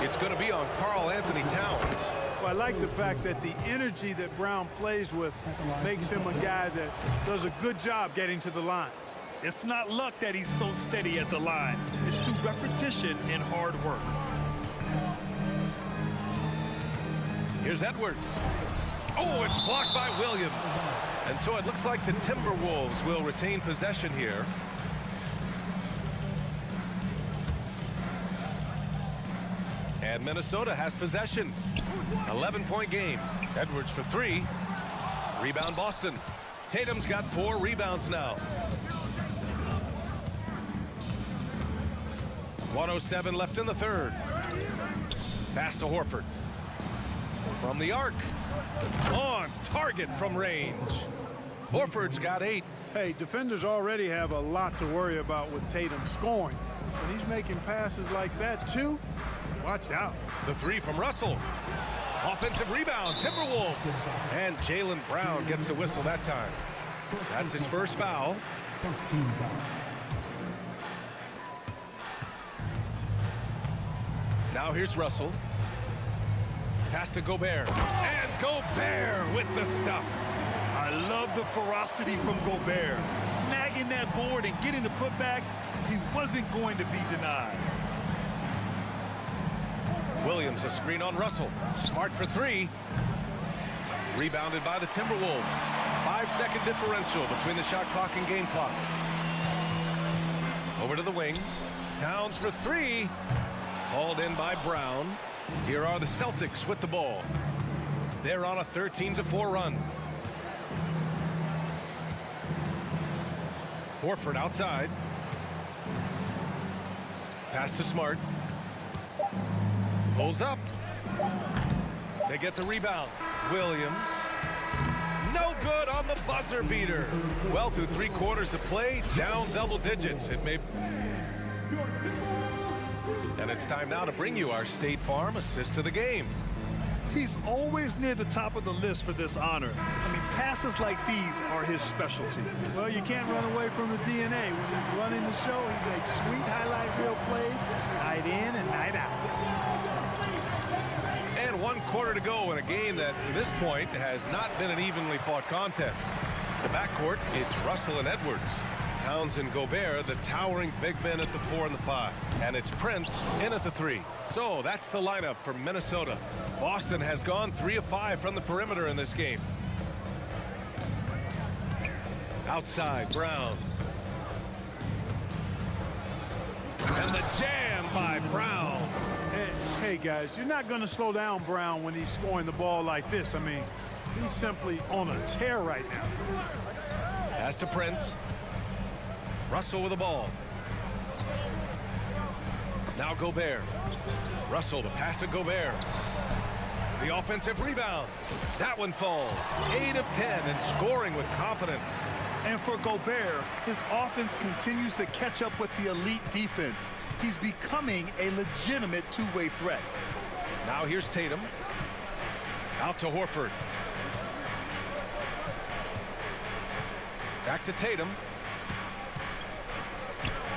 It's going to be on Karl Anthony Towns. Well, I like the fact that the energy that Brown plays with makes him a guy that does a good job getting to the line. It's not luck that he's so steady at the line. It's through repetition and hard work. Here's Edwards. Oh, it's blocked by Williams. And so it looks like the Timberwolves will retain possession here. And Minnesota has possession. 11-point game. Edwards for 3. Rebound Boston. Tatum's got 4 rebounds now. 1:07 left in the third. Pass to Horford. From the arc. On target from range. Horford's got 8. Hey, defenders already have a lot to worry about with Tatum scoring. When he's making passes like that, too, watch out. The 3 from Russell. Offensive rebound, Timberwolves. And Jaylen Brown gets a whistle that time. That's his first foul. First team foul. Now here's Russell. Pass to Gobert. And Gobert with the stuff. I love the ferocity from Gobert. Snagging that board and getting the putback, he wasn't going to be denied. Williams, a screen on Russell. Smart for 3. Rebounded by the Timberwolves. 5-second differential between the shot clock and game clock. Over to the wing. Towns for 3. Hauled in by Brown. Here are the Celtics with the ball. They're on a 13-4 run. Horford outside. Pass to Smart. Pulls up. They get the rebound. Williams. No good on the buzzer beater. Well, through 3 quarters of play, down double digits. It may... And it's time now to bring you our State Farm assist of the game. He's always near the top of the list for this honor. I mean, passes like these are his specialty. Well, you can't run away from the DNA. When he's running the show, he makes sweet highlight reel plays night in and night out. And 1 quarter to go in a game that, to this point, has not been an evenly fought contest. The backcourt, it's Russell and Edwards. Towns and Gobert, the towering big men at the 4 and the 5. And it's Prince in at the 3. So that's the lineup for Minnesota. Boston has gone 3 of 5 from the perimeter in this game. Outside, Brown. And the jam by Brown. Hey, guys, you're not going to slow down Brown when he's scoring the ball like this. I mean, he's simply on a tear right now. Pass to Prince. Russell with the ball. Now Gobert. Russell to pass to Gobert. The offensive rebound. That one falls. 8 of 10 and scoring with confidence. And for Gobert, his offense continues to catch up with the elite defense. He's becoming a legitimate two-way threat. Now here's Tatum. Out to Horford. Back to Tatum.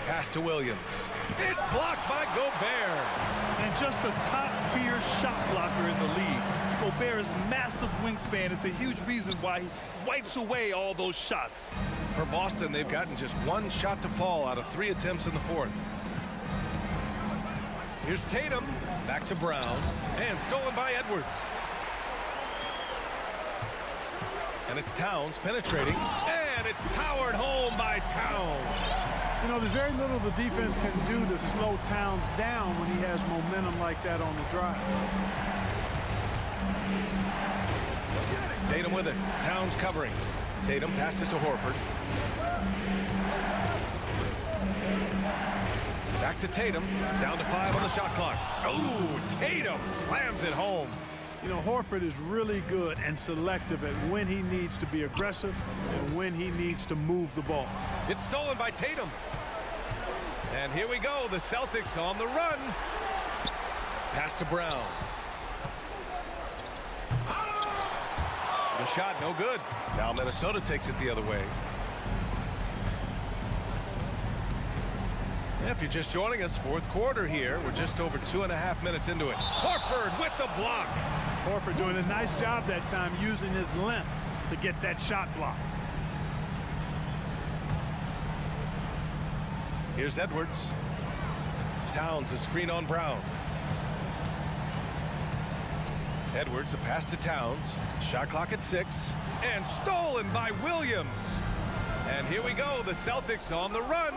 Pass to Williams. It's blocked by Gobert. And just a top-tier shot blocker in the league. Gobert's massive wingspan is a huge reason why he wipes away all those shots. For Boston, they've gotten just 1 shot to fall out of 3 attempts in the 4th. Here's Tatum. Back to Brown. And stolen by Edwards. And it's Towns penetrating. And And it's powered home by Towns. You know, there's very little the defense can do to slow Towns down when he has momentum like that on the drive. Tatum with it. Towns covering. Tatum passes to Horford. Back to Tatum. Down to 5 on the shot clock. Oh, Tatum slams it home. You know, Horford is really good and selective at when he needs to be aggressive and when he needs to move the ball. It's stolen by Tatum. And here we go. The Celtics on the run. Pass to Brown. The shot, no good. Now Minnesota takes it the other way. If you're just joining us, fourth quarter here. We're just over 2.5 minutes into it. Horford with the block. Horford doing a nice job that time using his length to get that shot blocked. Here's Edwards. Towns, a screen on Brown. Edwards, a pass to Towns. Shot clock at 6. And stolen by Williams. And here we go. The Celtics on the run.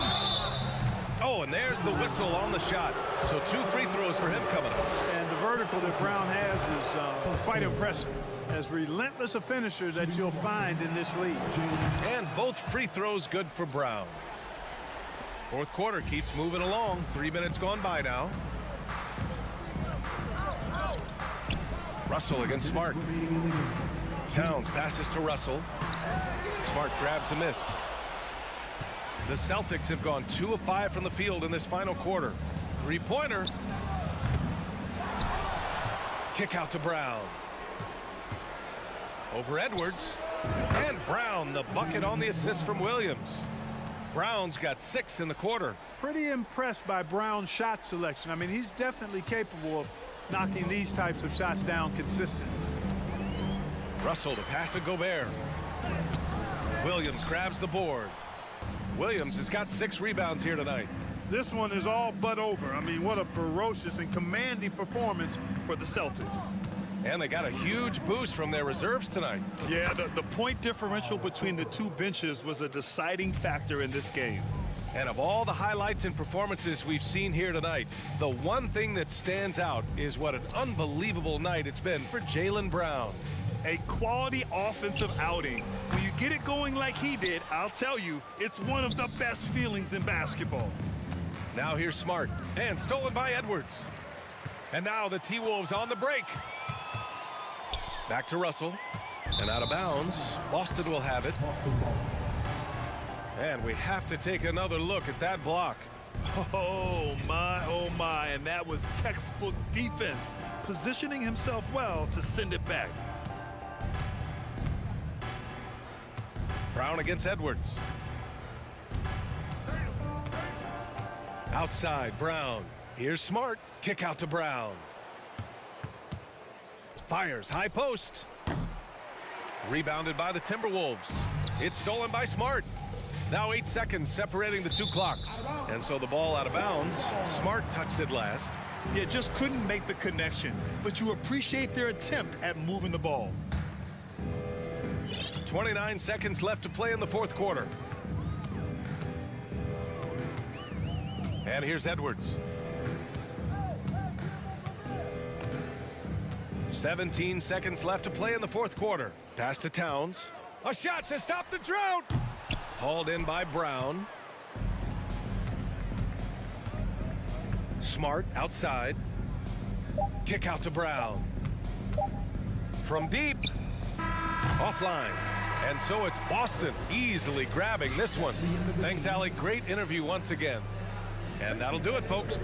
Oh, and there's the whistle on the shot. So 2 free throws for him coming up. And the vertical that Brown has is quite impressive. As relentless a finisher that you'll find in this league. And both free throws good for Brown. Fourth quarter keeps moving along. 3 minutes gone by now. Russell against Smart. Towns passes to Russell. Smart grabs a miss. The Celtics have gone 2 of 5 from the field in this final quarter. 3-pointer. Kick out to Brown. Over Edwards. And Brown, the bucket on the assist from Williams. Brown's got 6 in the quarter. Pretty impressed by Brown's shot selection. I mean, he's definitely capable of knocking these types of shots down consistently. Russell to pass to Gobert. Williams grabs the board. Williams has got 6 rebounds here tonight. This one is all but over. I mean, what a ferocious and commanding performance for the Celtics. And they got a huge boost from their reserves tonight. Yeah, the point differential between the 2 benches was a deciding factor in this game. And of all the highlights and performances we've seen here tonight, the one thing that stands out is what an unbelievable night it's been for Jaylen Brown. A quality offensive outing. When you get it going like he did, I'll tell you, it's one of the best feelings in basketball. Now here's Smart, and stolen by Edwards. And now the T-Wolves on the break. Back to Russell, and out of bounds. Boston will have it. And we have to take another look at that block. Oh my, and that was textbook defense, positioning himself well to send it back. Brown against Edwards. Outside, Brown. Here's Smart. Kick out to Brown. Fires, high post. Rebounded by the Timberwolves. It's stolen by Smart. Now 8 seconds separating the 2 clocks. And so the ball out of bounds. Smart touched it last. Yeah, just couldn't make the connection. But you appreciate their attempt at moving the ball. 29 seconds left to play in the fourth quarter. And here's Edwards. 17 seconds left to play in the fourth quarter. Pass to Towns. A shot to stop the drought. Hauled in by Brown. Smart outside. Kick out to Brown. From deep. Offline. And so it's Boston easily grabbing this one. Thanks, Allie. Great interview once again. And that'll do it, folks.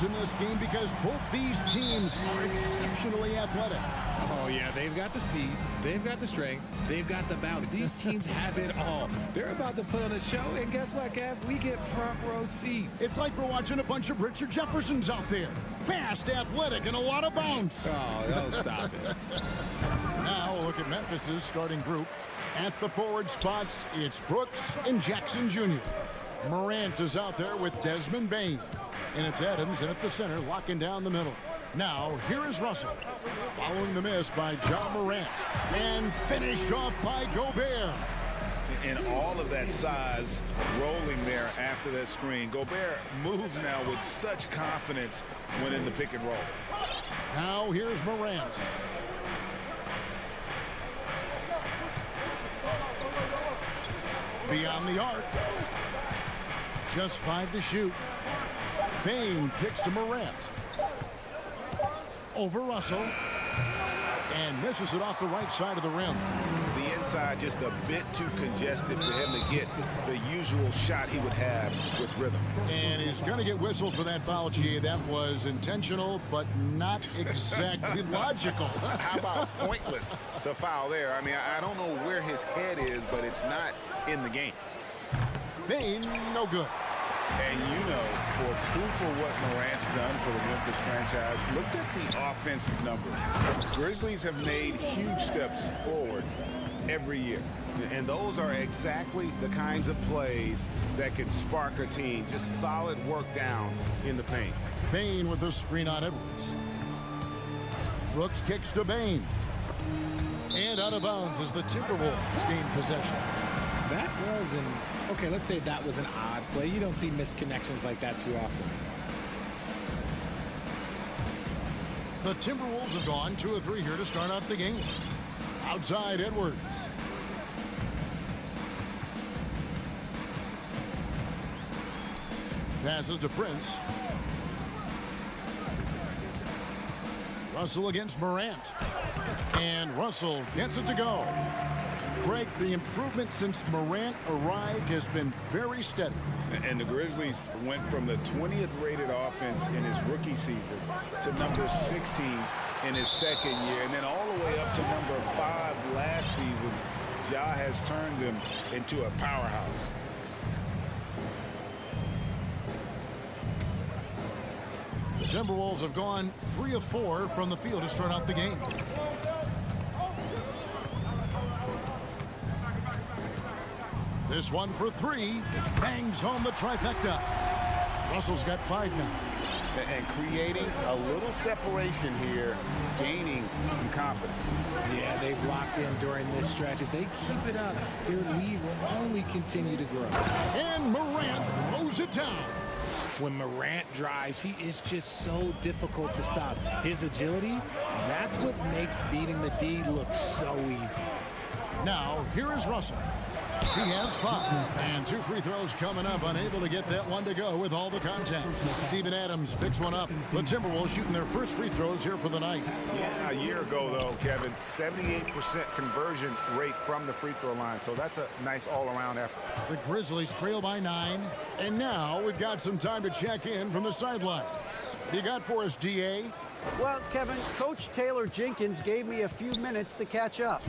in this game because both these teams are exceptionally athletic. Oh, yeah, they've got the speed, they've got the strength, they've got the bounce. These teams have it all. They're about to put on a show, and guess what, Kev? We get front row seats. It's like we're watching a bunch of Richard Jeffersons out there. Fast, athletic, and a lot of bounce. Oh, don't stop it. Now we'll look at Memphis's starting group. At the forward spots, it's Brooks and Jackson Jr. Morant is out there with Desmond Bane. And it's Adams in at the center, locking down the middle. Now, here is Russell. Following the miss by John Morant. And finished off by Gobert. And all of that size rolling there after that screen. Gobert moves now with such confidence when in the pick and roll. Now, here's Morant. Beyond the arc. Just 5 to shoot. Bane kicks to Morant. Over Russell. And misses it off the right side of the rim. The inside just a bit too congested for him to get the usual shot he would have with rhythm. And he's going to get whistled for that foul, G. That was intentional, but not exactly logical. How about pointless to foul there? I mean, I don't know where his head is, but it's not in the game. Bane, no good. And you know, for proof of what Morant's done for the Memphis franchise, look at the offensive numbers. The Grizzlies have made huge steps forward every year. And those are exactly the kinds of plays that can spark a team. Just solid work down in the paint. Bane with the screen on Edwards. Brooks kicks to Bane. And out of bounds as the Timberwolves gain possession. That was an, okay, let's say that was an odd play. You don't see misconnections like that too often. The Timberwolves have gone 2 of 3 here to start out the game. Outside Edwards. Passes to Prince. Russell against Morant. And Russell gets it to go. Greg, the improvement since Morant arrived has been very steady. And the Grizzlies went from the 20th rated offense in his rookie season to number 16 in his second year. And then all the way up to number 5 last season. Ja has turned them into a powerhouse. The Timberwolves have gone 3 of 4 from the field to start out the game. This one for three. Bangs home the trifecta. Russell's got 5 now. And creating a little separation here, gaining some confidence. Yeah, they've locked in during this stretch. If they keep it up, their lead will only continue to grow. And Morant throws it down. When Morant drives, he is just so difficult to stop. His agility, that's what makes beating the D look so easy. Now, here is Russell. He has 5. And 2 free throws coming up. Unable to get that one to go with all the contact. Steven Adams picks one up. The Timberwolves shooting their first free throws here for the night. Yeah, a year ago, though, Kevin, 78% conversion rate from the free throw line. So that's a nice all-around effort. The Grizzlies trail by 9. And now we've got some time to check in from the sideline. You got for us, DA? Well, Kevin, Coach Taylor Jenkins gave me a few minutes to catch up.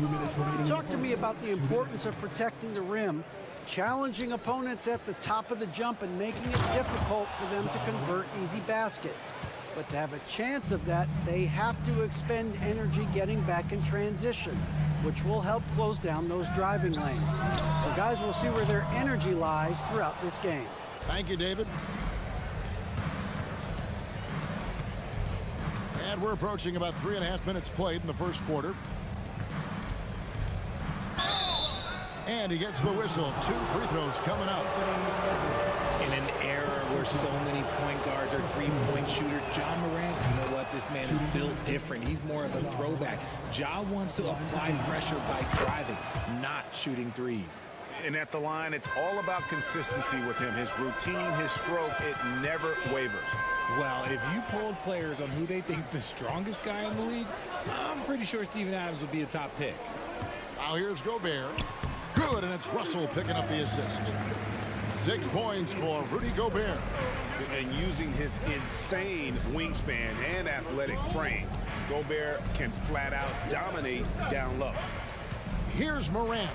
Talk to me about the importance of protecting the rim, challenging opponents at the top of the jump, and making it difficult for them to convert easy baskets. But to have a chance of that, they have to expend energy getting back in transition, which will help close down those driving lanes. So, guys, we'll see where their energy lies throughout this game. Thank you, David. And we're approaching about 3.5 minutes played in the first quarter. And he gets the whistle. 2 free throws coming up. In an era where so many point guards are three-point shooters, Ja Morant, you know what? This man is built different. He's more of a throwback. Ja wants to apply pressure by driving, not shooting threes. And at the line, it's all about consistency with him. His routine, his stroke, it never wavers. Well, if you polled players on who they think the strongest guy in the league, I'm pretty sure Steven Adams would be a top pick. Now here's Gobert. Good, and it's Russell picking up the assist. 6 points for Rudy Gobert. And using his insane wingspan and athletic frame, Gobert can flat out dominate down low. Here's Morant.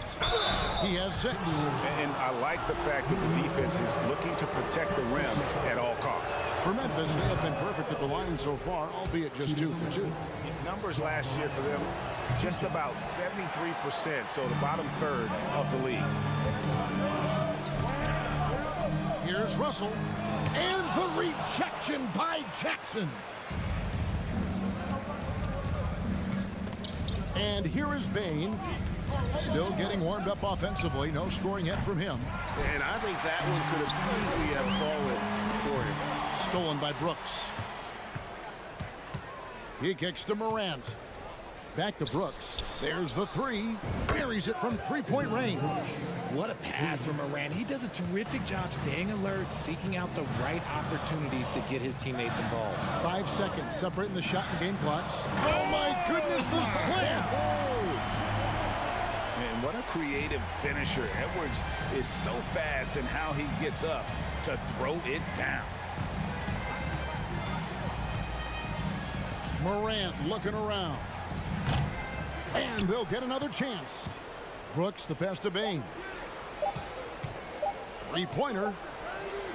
He has 6. And I like the fact that the defense is looking to protect the rim at all costs. For Memphis, they have been perfect at the line so far, albeit just 2 for 2. Numbers last year for them, just about 73%, so the bottom third of the league. Here's Russell. And the rejection by Jackson. And here is Bane. Still getting warmed up offensively. No scoring yet from him. And I think that one could have easily have fallen for him. Stolen by Brooks. He kicks to Morant. Back to Brooks. There's the 3. Buries it from 3-point range. What a pass from Morant. He does a terrific job staying alert, seeking out the right opportunities to get his teammates involved. 5 seconds separating the shot and game clocks. Oh my goodness, the slam! And what a creative finisher. Edwards is so fast in how he gets up to throw it down. Morant looking around. And they'll get another chance. Brooks, the pass to Bane. 3-pointer.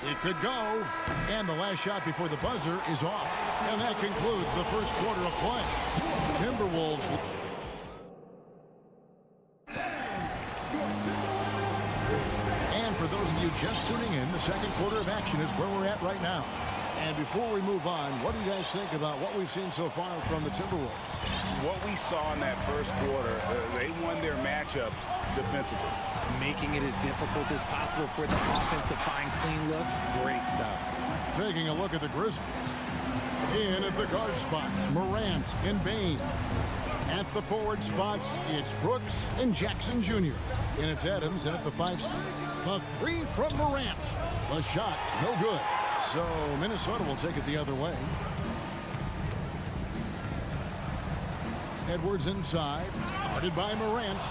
It could go. And the last shot before the buzzer is off. And that concludes the first quarter of play. Timberwolves. And for those of you just tuning in, the second quarter of action is where we're at right now. And before we move on, what do you guys think about what we've seen so far from the Timberwolves? What we saw in that first quarter, they won their matchups defensively. Making it as difficult as possible for the offense to find clean looks. Great stuff. Taking a look at the Grizzlies. In at the guard spots, Morant and Bane. At the forward spots, it's Brooks and Jackson Jr. And it's Adams, and at the 5 spot, a 3 from Morant. The shot, no good. So Minnesota will take it the other way. Edwards inside, guarded by Morant.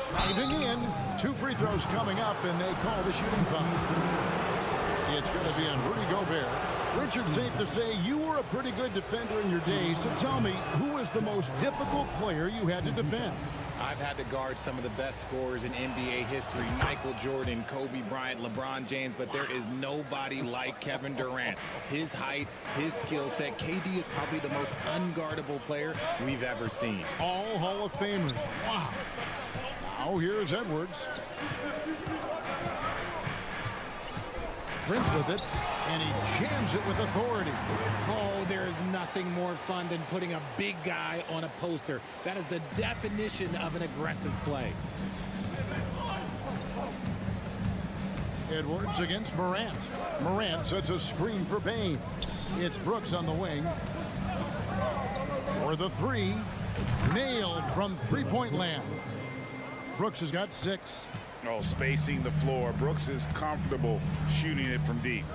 Driving in, 2 free throws coming up, and they call the shooting foul. It's going to be on Rudy Gobert. Richard, safe to say you were a pretty good defender in your day, so tell me, who was the most difficult player you had to defend? I've had to guard some of the best scorers in NBA history, Michael Jordan, Kobe Bryant, LeBron James, but there is nobody like Kevin Durant. His height, his skill set. KD is probably the most unguardable player we've ever seen. All Hall of Famers. Wow. Now here's Edwards. Prince with it, and he jams it with authority. Oh, there is nothing more fun than putting a big guy on a poster. That is the definition of an aggressive play. Edwards against Morant. Morant sets a screen for Bane. It's Brooks on the wing. For the three. Nailed from three-point land. Brooks has got 6. Oh, spacing the floor. Brooks is comfortable shooting it from deep.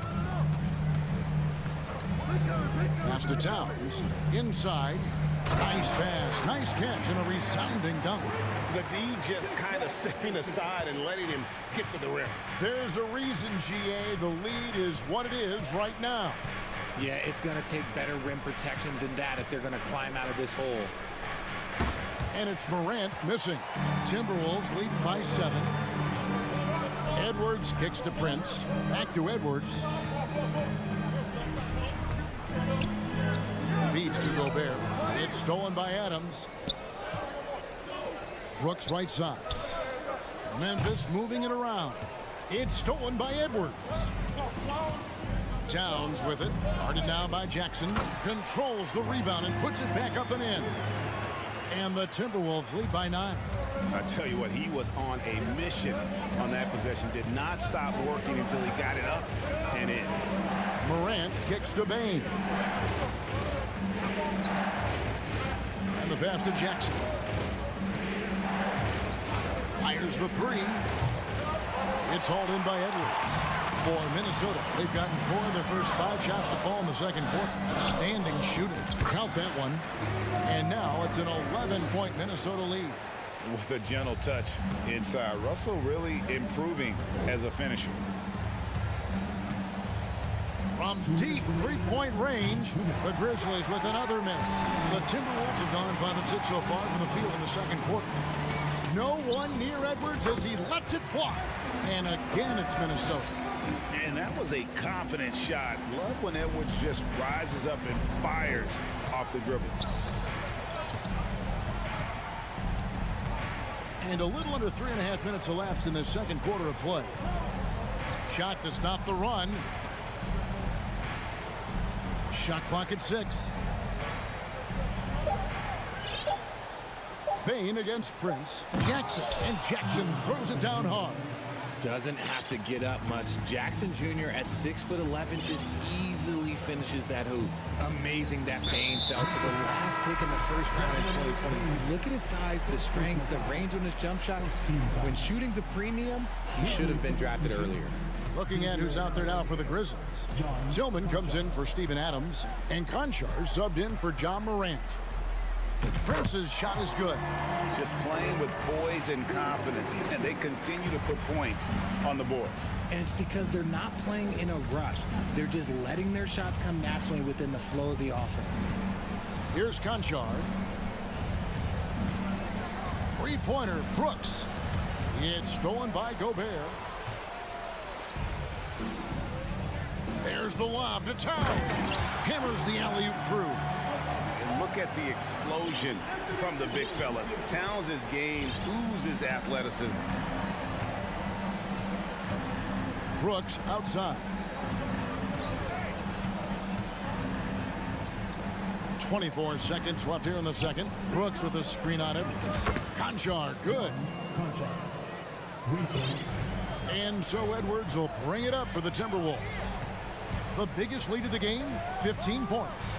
Pass to Towns. Inside. Nice pass. Nice catch and a resounding dunk. The D just kind of stepping aside and letting him get to the rim. There's a reason, GA. The lead is what it is right now. Yeah, it's going to take better rim protection than that if they're going to climb out of this hole. And it's Morant missing. Timberwolves lead by 7. Edwards kicks to Prince. Back to Edwards. Feeds to Gobert. It's stolen by Adams. Brooks right side. Memphis moving it around. It's stolen by Edwards. Towns with it. Guarded now by Jackson. Controls the rebound and puts it back up and in. And the Timberwolves lead by 9. I tell you what, he was on a mission on that possession. Did not stop working until he got it up and in. Morant kicks to Bane. And the pass to Jackson. Fires the 3. It's hauled in by Edwards. For Minnesota, they've gotten 4 of their first 5 shots to fall in the second quarter. Standing shooting. Count that one. And now it's an 11-point Minnesota lead. With a gentle touch inside. Russell really improving as a finisher. From deep three-point range, the Grizzlies with another miss. The Timberwolves have gone 5 of 6 so far from the field in the second quarter. No one near Edwards as he lets it fly. And again, it's Minnesota. And that was a confident shot. Love when Edwards just rises up and fires off the dribble. And a little under 3.5 minutes elapsed in the second quarter of play. Shot to stop the run. Shot clock at 6. Bane against Prince. Jackson. And Jackson throws it down hard. Doesn't have to get up much. Jackson Jr. at 6'11" just easily finishes that hoop. Amazing that Bane fell to the last pick in the first round in 2020. Look at his size, the strength, the range on his jump shot. When shooting's a premium, he should have been drafted earlier. Looking at who's out there now for the Grizzlies. Tillman comes in for Steven Adams, and Conchar subbed in for John Morant. Prince's shot is good. Just playing with poise and confidence, and they continue to put points on the board. And it's because they're not playing in a rush. They're just letting their shots come naturally within the flow of the offense. Here's Conchar. Three-pointer, Brooks. It's stolen by Gobert. There's the lob to Towns. Hammers the alley-oop through. And look at the explosion from the big fella. Towns' game oozes athleticism. Brooks outside. 24 seconds left here in the second. Brooks with a screen on it. Conchar, good. And so Edwards will bring it up for the Timberwolves. The biggest lead of the game, 15 points.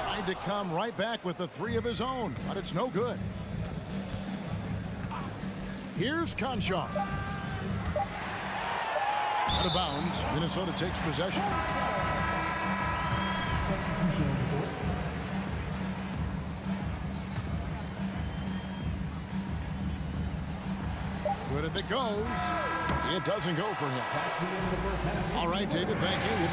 Tried to come right back with the 3 of his own, but it's no good. Here's Conchar. Out of bounds, Minnesota takes possession. Good if it goes. It doesn't go for him. All right, David, thank you.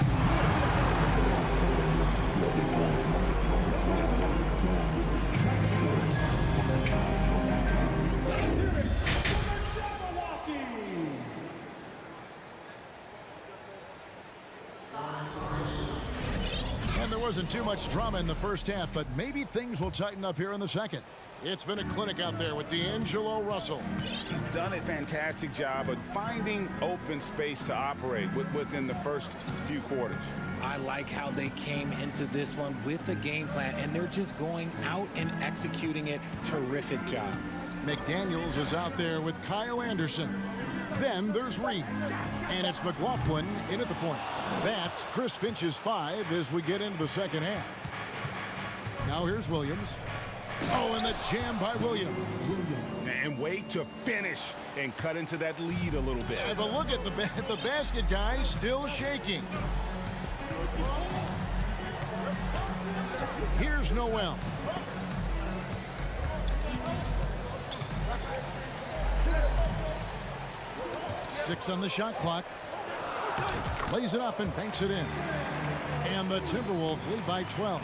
wasn't too much drama in the first half, but maybe things will tighten up here in the second. It's been a clinic out there with D'Angelo Russell. He's done a fantastic job of finding open space to operate within the first few quarters. I like how they came into this one with a game plan, and they're just going out and executing it. Terrific job. McDaniels is out there with Kyle Anderson. Then there's Reed. And it's McLaughlin in at the point. That's Chris Finch's 5 as we get into the second half. Now here's Williams. Oh, and the jam by Williams. And wait to finish and cut into that lead a little bit. Have a look at the basket, guys, still shaking. Here's Noel. Six on the shot clock. Lays it up and banks it in. And the Timberwolves lead by 12.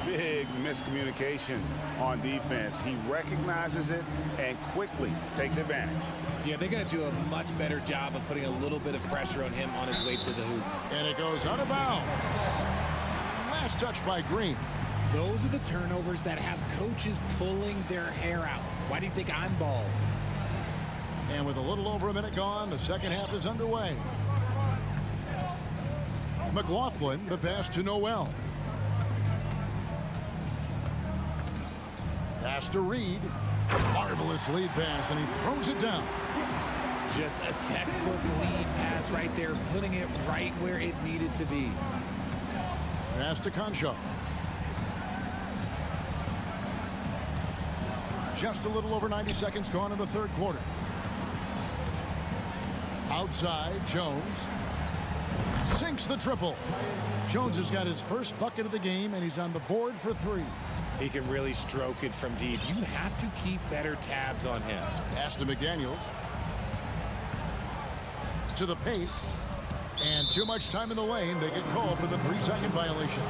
Big miscommunication on defense. He recognizes it and quickly takes advantage. Yeah, they're going to do a much better job of putting a little bit of pressure on him on his way to the hoop. And it goes out of bounds. Last touch by Green. Those are the turnovers that have coaches pulling their hair out. Why do you think I'm bald? And with a little over a minute gone, the second half is underway. McLaughlin, the pass to Noel. Pass to Reed. Marvelous lead pass, and he throws it down. Just a textbook lead pass right there, putting it right where it needed to be. Pass to Concho. Just a little over 90 seconds gone in the third quarter. Outside, Jones sinks the triple. Jones has got his first bucket of the game, and he's on the board for 3. He can really stroke it from deep. You have to keep better tabs on him. Pass to McDaniels. To the paint. And too much time in the lane. They get called for the 3-second violation.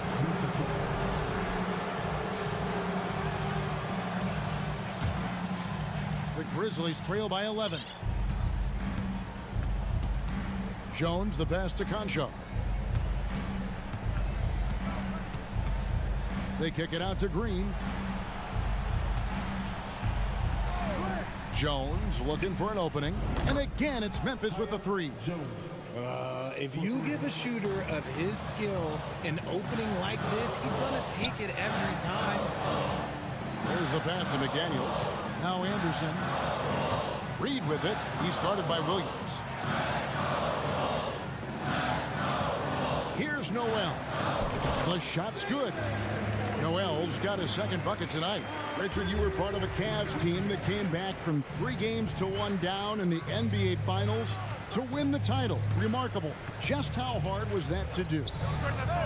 The Grizzlies trail by 11. Jones, the pass to Concho. They kick it out to Green. Jones looking for an opening. And again, it's Memphis with the 3. If you give a shooter of his skill an opening like this, he's going to take it every time. There's the pass to McDaniels. Now Anderson. Reed with it. He's guarded by Williams. Here's Noel. The shot's good. Noel's got his second bucket tonight. Richard, you were part of a Cavs team that came back from 3 games to 1 down in the NBA Finals to win the title. Remarkable. Just how hard was that to do?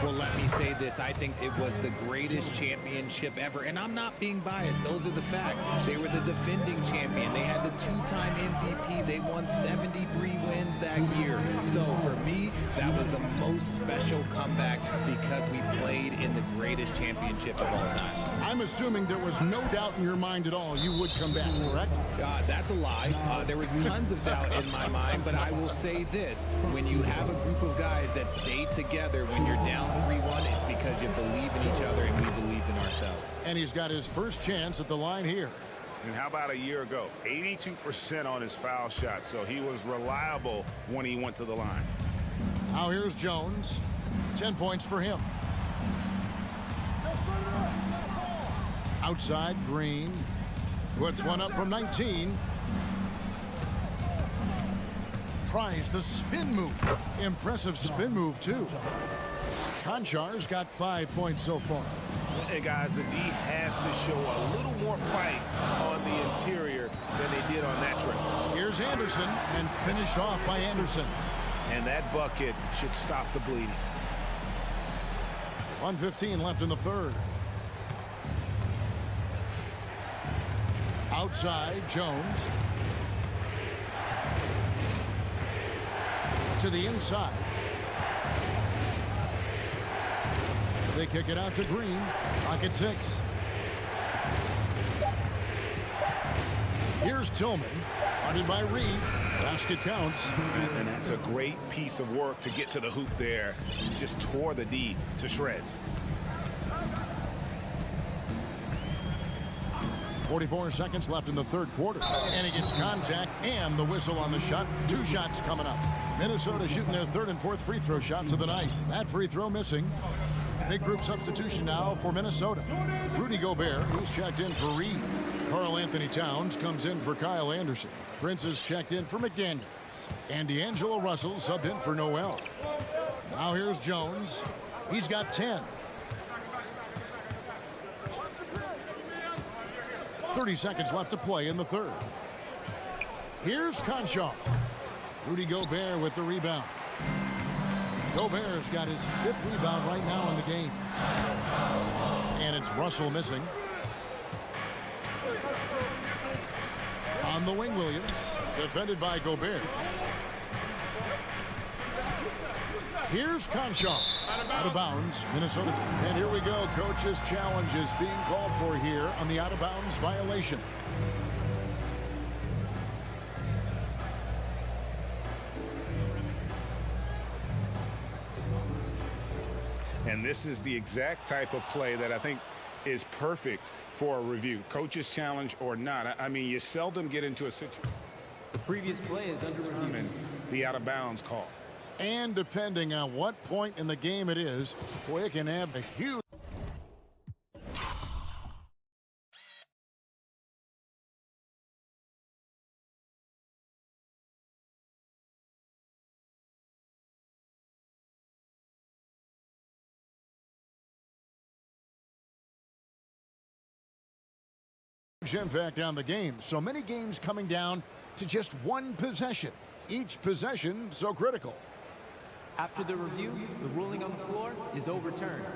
Well, let me say this. I think it was the greatest championship ever. And I'm not being biased. Those are the facts. They were the defending champion. They had the 2-time MVP. They won 73 wins that year. So for me, that was the most special comeback because we played in the greatest championship of all time. I'm assuming there was no doubt in your mind at all you would come back, correct? That's a lie. There was tons of doubt in my mind, but I will say this. When you have a group of guys that stay together when you're down 3-1, it's because you believe in each other and we believed in ourselves. And he's got his first chance at the line here. And how about a year ago? 82% on his foul shot, so he was reliable when he went to the line. Now here's Jones. 10 points for him. Outside, Green puts one up from 19. Tries the spin move. Impressive spin move, too. Konchar's got 5 points so far. Hey, guys, the D has to show a little more fight on the interior than they did on that trip. Here's Anderson, and finished off by Anderson. And that bucket should stop the bleeding. 1:15 left in the third. Outside, Jones. To the inside. They kick it out to Green. Pocket 6. Here's Tillman. Guarded by Reed. Basket counts. And that's a great piece of work to get to the hoop there. He just tore the D to shreds. 44 seconds left in the third quarter. And he gets contact and the whistle on the shot. 2 shots coming up. Minnesota shooting their third and fourth free throw shots of the night. That free throw missing. Big group substitution now for Minnesota. Rudy Gobert, who's checked in for Reed. Karl Anthony Towns comes in for Kyle Anderson. Prince is checked in for McDaniels. And D'Angelo Russell subbed in for Noel. Now here's Jones. He's got 10. 30 seconds left to play in the third. Here's Conchal. Rudy Gobert with the rebound. Gobert's got his 5th rebound right now in the game. And it's Russell missing. On the wing, Williams. Defended by Gobert. Here's Conchal. Out of bounds, Minnesota. And here we go. Coach's challenge is being called for here on the out of bounds violation. And this is the exact type of play that I think is perfect for a review. Coach's challenge or not. I mean, you seldom get into a situation. The previous play is under review. The out of bounds call. And depending on what point in the game it is, boy, it can have a huge... impact on the game. So many games coming down to just one possession. Each possession so critical. After the review, the ruling on the floor is overturned.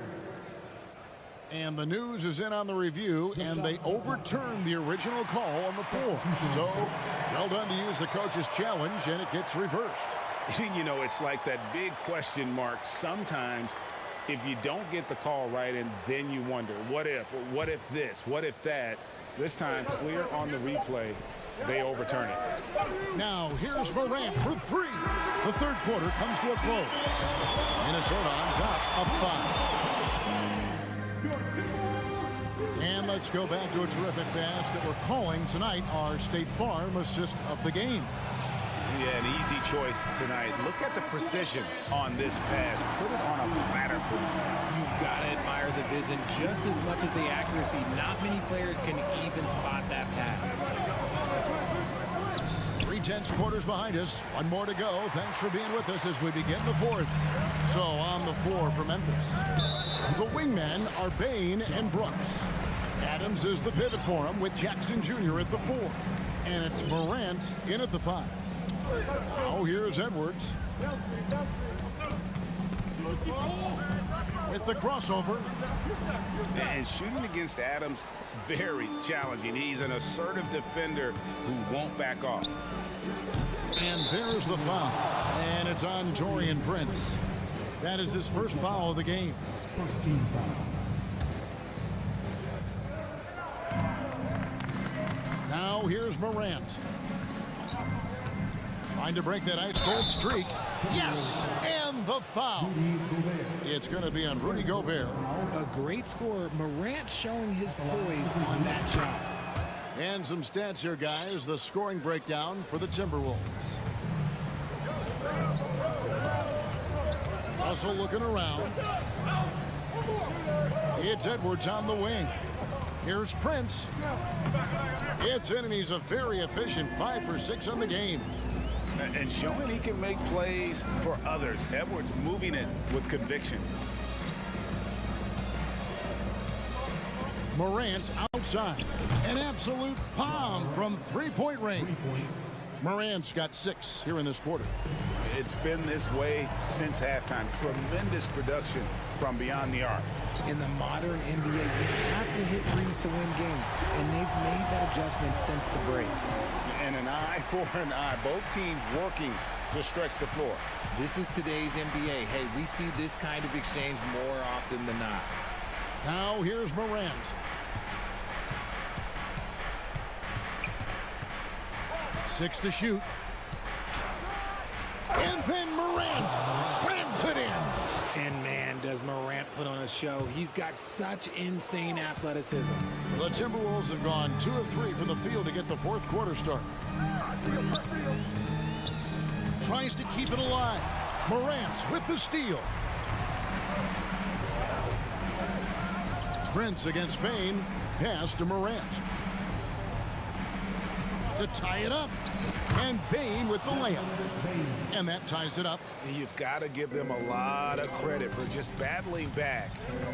And the news is in on the review, and they overturned the original call on the floor. So, well done to use the coach's challenge, and it gets reversed. You know, it's like that big question mark sometimes if you don't get the call right, and then you wonder, what if this, what if that? This time, clear on the replay, they overturn it. Now, here's Morant for 3. The third quarter comes to a close. Minnesota on top, up 5. And let's go back to a terrific pass that we're calling tonight our State Farm assist of the game. Yeah, an easy choice tonight. Look at the precision on this pass. Put it on a platter for you. You've got to admire the vision just as much as the accuracy. Not many players can even spot that pass. 3/10 quarters behind us. One more to go. Thanks for being with us as we begin the fourth. So on the floor for Memphis, the wingmen are Bain and Brooks. Adams is the pivot for him with Jackson Jr. at the 4. And it's Morant in at the 5. Now here's Edwards. With the crossover. And shooting against Adams, very challenging. He's an assertive defender who won't back off. And there's the foul. And it's on Taurean Prince. That is his first foul of the game. First team foul. Now here's Morant. Trying to break that ice cold streak. Yes! And the foul. It's going to be on Rudy Gobert. A great scorer. Morant showing his poise on that shot. And some stats here, guys. The scoring breakdown for the Timberwolves. Russell looking around. It's Edwards on the wing. Here's Prince. It's in, and he's a very efficient 5 for 6 on the game. And showing he can make plays for others. Edwards moving it with conviction. Morant outside. An absolute bomb from three-point range. Morant's got 6 here in this quarter. It's been this way since halftime. Tremendous production from beyond the arc. In the modern NBA, you have to hit threes to win games, and they've made that adjustment since the break. And an eye for an eye. Both teams working to stretch the floor. This is today's NBA. Hey, we see this kind of exchange more often than not. Now here's Morant. Six to shoot. And then Morant slams it in. And man, does Morant put on a show. He's got such insane athleticism. The Timberwolves have gone 2 of 3 from the field to get the fourth quarter started. Tries to keep it alive. Morant with the steal. Prince against Bain. Pass to Morant. To tie it up. And Bain with the layup. And that ties it up. You've got to give them a lot of credit for just battling back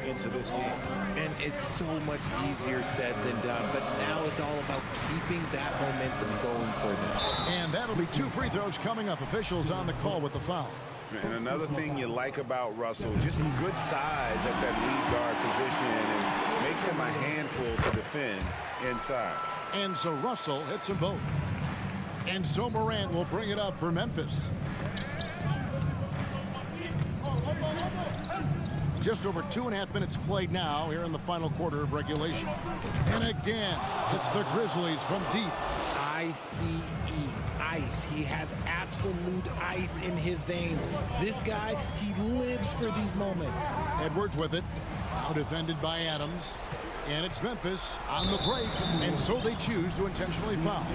into this game. And it's so much easier said than done, but now it's all about keeping that momentum going for them. And that'll be 2 free throws coming up. Officials on the call with the foul. And another thing you like about Russell, just good size at that lead guard position, and makes him a handful to defend inside. And so Russell hits them both. And so Morant will bring it up for Memphis. Just over 2.5 minutes played now here in the final quarter of regulation. And again, it's the Grizzlies from deep. ICE, ice. He has absolute ice in his veins. This guy, he lives for these moments. Edwards with it. Now defended by Adams. And it's Memphis on the break, and so they choose to intentionally foul.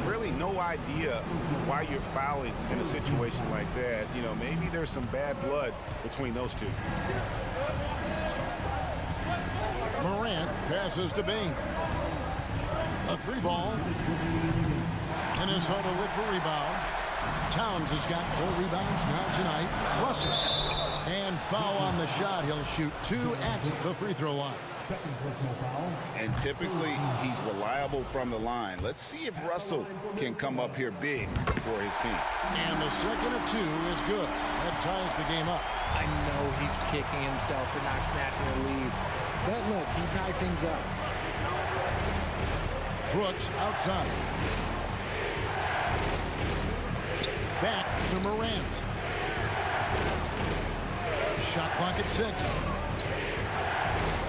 Really no idea why you're fouling in a situation like that. You know, maybe there's some bad blood between those two. Morant passes to Bain. A 3-ball. Minnesota with the rebound. Towns has got 4 rebounds now tonight. Russell. And foul on the shot. He'll shoot 2 at the free throw line. And typically, he's reliable from the line. Let's see if Russell can come up here big for his team. And the second of 2 is good. That ties the game up. I know he's kicking himself for not snatching the lead. But look, he tied things up. Brooks outside. Back to Morant. Shot clock at 6.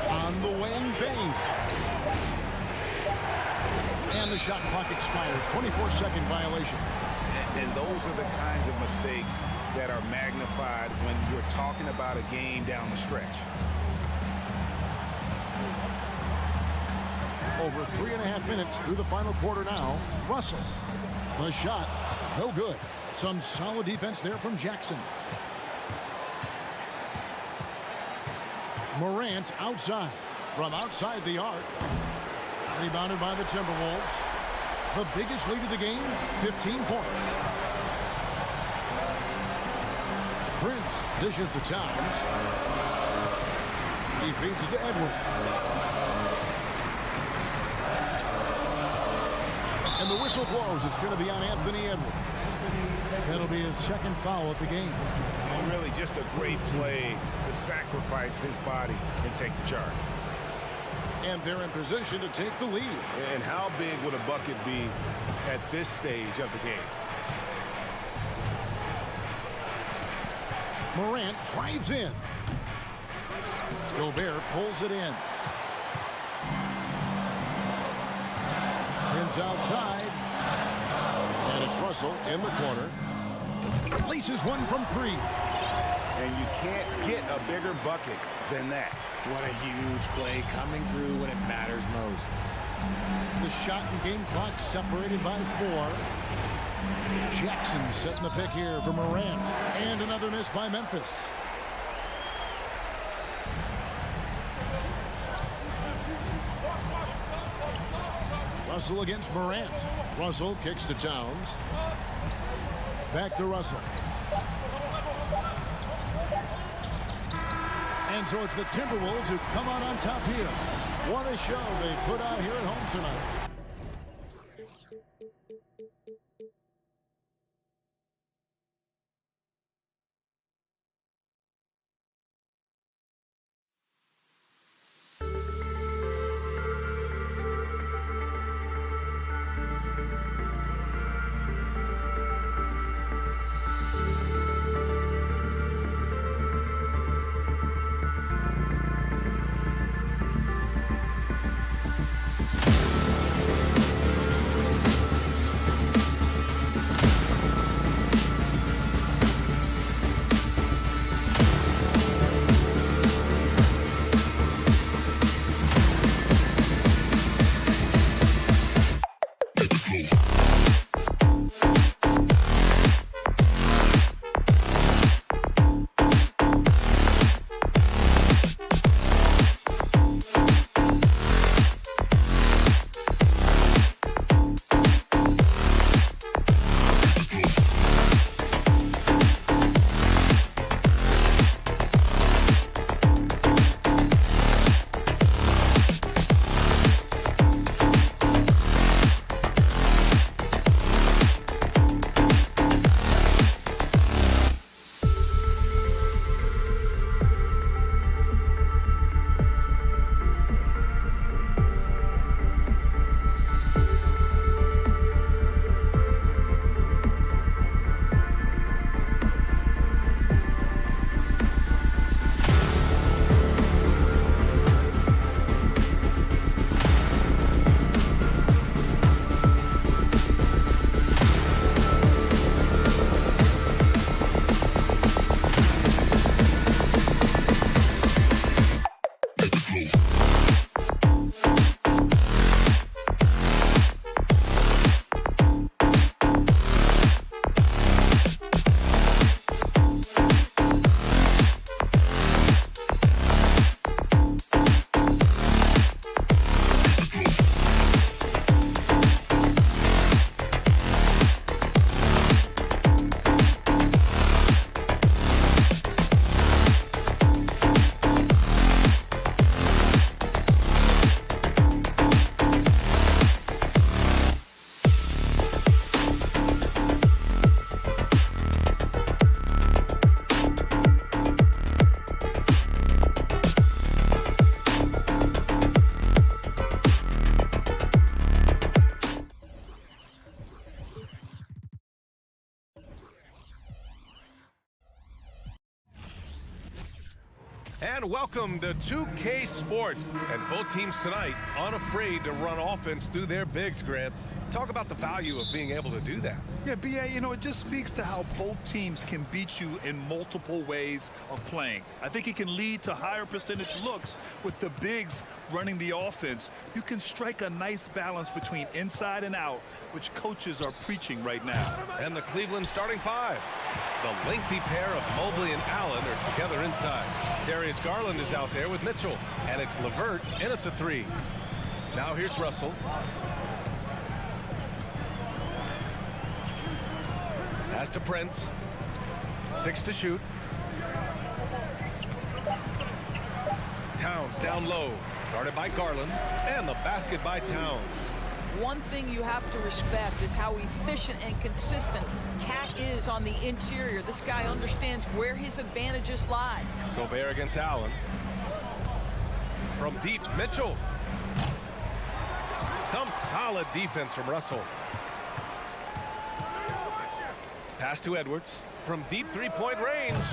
On the wing, Bain. And the shot clock expires. 24-second violation. And those are the kinds of mistakes that are magnified when you're talking about a game down the stretch. Over 3.5 minutes through the final quarter now. Russell. The shot. No good. Some solid defense there from Jackson. Morant outside. From outside the arc. Rebounded by the Timberwolves. The biggest lead of the game, 15 points. Prince dishes to Towns. He feeds it to Edwards. And the whistle blows. It's going to be on Anthony Edwards. That'll be his second foul of the game. And really just a great play to sacrifice his body and take the charge. And they're in position to take the lead. And how big would a bucket be at this stage of the game? Morant drives in. Gobert pulls it in. Pins outside. And it's Russell in the corner. Laces one from 3. And you can't get a bigger bucket than that. What a huge play coming through when it matters most. The shot and game clock separated by 4. Jackson setting the pick here for Morant. And another miss by Memphis. Russell against Morant. Russell kicks to Towns. Back to Russell. And so it's the Timberwolves who come out on top here. What a show they put out here at home tonight. And welcome to 2K Sports. And both teams tonight unafraid to run offense through their bigs, Grant. Talk about the value of being able to do that. Yeah, B.A., you know, it just speaks to how both teams can beat you in multiple ways of playing. I think it can lead to higher percentage looks with the bigs running the offense. You can strike a nice balance between inside and out, which coaches are preaching right now. And the Cleveland starting five. The lengthy pair of Mobley and Allen are together inside. Darius Garland is out there with Mitchell. And it's LeVert in at the 3. Now here's Russell. Pass to Prince. 6 to shoot. Towns down low. Guarded by Garland. And the basket by Towns. One thing you have to respect is how efficient and consistent Cat is on the interior. This guy understands where his advantages lie. Gobert against Allen. From deep, Mitchell. Some solid defense from Russell. Pass to Edwards. From deep three-point range.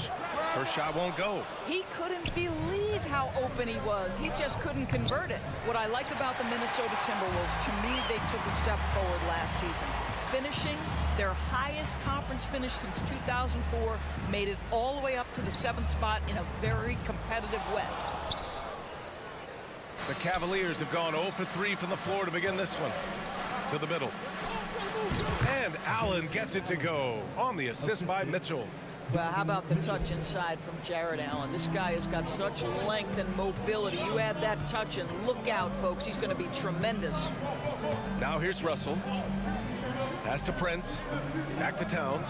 First shot won't go. He couldn't believe how open he was. He just couldn't convert it. What I like about the Minnesota Timberwolves, to me, they took a step forward last season. Finishing their highest conference finish since 2004, made it all the way up to the 7th spot in a very competitive West. The Cavaliers have gone 0 for 3 from the floor to begin this one. To the middle. And Allen gets it to go on the assist by Mitchell. Well, how about the touch inside from Jared Allen? This guy has got such length and mobility. You add that touch and look out, folks. He's going to be tremendous. Now here's Russell. Pass to Prince. Back to Towns.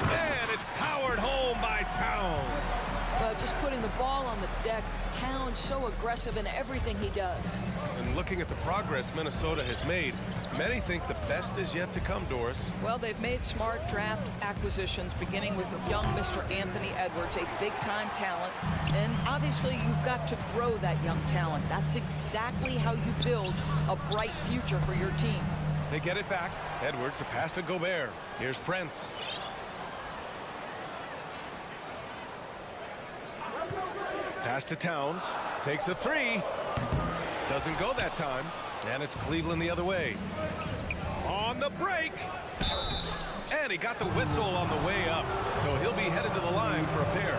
And it's powered home by Towns. Well, just putting the ball on the deck. Towns so aggressive in everything he does. And looking at the progress Minnesota has made, many think the best is yet to come, Doris. Well, they've made smart draft acquisitions, beginning with young Mr. Anthony Edwards, a big-time talent. And obviously, you've got to grow that young talent. That's exactly how you build a bright future for your team. They get it back. Edwards, a pass to Gobert. Here's Prince. Pass to Towns. Takes a 3. Doesn't go that time. And it's Cleveland the other way. On the break. And he got the whistle on the way up. So he'll be headed to the line for a pair.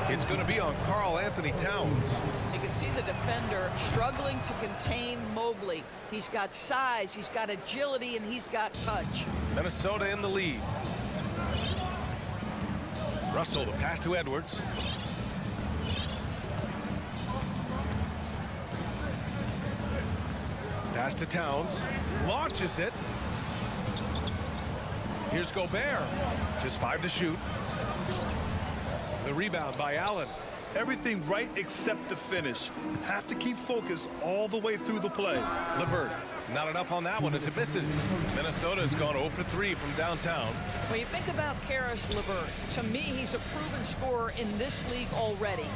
It's going to be on Karl Anthony Towns. You can see the defender struggling to contain Mobley. He's got size, he's got agility, and he's got touch. Minnesota in the lead. Russell, the pass to Edwards. Pass to Towns. Launches it. Here's Gobert. Just 5 to shoot. The rebound by Allen. Everything right except the finish. Have to keep focus all the way through the play. LeVert, not enough on that one as it misses. Minnesota's gone 0 for 3 from downtown. When you think about Karis LeVert, to me, he's a proven scorer in this league already.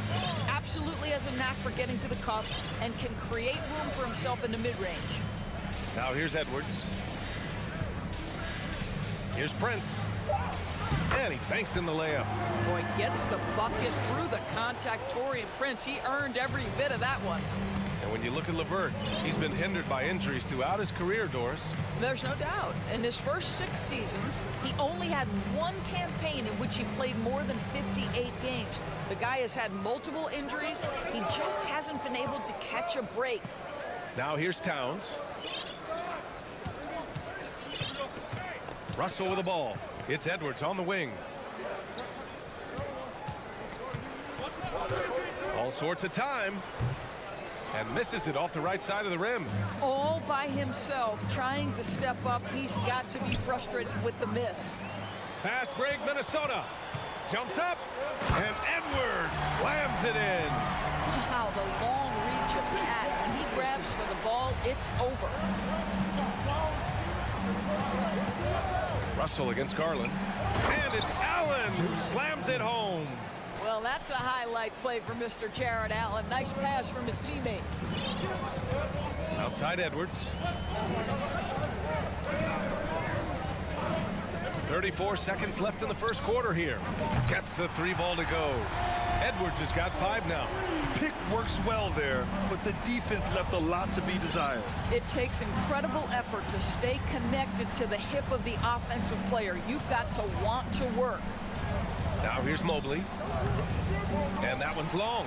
Absolutely has a knack for getting to the cup and can create room for himself in the mid-range. Now here's Edwards. Here's Prince. And he banks in the layup. Boy, gets the bucket through the contact. Taurean Prince, he earned every bit of that one. And when you look at LeVert, he's been hindered by injuries throughout his career, Doris. There's no doubt. In his first 6 seasons, he only had one campaign in which he played more than 58 games. The guy has had multiple injuries. He just hasn't been able to catch a break. Now here's Towns. Russell with the ball. It's Edwards on the wing. All sorts of time. And misses it off the right side of the rim. All by himself, trying to step up. He's got to be frustrated with the miss. Fast break, Minnesota. Jumps up. And Edwards slams it in. Wow, the long reach of Cat. When he grabs for the ball, it's over. Russell against Garland. And it's Allen who slams it home. Well, that's a highlight play for Mr. Jared Allen. Nice pass from his teammate. Outside Edwards. 34 seconds left in the first quarter here. Gets the 3 ball to go. Edwards has got 5 now. Pick works well there, but the defense left a lot to be desired. It takes incredible effort to stay connected to the hip of the offensive player. You've got to want to work. Now here's Mobley. And that one's long.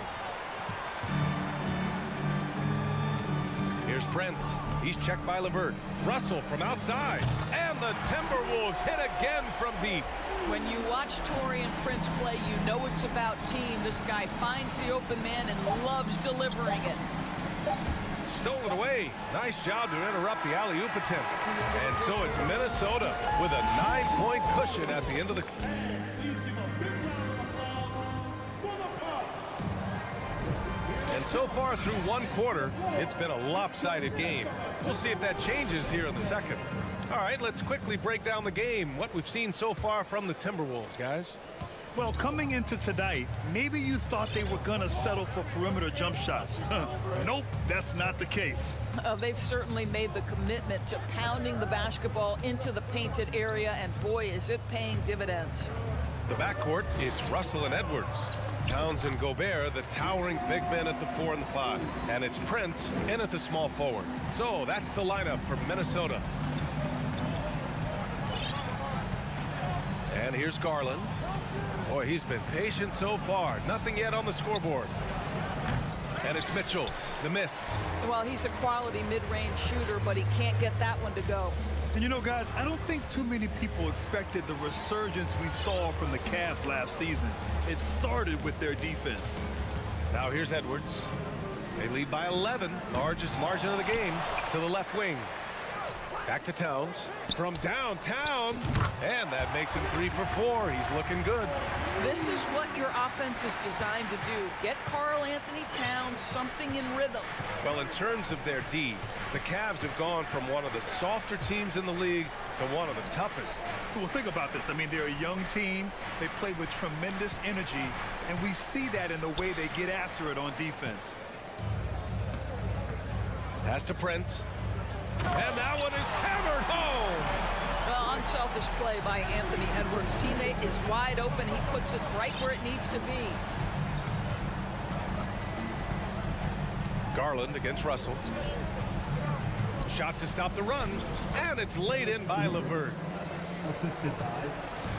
Here's Prince. He's checked by LeVert. Russell from outside. And the Timberwolves hit again from deep. When you watch Taurean Prince play, you know it's about team. This guy finds the open man and loves delivering it. Stolen away. Nice job to interrupt the alley-oop attempt. And so it's Minnesota with a 9-point cushion at the end of the... And so far through one quarter, it's been a lopsided game. We'll see if that changes here in the second. All right, let's quickly break down the game, what we've seen so far from the Timberwolves, guys. Well, coming into tonight, maybe you thought they were going to settle for perimeter jump shots. Nope, that's not the case. They've certainly made the commitment to pounding the basketball into the painted area, and boy, is it paying dividends. The backcourt, it's Russell and Edwards. Towns and Gobert, the towering big men at the 4 and the 5. And it's Prince in at the small forward. So that's the lineup for Minnesota. And here's Garland. Boy, he's been patient so far. Nothing yet on the scoreboard. And it's Mitchell, the miss. Well, he's a quality mid-range shooter, but he can't get that one to go. And you know, guys, I don't think too many people expected the resurgence we saw from the Cavs last season. It started with their defense. Now here's Edwards. They lead by 11, largest margin of the game, to the left wing. Back to Towns from downtown, and that makes him 3 for 4. He's looking good. This is what your offense is designed to do. Get Karl Anthony Towns something in rhythm. Well, in terms of their D, the Cavs have gone from one of the softer teams in the league to one of the toughest. Well, think about this. I mean, they're a young team. They play with tremendous energy, and we see that in the way they get after it on defense. Pass to Prince. And that one is hammered home. Well, unselfish play by Anthony Edwards. Teammate is wide open. He puts it right where it needs to be. Garland against Russell. Shot to stop the run. And it's laid in by LeVert. Assisted by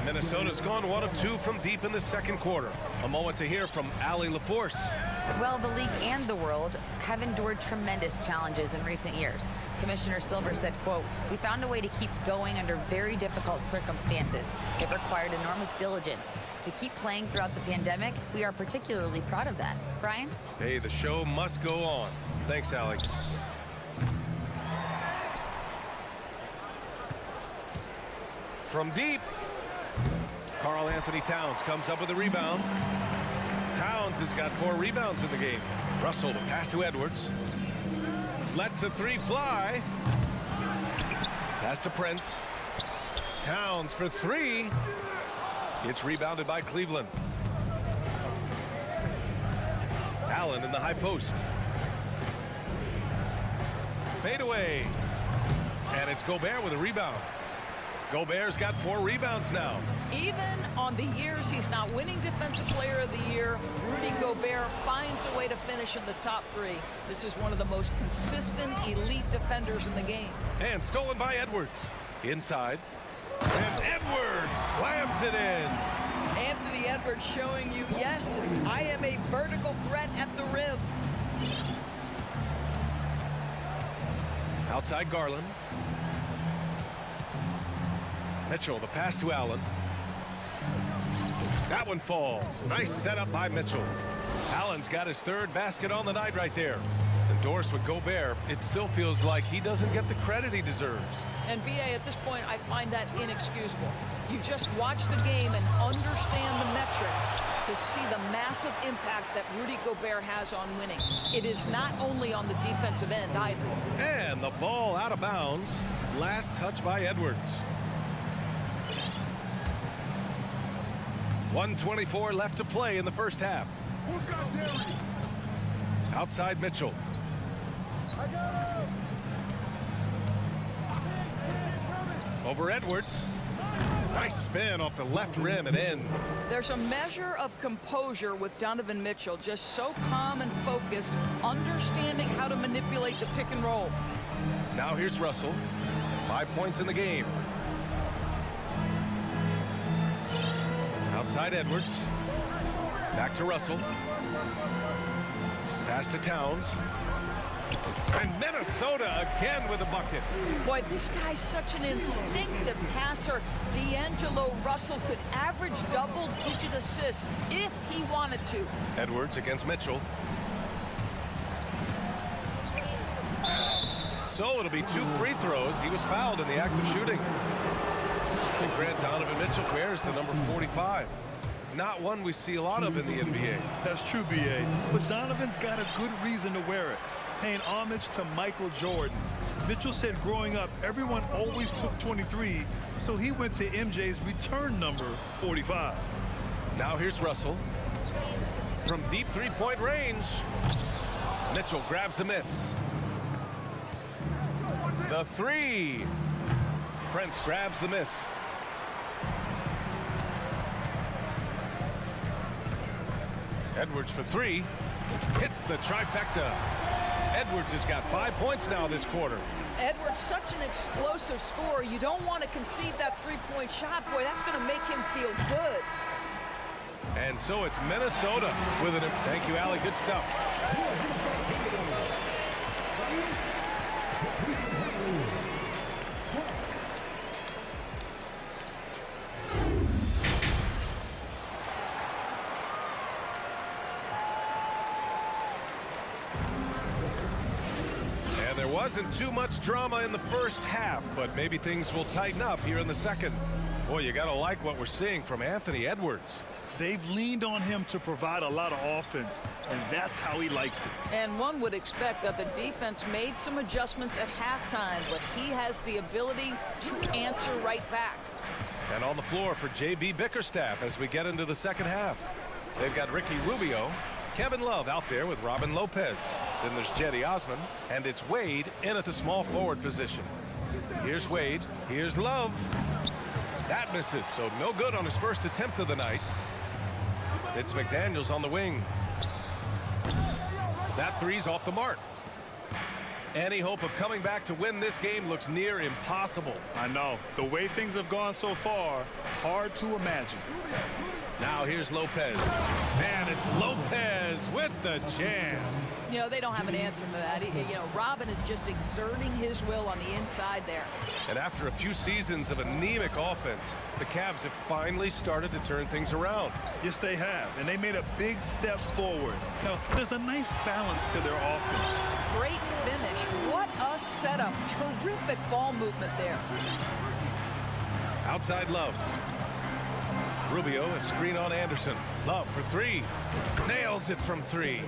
Minnesota's gone 1 of 2 from deep in the second quarter. A moment to hear from Allie LaForce. Well, the league and the world have endured tremendous challenges in recent years. Commissioner Silver said, quote, "We found a way to keep going under very difficult circumstances. It required enormous diligence. To keep playing throughout the pandemic, we are particularly proud of that." Brian? Hey, the show must go on. Thanks, Allie. From deep, Karl Anthony Towns comes up with a rebound. Towns has got 4 rebounds in the game. Russell, the pass to Edwards. Lets the 3 fly. Pass to Prince. Towns for 3. It's rebounded by Cleveland. Allen in the high post. Fade away. And it's Gobert with a rebound. Gobert's got 4 rebounds now. Even on the years he's not winning Defensive Player of the Year, Rudy Gobert finds a way to finish in the top 3. This is one of the most consistent elite defenders in the game. And stolen by Edwards. Inside. And Edwards slams it in. Anthony Edwards showing you, yes, I am a vertical threat at the rim. Outside Garland. Mitchell, the pass to Allen. That one falls. Nice setup by Mitchell. Allen's got his 3rd basket on the night right there. Endorsed with Gobert, it still feels like he doesn't get the credit he deserves. And BA, at this point, I find that inexcusable. You just watch the game and understand the metrics to see the massive impact that Rudy Gobert has on winning. It is not only on the defensive end either. And the ball out of bounds. Last touch by Edwards. 1:24 left to play in the first half. Outside Mitchell. Over Edwards. Nice spin off the left rim and in. There's a measure of composure with Donovan Mitchell, just so calm and focused, understanding how to manipulate the pick and roll. Now here's Russell. 5 points in the game. Outside Edwards. Back to Russell. Pass to Towns. And Minnesota again with a bucket. Boy, this guy's such an instinctive passer. D'Angelo Russell could average double-digit assists if he wanted to. Edwards against Mitchell. So it'll be 2 free throws. He was fouled in the act of shooting. And Grant Donovan Mitchell wears the number 45. Not one we see a lot of in the NBA. That's true, B.A. But Donovan's got a good reason to wear it, paying homage to Michael Jordan. Mitchell said growing up, everyone always took 23, so he went to MJ's return number 45. Now here's Russell. From deep three-point range, Mitchell grabs a miss. The three. Prince grabs the miss. Edwards for 3. Hits the trifecta. Edwards has got 5 points now this quarter. Edwards, such an explosive scorer. You don't want to concede that three-point shot. Boy, that's going to make him feel good. And so it's Minnesota with an... Thank you, Allie. Good stuff. Wasn't too much drama in the first half, but maybe things will tighten up here in the second. Boy, you gotta like what we're seeing from Anthony Edwards. They've leaned on him to provide a lot of offense, and that's how he likes it. And one would expect that the defense made some adjustments at halftime, but he has the ability to answer right back. And on the floor for J.B. Bickerstaff as we get into the second half. They've got Ricky Rubio, Kevin Love out there with Robin Lopez. Then there's Jetty Osman, and it's Wade in at the small forward position. Here's Wade. Here's Love. That misses, so no good on his first attempt of the night. It's McDaniels on the wing. That three's off the mark. Any hope of coming back to win this game looks near impossible. I know. The way things have gone so far, hard to imagine. Now here's Lopez. And it's Lopez with the jam. You know, they don't have an answer for that. Robin is just exerting his will on the inside there. And after a few seasons of anemic offense, the Cavs have finally started to turn things around. Yes, they have. And they made a big step forward. Now, there's a nice balance to their offense. Great finish. What a setup. Terrific ball movement there. Outside Love. Rubio, a screen on Anderson. Love for 3. Nails it from 3.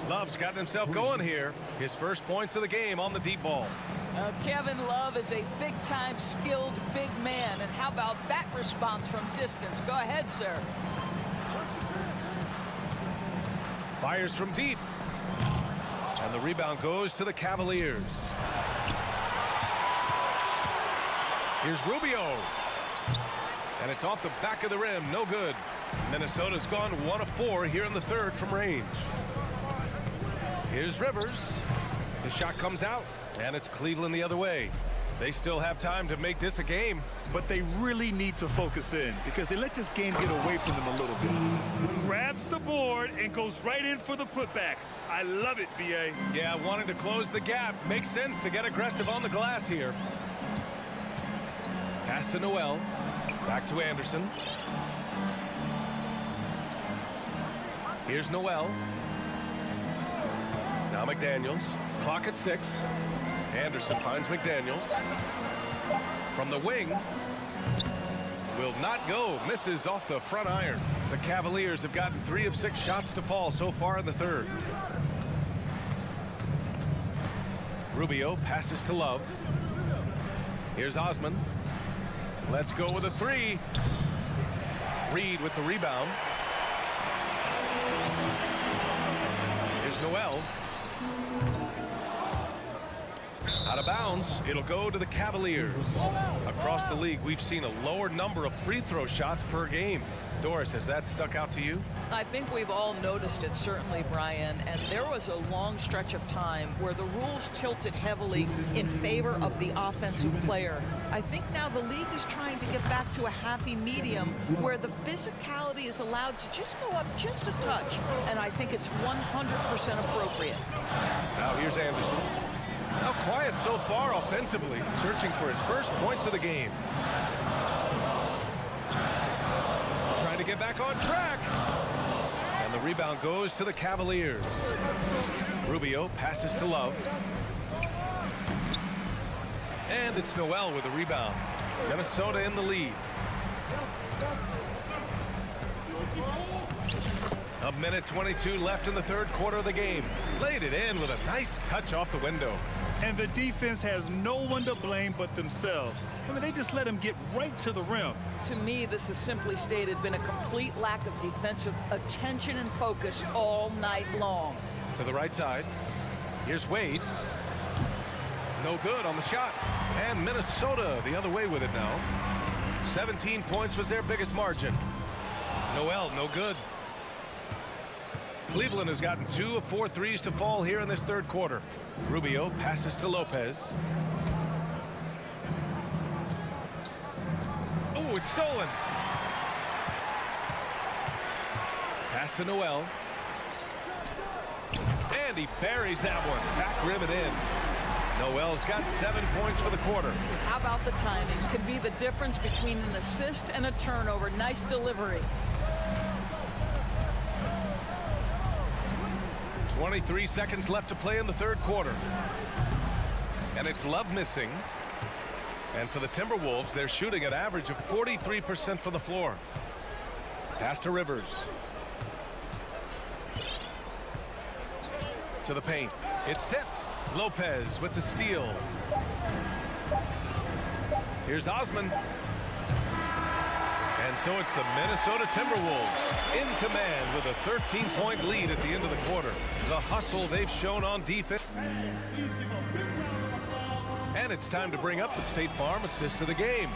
Love's gotten himself going here. His first points of the game on the deep ball. Kevin Love is a big-time skilled big man. And how about that response from distance? Go ahead, sir. Fires from deep. And the rebound goes to the Cavaliers. Here's Rubio. And it's off the back of the rim. No good. Minnesota's gone 1 of 4 here in the third from range. Here's Rivers. His shot comes out, and it's Cleveland the other way. They still have time to make this a game. But they really need to focus in because they let this game get away from them a little bit. Grabs the board and goes right in for the putback. I love it, B.A. Yeah, wanting to close the gap. Makes sense to get aggressive on the glass here. Pass to Noel. Back to Anderson. Here's Noel. Now McDaniels. Clock at 6. Anderson finds McDaniels. From the wing. Will not go. Misses off the front iron. The Cavaliers have gotten 3 of 6 shots to fall so far in the third. Rubio passes to Love. Here's Osman. Let's go with a 3. Reed with the rebound. Here's Noel. Out Out of bounds, it'll go to the Cavaliers. Across the league, we've seen a lower number of free throw shots per game. Doris, has that stuck out to you? I think we've all noticed it, certainly, Brian. And there was a long stretch of time where the rules tilted heavily in favor of the offensive player. I think now the league is trying to get back to a happy medium where the physicality is allowed to just go up just a touch. And I think it's 100% appropriate. Now here's Anderson. Now quiet so far offensively, searching for his first points of the game. Trying to get back on track. And the rebound goes to the Cavaliers. Rubio passes to Love. And it's Noel with the rebound. Minnesota in the lead. A minute 22 left in the third quarter of the game. Laid it in with a nice touch off the window. And the defense has no one to blame but themselves. I mean, they just let him get right to the rim. To me, this has simply stated been a complete lack of defensive attention and focus all night long. To the right side. Here's Wade. No good on the shot. And Minnesota the other way with it now. 17 points was their biggest margin. Noel, no good. Cleveland has gotten 2 of 4 threes to fall here in this third quarter. Rubio passes to Lopez. Oh, it's stolen. Pass to Noel. And he buries that one. Back rim it in. Noel's got 7 points for the quarter. How about the timing? Could be the difference between an assist and a turnover. Nice delivery. 23 seconds left to play in the third quarter. And it's Love missing. And for the Timberwolves, they're shooting an average of 43% from the floor. Pass to Rivers. To the paint. It's tipped. Lopez with the steal. Here's Osman. And so it's the Minnesota Timberwolves in command with a 13-point lead at the end of the quarter. The hustle they've shown on defense. And it's time to bring up the State Farm assist of the game.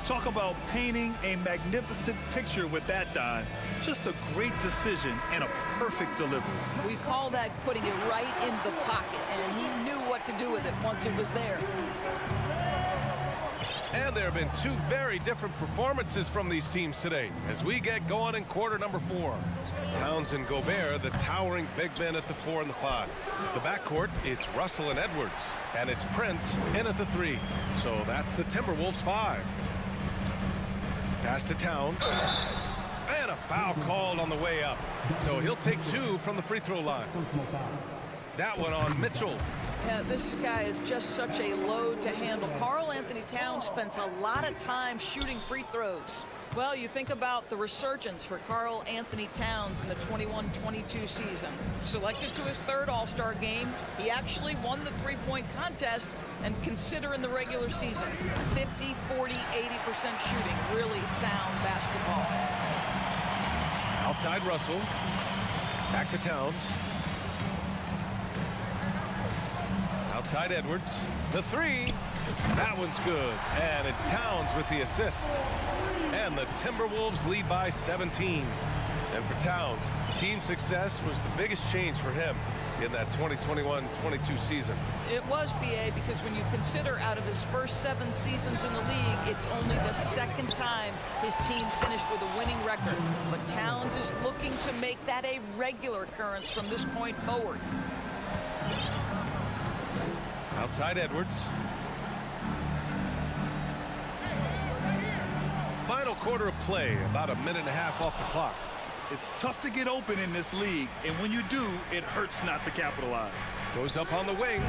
Talk about painting a magnificent picture with that, Don. Just a great decision and a perfect delivery. We call that putting it right in the pocket, and he knew what to do with it once it was there. And there have been 2 very different performances from these teams today as we get going in quarter number 4. Towns and Gobert, the towering big men at the 4 and the 5. The backcourt, it's Russell and Edwards. And it's Prince in at the 3. So that's the Timberwolves 5. Pass to Towns. And a foul called on the way up. So he'll take 2 from the free throw line. That one on Mitchell. Yeah, this guy is just such a load to handle. Karl Anthony Towns spends a lot of time shooting free throws. Well, you think about the resurgence for Karl Anthony Towns in the 21-22 season. Selected to his 3rd All-Star game, he actually won the three-point contest, and consider in the regular season, 50, 40, 80% shooting. Really sound basketball. Outside Russell. Back to Towns. Outside Edwards. The 3. That one's good. And it's Towns with the assist. And the Timberwolves lead by 17. And for Towns, team success was the biggest change for him in that 2021-22 season. It was, BA, because when you consider out of his first 7 seasons in the league, it's only the 2nd time his team finished with a winning record. But Towns is looking to make that a regular occurrence from this point forward. Outside Edwards. Final quarter of play, about a minute and a half off the clock. It's tough to get open in this league, and when you do, it hurts not to capitalize. Goes up on the wing,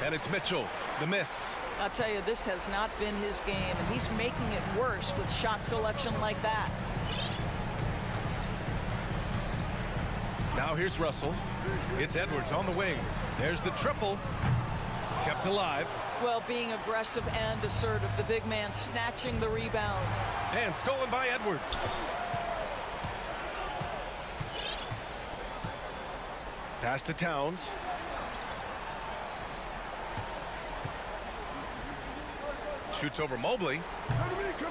and it's Mitchell, the miss. I'll tell you, this has not been his game, and he's making it worse with shot selection like that. Now here's Russell. It's Edwards on the wing. There's the triple. Kept alive. Well, being aggressive and assertive, the big man snatching the rebound. And stolen by Edwards. Pass to Towns. Shoots over Mobley.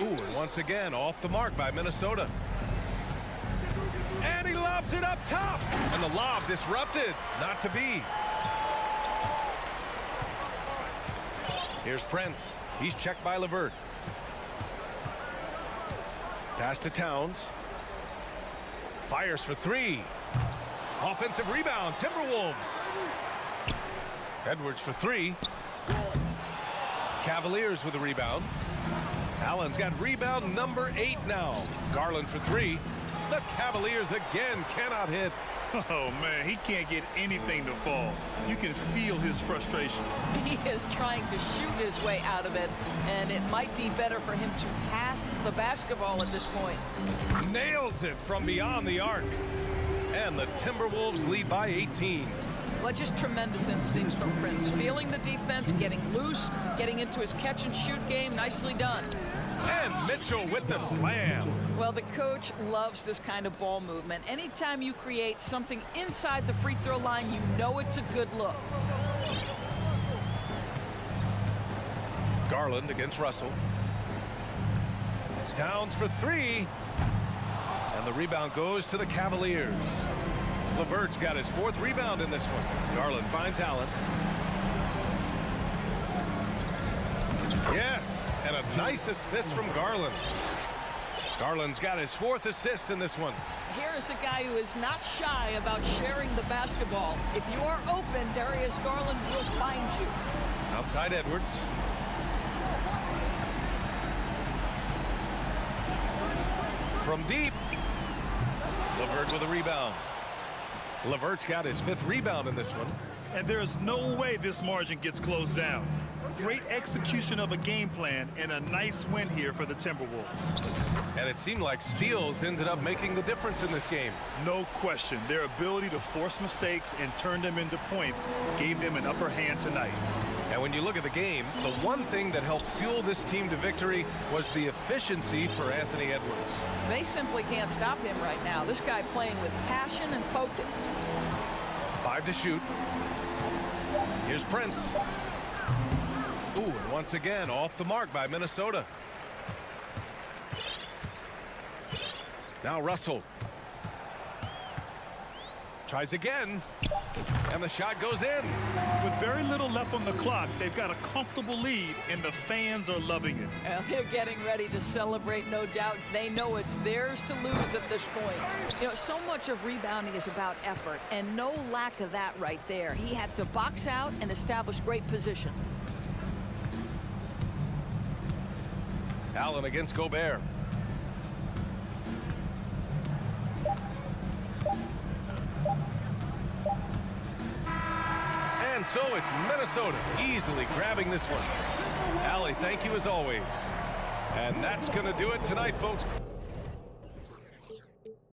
Ooh, and once again, off the mark by Minnesota. And he lobs it up top. And the lob disrupted. Not to be. Here's Prince. He's checked by LeVert. Pass to Towns. Fires for three. Offensive rebound, Timberwolves. Edwards for three. Cavaliers with a rebound. Allen's got rebound number 8 now. Garland for three. The Cavaliers again cannot hit. Oh, man, he can't get anything to fall. You can feel his frustration. He is trying to shoot his way out of it, and it might be better for him to pass the basketball at this point. Nails it from beyond the arc. And the Timberwolves lead by 18. Well, just tremendous instincts from Prince. Feeling the defense, getting loose, getting into his catch-and-shoot game. Nicely done. And Mitchell with the slam. Well, the coach loves this kind of ball movement. Anytime you create something inside the free throw line, you know it's a good look. Garland against Russell. Towns for three. And the rebound goes to the Cavaliers. LeVert's got his 4th rebound in this one. Garland finds Allen. Yes, and a nice assist from Garland. Garland's got his 4th assist in this one. Here is a guy who is not shy about sharing the basketball. If you are open, Darius Garland will find you. Outside Edwards. From deep. LeVert with a rebound. LeVert's got his 5th rebound in this one. And there's no way this margin gets closed down. Great execution of a game plan and a nice win here for the Timberwolves. And it seemed like steals ended up making the difference in this game. No question. Their ability to force mistakes and turn them into points gave them an upper hand tonight. And when you look at the game, the one thing that helped fuel this team to victory was the efficiency for Anthony Edwards. They simply can't stop him right now. This guy playing with passion and focus. 5 to shoot. Here's Prince. Ooh, and once again, off the mark by Minnesota. Now Russell. Tries again. And the shot goes in. With very little left on the clock, they've got a comfortable lead, and the fans are loving it. Well, they're getting ready to celebrate, no doubt. They know it's theirs to lose at this point. You know, so much of rebounding is about effort, and no lack of that right there. He had to box out and establish great position. Allen against Gobert. And so it's Minnesota easily grabbing this one. Allie, thank you as always. And that's going to do it tonight, folks.